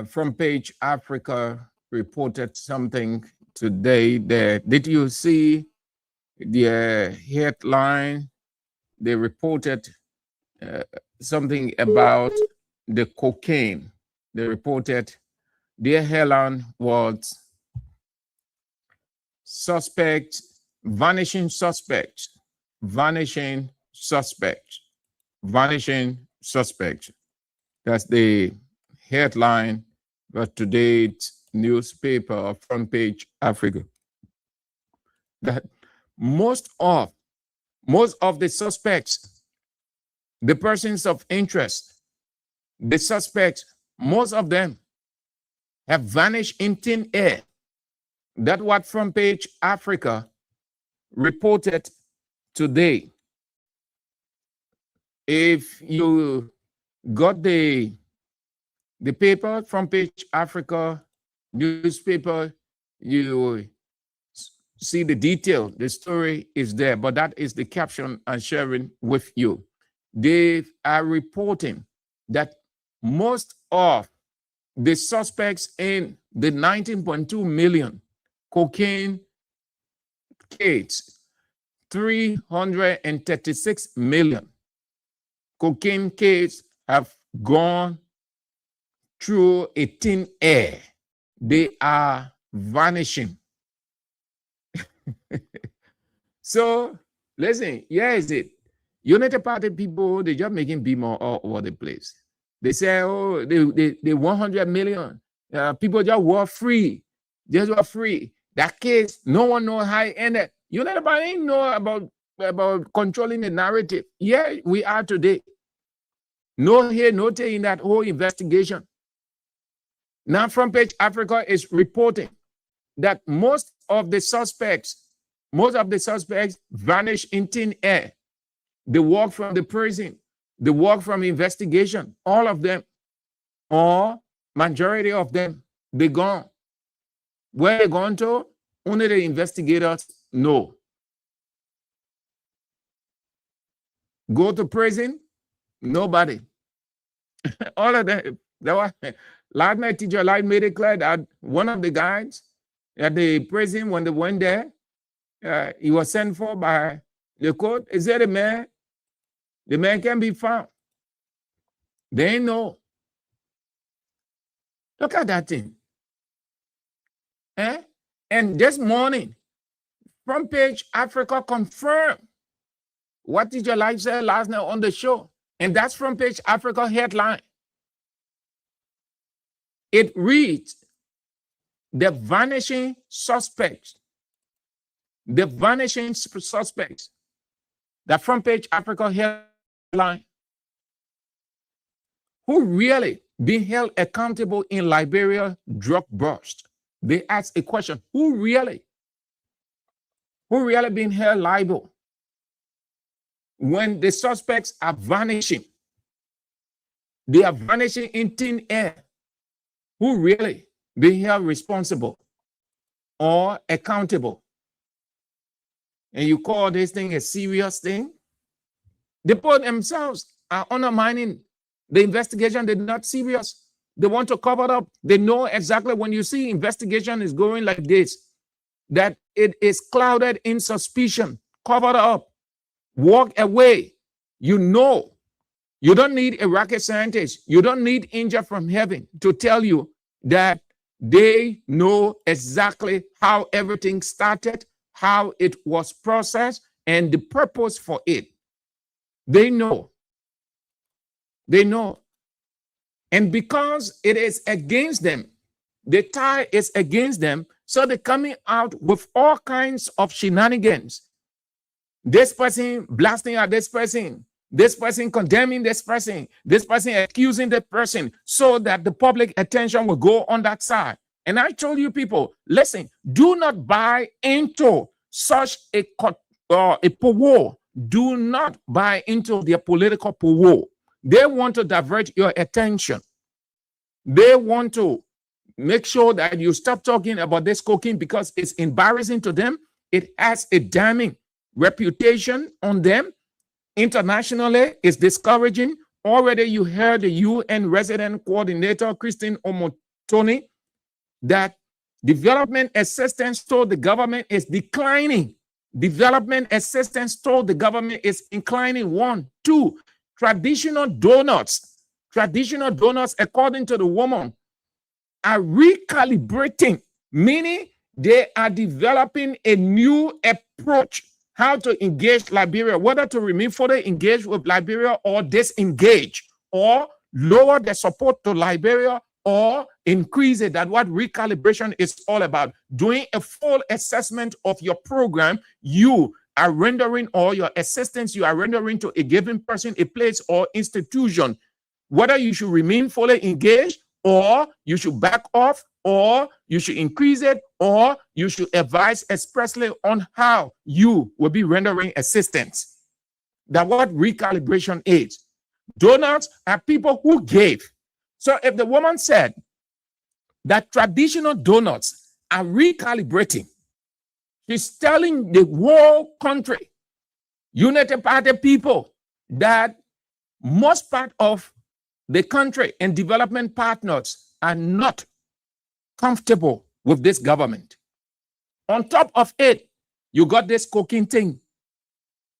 Front Page Africa reported something today there. Did you see the headline? They reported something about the cocaine. They reported their headline was vanishing suspect. That's the headline of today's newspaper of Front Page Africa. That most of the suspects, the persons of interest, the suspects, most of them have vanished in thin air. That's what Front Page Africa reported today. If you got the paper, Front Page Africa newspaper, you see the detail. The story is there, but that is the caption I'm sharing with you. They are reporting that most of the suspects in the 19.2 million cocaine case, 336 million cocaine case have gone through a thin air. They are vanishing. So listen, here is it. United Party people, they're just making BMO all over the place. They say, oh, they 100 million people just were free. Just were free. That case, no one knows how it ended. United Party ain't know about controlling the narrative. Yeah, we are today. No here, no there in that whole investigation. Now, Front Page Africa is reporting that most of the suspects vanish in thin air. They walk from the prison, they walk from investigation, all of them, or majority of them, they gone. Where they gone to? Only the investigators know. Go to prison? Nobody. All of them. Last night, Teacher Light made it clear that one of the guys at the prison, when they went there, he was sent for by the court. Is there a man? The man can be found. They ain't know. Look at that thing. And this morning, Front Page Africa confirmed what Teacher Light said last night on the show. And that's Front Page Africa headline. It reads, the vanishing suspects. The vanishing suspects. The Front Page Africa headline. Who really being held accountable in Liberia drug bust? They ask a question. Who really being held liable when the suspects are vanishing? They are vanishing in thin air. Who really being held responsible or accountable? And you call this thing a serious thing? The people themselves are undermining the investigation. They're not serious. They want to cover it up. They know exactly when you see investigation is going like this, that it is clouded in suspicion. Cover it up. Walk away. You know, you don't need a rocket scientist. You don't need angel from heaven to tell you that they know exactly how everything started, how it was processed, and the purpose for it. They know. They know. And because it is against them, the tie is against them, so they're coming out with all kinds of shenanigans. This person blasting at this person condemning this person accusing the person, so that the public attention will go on that side. And I told you people, listen, do not buy into such a war. Do not buy into their political war. They want to divert your attention. They want to make sure that you stop talking about this cocaine because it's embarrassing to them. It has a damning reputation on them. Internationally, it's discouraging. Already you heard the UN resident coordinator, Christine Omotoni, that development assistance to the government is declining. Development assistance to the government is inclining. 1, 2, traditional donors, according to the woman, are recalibrating, meaning they are developing a new approach how to engage Liberia, whether to remain further engaged with Liberia or disengage, or lower the support to Liberia or increase it. That's what recalibration is all about. Doing a full assessment of your program you are rendering, or your assistance you are rendering to a given person, a place, or institution, whether you should remain fully engaged, or you should back off, or you should increase it, or you should advise expressly on how you will be rendering assistance. That's what recalibration is. Donors are people who gave. So if the woman said that traditional donors are recalibrating, she's telling the whole country, United Party people, that most part of the country and development partners are not comfortable with this government. On top of it, you got this cocaine thing,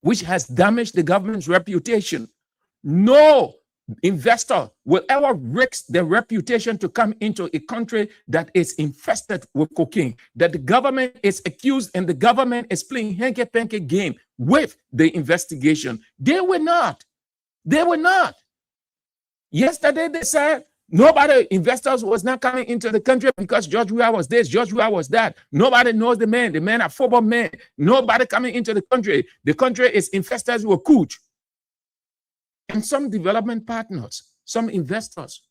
which has damaged the government's reputation. No investor will ever risk their reputation to come into a country that is infested with cocaine, that the government is accused and the government is playing hanky-panky game with the investigation. They were not. They were not. Yesterday, they said nobody, investors was not coming into the country because George Weah was this, George Weah was that. Nobody knows the man. The man are football men. Nobody coming into the country. The country is infested with cooch. And some development partners, some investors,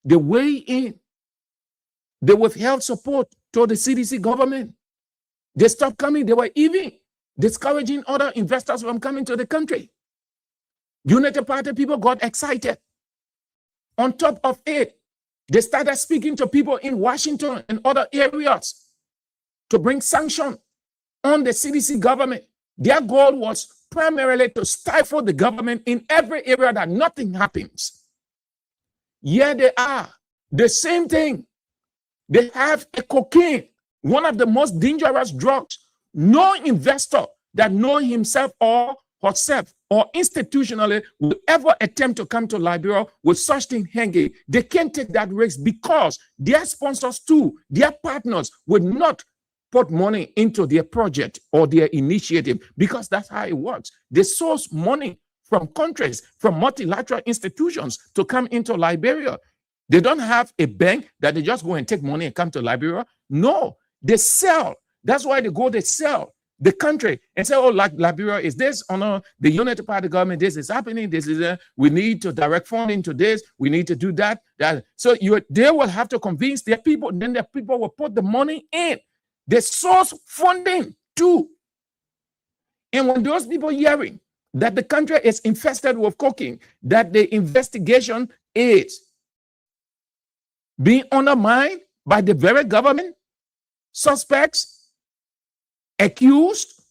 they weigh in. They withheld support to the CDC government. They stopped coming. They were even discouraging other investors from coming to the country. United Party people got excited. On top of it, they started speaking to people in Washington and other areas to bring sanction on the CDC government. Their goal was primarily to stifle the government in every area that nothing happens. Here they are, the same thing. They have a cocaine, one of the most dangerous drugs. No investor that knows himself or herself or institutionally will ever attempt to come to Liberia with such thing hanging. They can't take that risk because their sponsors too, their partners would not put money into their project or their initiative, because that's how it works. They source money from countries, from multilateral institutions to come into Liberia. They don't have a bank that they just go and take money and come to Liberia. No, they sell. That's why they sell the country and say, oh, like Liberia is this, or no, the United Party government, this is happening, this is we need to direct funding to this, we need to do that. So they will have to convince their people, then their people will put the money in. They source funding too. And when those people hearing that the country is infested with cocaine, that the investigation is being undermined by the very government, suspects, accused,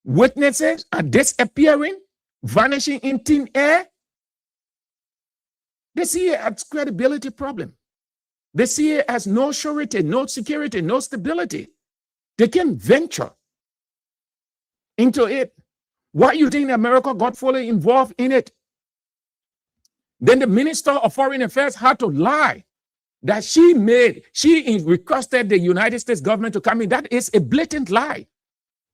witnesses are disappearing, vanishing in thin air, they see it as credibility problem. They see it as no surety, no security, no stability. They can venture into it. Why you think America got fully involved in it? Then the Minister of Foreign Affairs had to lie that she requested the United States government to come in. That is a blatant lie.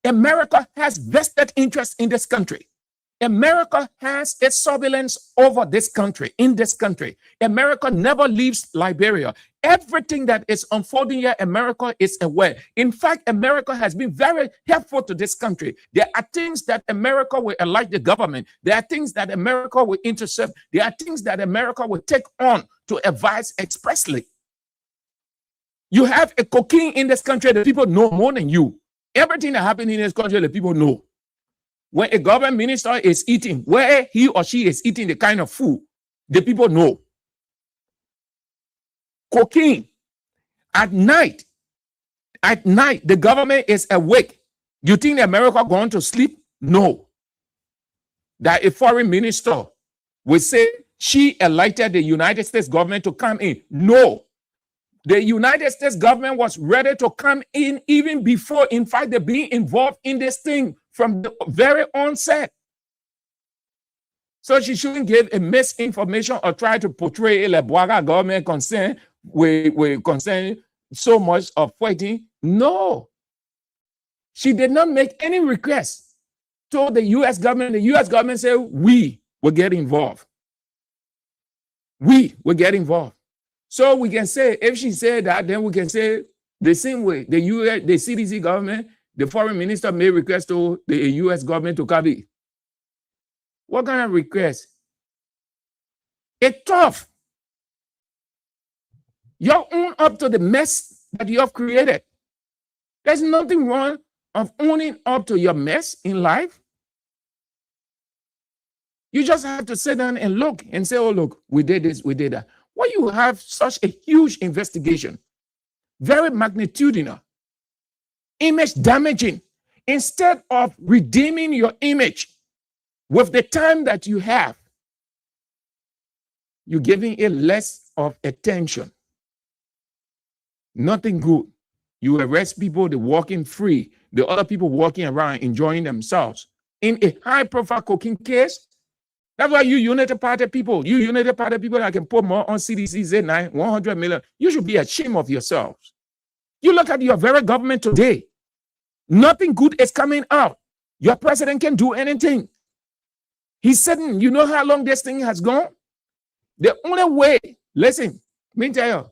America has vested interest in this country. America has its surveillance over this country, in this country. America never leaves Liberia. Everything that is unfolding here, America is aware. In fact, America has been very helpful to this country. There are things that America will elect the government. There are things that America will intercept. There are things that America will take on to advise expressly. You have a cocaine in this country that people know more than you. Everything that happens in this country, the people know. When a government minister is eating, where he or she is eating the kind of food, the people know. Cocaine. At night, the government is awake. You think America going to sleep? No. That a foreign minister will say she elected the United States government to come in. No. The United States government was ready to come in even before, in fact, they're being involved in this thing from the very onset. So she shouldn't give a misinformation or try to portray the Boaga government concern with concern so much of fighting. No. She did not make any request to the U.S. government. The U.S. government said, we will get involved. We will get involved. So we can say, if she said that, then we can say the same way the US, the CDC government, the foreign minister made request to the US government to come in. What kind of request? It's tough. You're own up to the mess that you have created. There's nothing wrong of owning up to your mess in life. You just have to sit down and look and say, oh, look, we did this, we did that. Why you have such a huge investigation, very magnitudinal, image damaging, instead of redeeming your image with the time that you have, you're giving it less of attention. Nothing good. You arrest people, they're walking free. The other people walking around enjoying themselves. In a high-profile cocaine case, that's why you United Party people that can put more on CDC, Z9, 100 million, you should be ashamed of yourselves. You look at your very government today. Nothing good is coming out. Your president can do anything. He's sitting, you know how long this thing has gone? The only way, listen, let me tell you,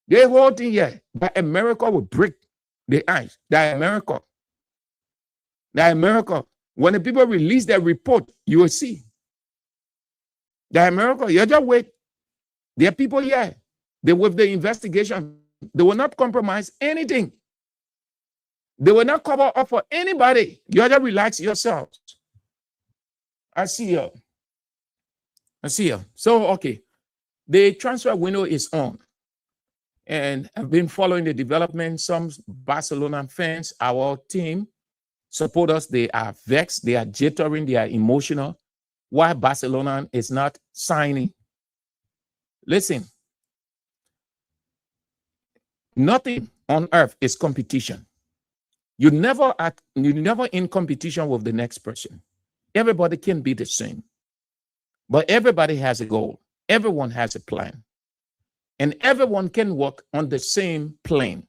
the whole thing here, that America will break the ice. That America, when the people release their report, you will see. That America, you just wait. There are people here. They with the investigation, they will not compromise anything. They will not cover up for anybody. You just relax yourselves. I see you. So, okay. The transfer window is on. And I've been following the development. Some Barcelona fans, our team, supporters, they are vexed, they are jittering, they are emotional. Why Barcelona is not signing? Listen, nothing on earth is competition. You're never in competition with the next person. Everybody can be the same. But everybody has a goal. Everyone has a plan. And everyone can work on the same plane.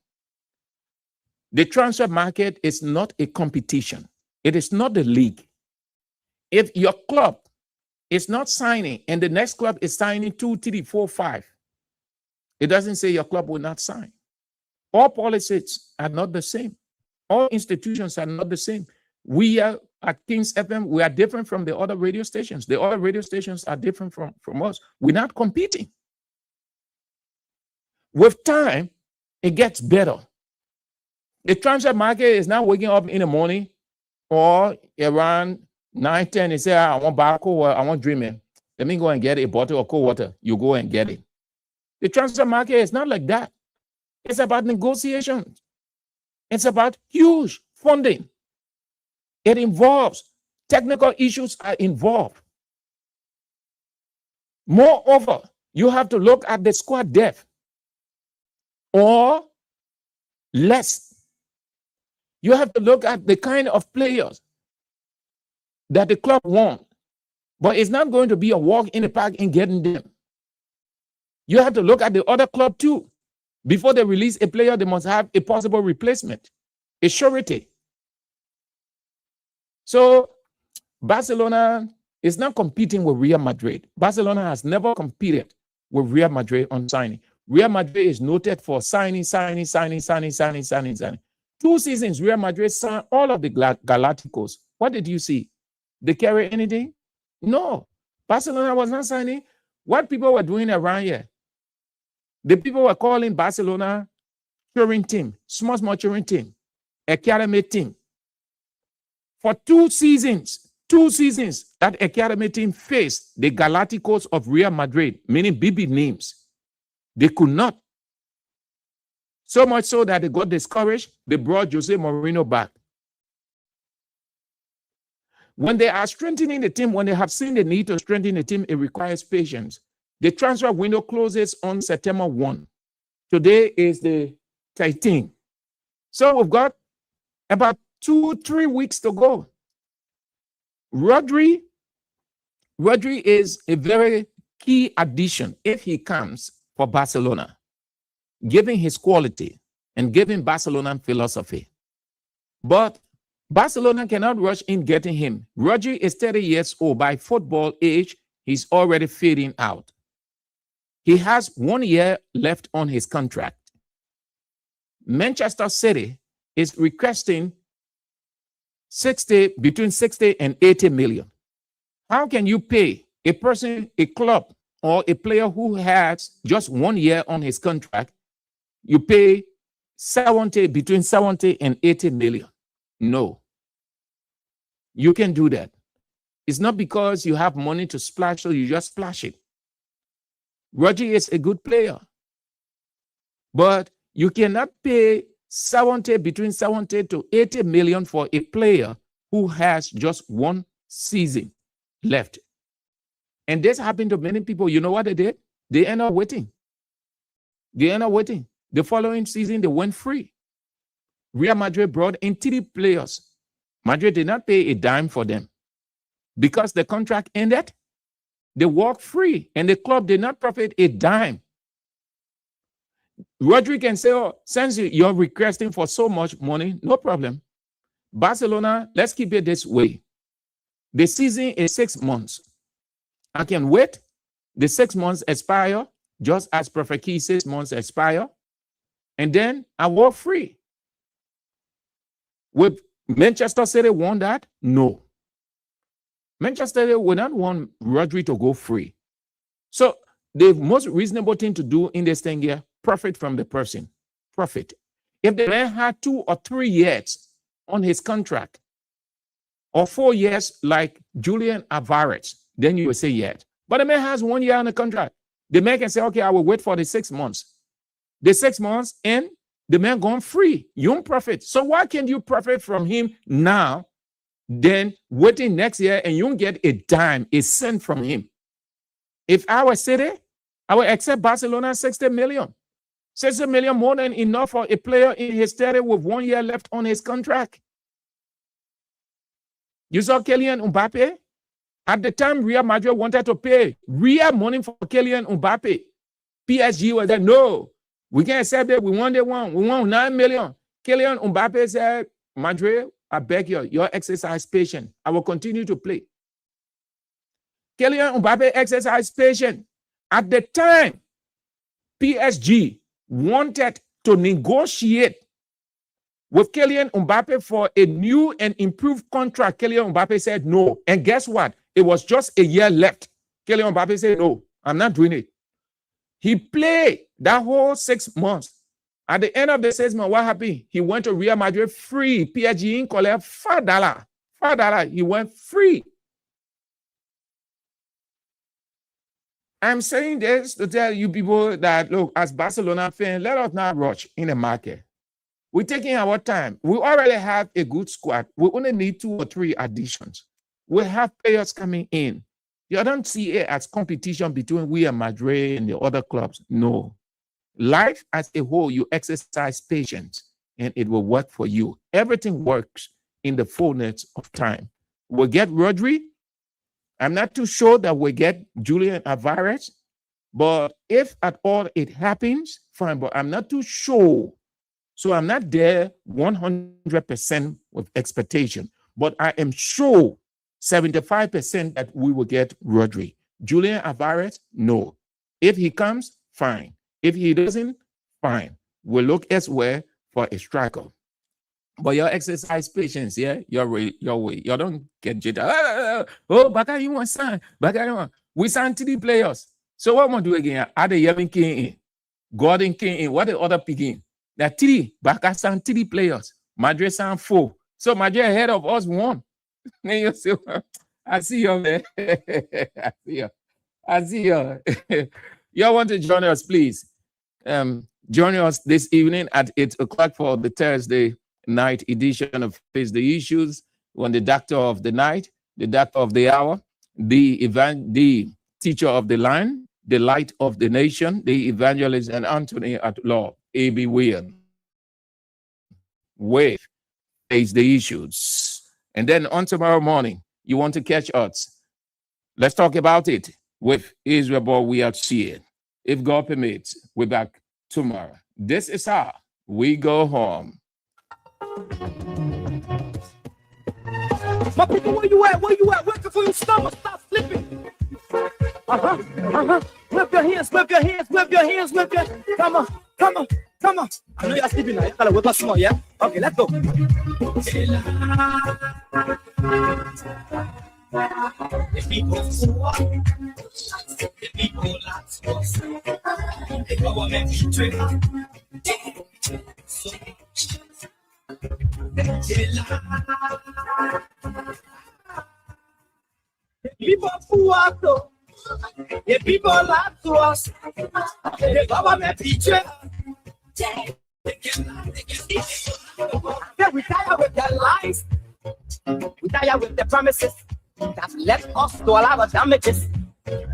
The transfer market is not a competition. It is not the league. If your club is not signing and the next club is signing 2, 3, 4, 5, it doesn't say your club will not sign. All policies are not the same. All institutions are not the same. We are at Kings FM, we are different from the other radio stations. The other radio stations are different from us. We're not competing. With time, it gets better. The transfer market is not waking up in the morning or around 9, 10 and say, I want Barco, I want Dreaming. Let me go and get a bottle of cold water. You go and get it. The transfer market is not like that. It's about negotiations. It's about huge funding. It involves technical issues are involved. Moreover, you have to look at the squad depth or less. You have to look at the kind of players that the club won. But it's not going to be a walk in the park in getting them. You have to look at the other club too. Before they release a player, they must have a possible replacement, a surety. So Barcelona is not competing with Real Madrid. Barcelona has never competed with Real Madrid on signing. Real Madrid is noted for signing. 2 seasons, Real Madrid signed all of the Galacticos. What did you see? They carry anything? No. Barcelona was not signing. What people were doing around here, the people were calling Barcelona touring team, small touring team, academy team. For 2 seasons, that academy team faced the Galacticos of Real Madrid, meaning BB names. They could not. So much so that they got discouraged. They brought Jose Mourinho back. When they are strengthening the team, when they have seen the need to strengthen the team, it requires patience. The transfer window closes on September 1. Today is the 13th. So we've got about 2-3 weeks to go. Rodri is a very key addition if he comes for Barcelona, given his quality and given Barcelona philosophy. But Barcelona cannot rush in getting him. Rodri is 30 years old. By football age, he's already fading out. He has 1 year left on his contract. Manchester City is requesting between 60 and 80 million. How can you pay a person, a club, or a player who has just 1 year on his contract? You pay between 70 and 80 million. No. You can do that. It's not because you have money to splash, so you just splash it. Rodri is a good player. But you cannot pay between 70 to 80 million for a player who has just 1 season left. And this happened to many people. You know what they did? They end up waiting. The following season, they went free. Real Madrid brought in 3 players. Madrid did not pay a dime for them. Because the contract ended, they walked free, and the club did not profit a dime. Rodri can say, oh, since you're requesting for so much money, no problem. Barcelona, let's keep it this way. The season is 6 months. I can wait. The 6 months expire, just as Prophet Key 6 months expire, and then I walk free. Would Manchester City want that? No. Manchester City would not want Rodri to go free. So the most reasonable thing to do in this thing here, profit from the person. Profit. If the man had 2 or 3 years on his contract, or 4 years like Julian Alvarez, then you will say yes. But the man has 1 year on the contract. The man can say, okay, I will wait for the 6 months. The 6 months and the man gone free. You don't profit. So why can't you profit from him now, then waiting next year and you don't get a dime, a cent from him? If I were City, I would accept Barcelona 60 million. 60 million more than enough for a player in his 30 with 1 year left on his contract. You saw Kylian Mbappe? At the time, Real Madrid wanted to pay real money for Kylian Mbappe. PSG was like, no, we can't accept it. We want 9 million. Kylian Mbappe said, Madrid, I beg you, your exercise patience. I will continue to play. Kylian Mbappe exercised patience. At the time, PSG wanted to negotiate with Kylian Mbappe for a new and improved contract. Kylian Mbappe said no. And guess what? It was just a year left. Kylian Mbappe said, no, I'm not doing it. He played that whole 6 months. At the end of the 6 months, what happened? He went to Real Madrid free. PSG in collect $5. He went free. I'm saying this to tell you people that, look, as Barcelona fans, let us not rush in the market. We're taking our time. We already have a good squad. We only need 2 or 3 additions. We have players coming in. You don't see it as competition between Real Madrid and the other clubs. No. Life as a whole, you exercise patience and it will work for you. Everything works in the fullness of time. we'll get Rodri. I'm not too sure that we'll get Julian Alvarez. But if at all it happens, fine. But I'm not too sure. So I'm not there 100% with expectation. But I am sure 75% that we will get Rodri. Julian Alvarez, no. If he comes, fine. If he doesn't, fine. We'll look elsewhere for a striker. But your exercise patience, yeah, your way. You don't get jittery. Oh, Baka, you want sign? Baka, you want. We signed 3 players. So what am I do again? Are the Yevin King in? Gordon King in? What the other picking? There are 3. Baka signed 3 players. Madrid signed 4. So Madrid ahead of us 1. I see you, man. I see you. Y'all want to join us, please. Join us this evening at 8 o'clock for the Thursday night edition of Face the Issues. When the doctor of the night, the doctor of the hour, the teacher of the line, the light of the nation, the evangelist and Anthony at law, A.B. Williams. With Face the Issues. And then on tomorrow morning, you want to catch us. Let's talk about it with Israel Boy. We are seeing. If God permits, we're back tomorrow. This is how we go home. My people, where you at? Where you at? Working for your stomach. Stop slipping. Whip your hands, whip your hands, whip your hands, whip your. Come on, come on, come on. I know you're sleeping now. You gotta whip us more, yeah? Okay, let's go. The people last us. The government betrayed. The people who are so, the people lie to us, the government betrayed. They retire with their lies, retire with the promises that left us to all our damages. They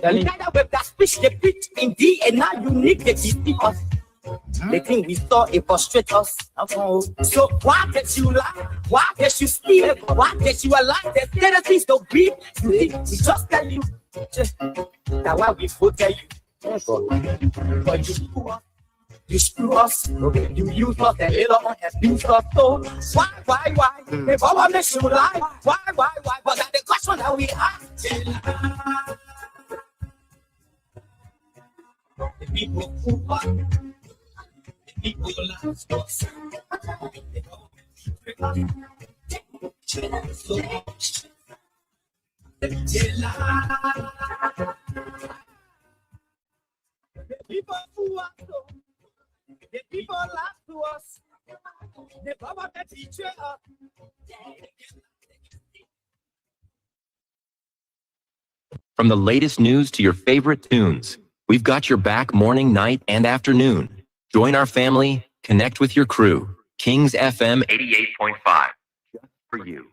retire with that speech they preach in D and now unique they deceive us. They think we saw it frustrate us. So why did you lie? Why did you steal? Why did you lie? There's better things to be. We just tell you that why we voted you. But you screw us. You use us and later on abuse us. So why? The government should lie. Why? But that's the question that we ask. The people who are. People last us. People who are so, the people last to us, the government betray us. From the latest news to your favorite tunes, we've got your back morning, night, and afternoon. Join our family, connect with your crew. Kings FM 88.5, just for you.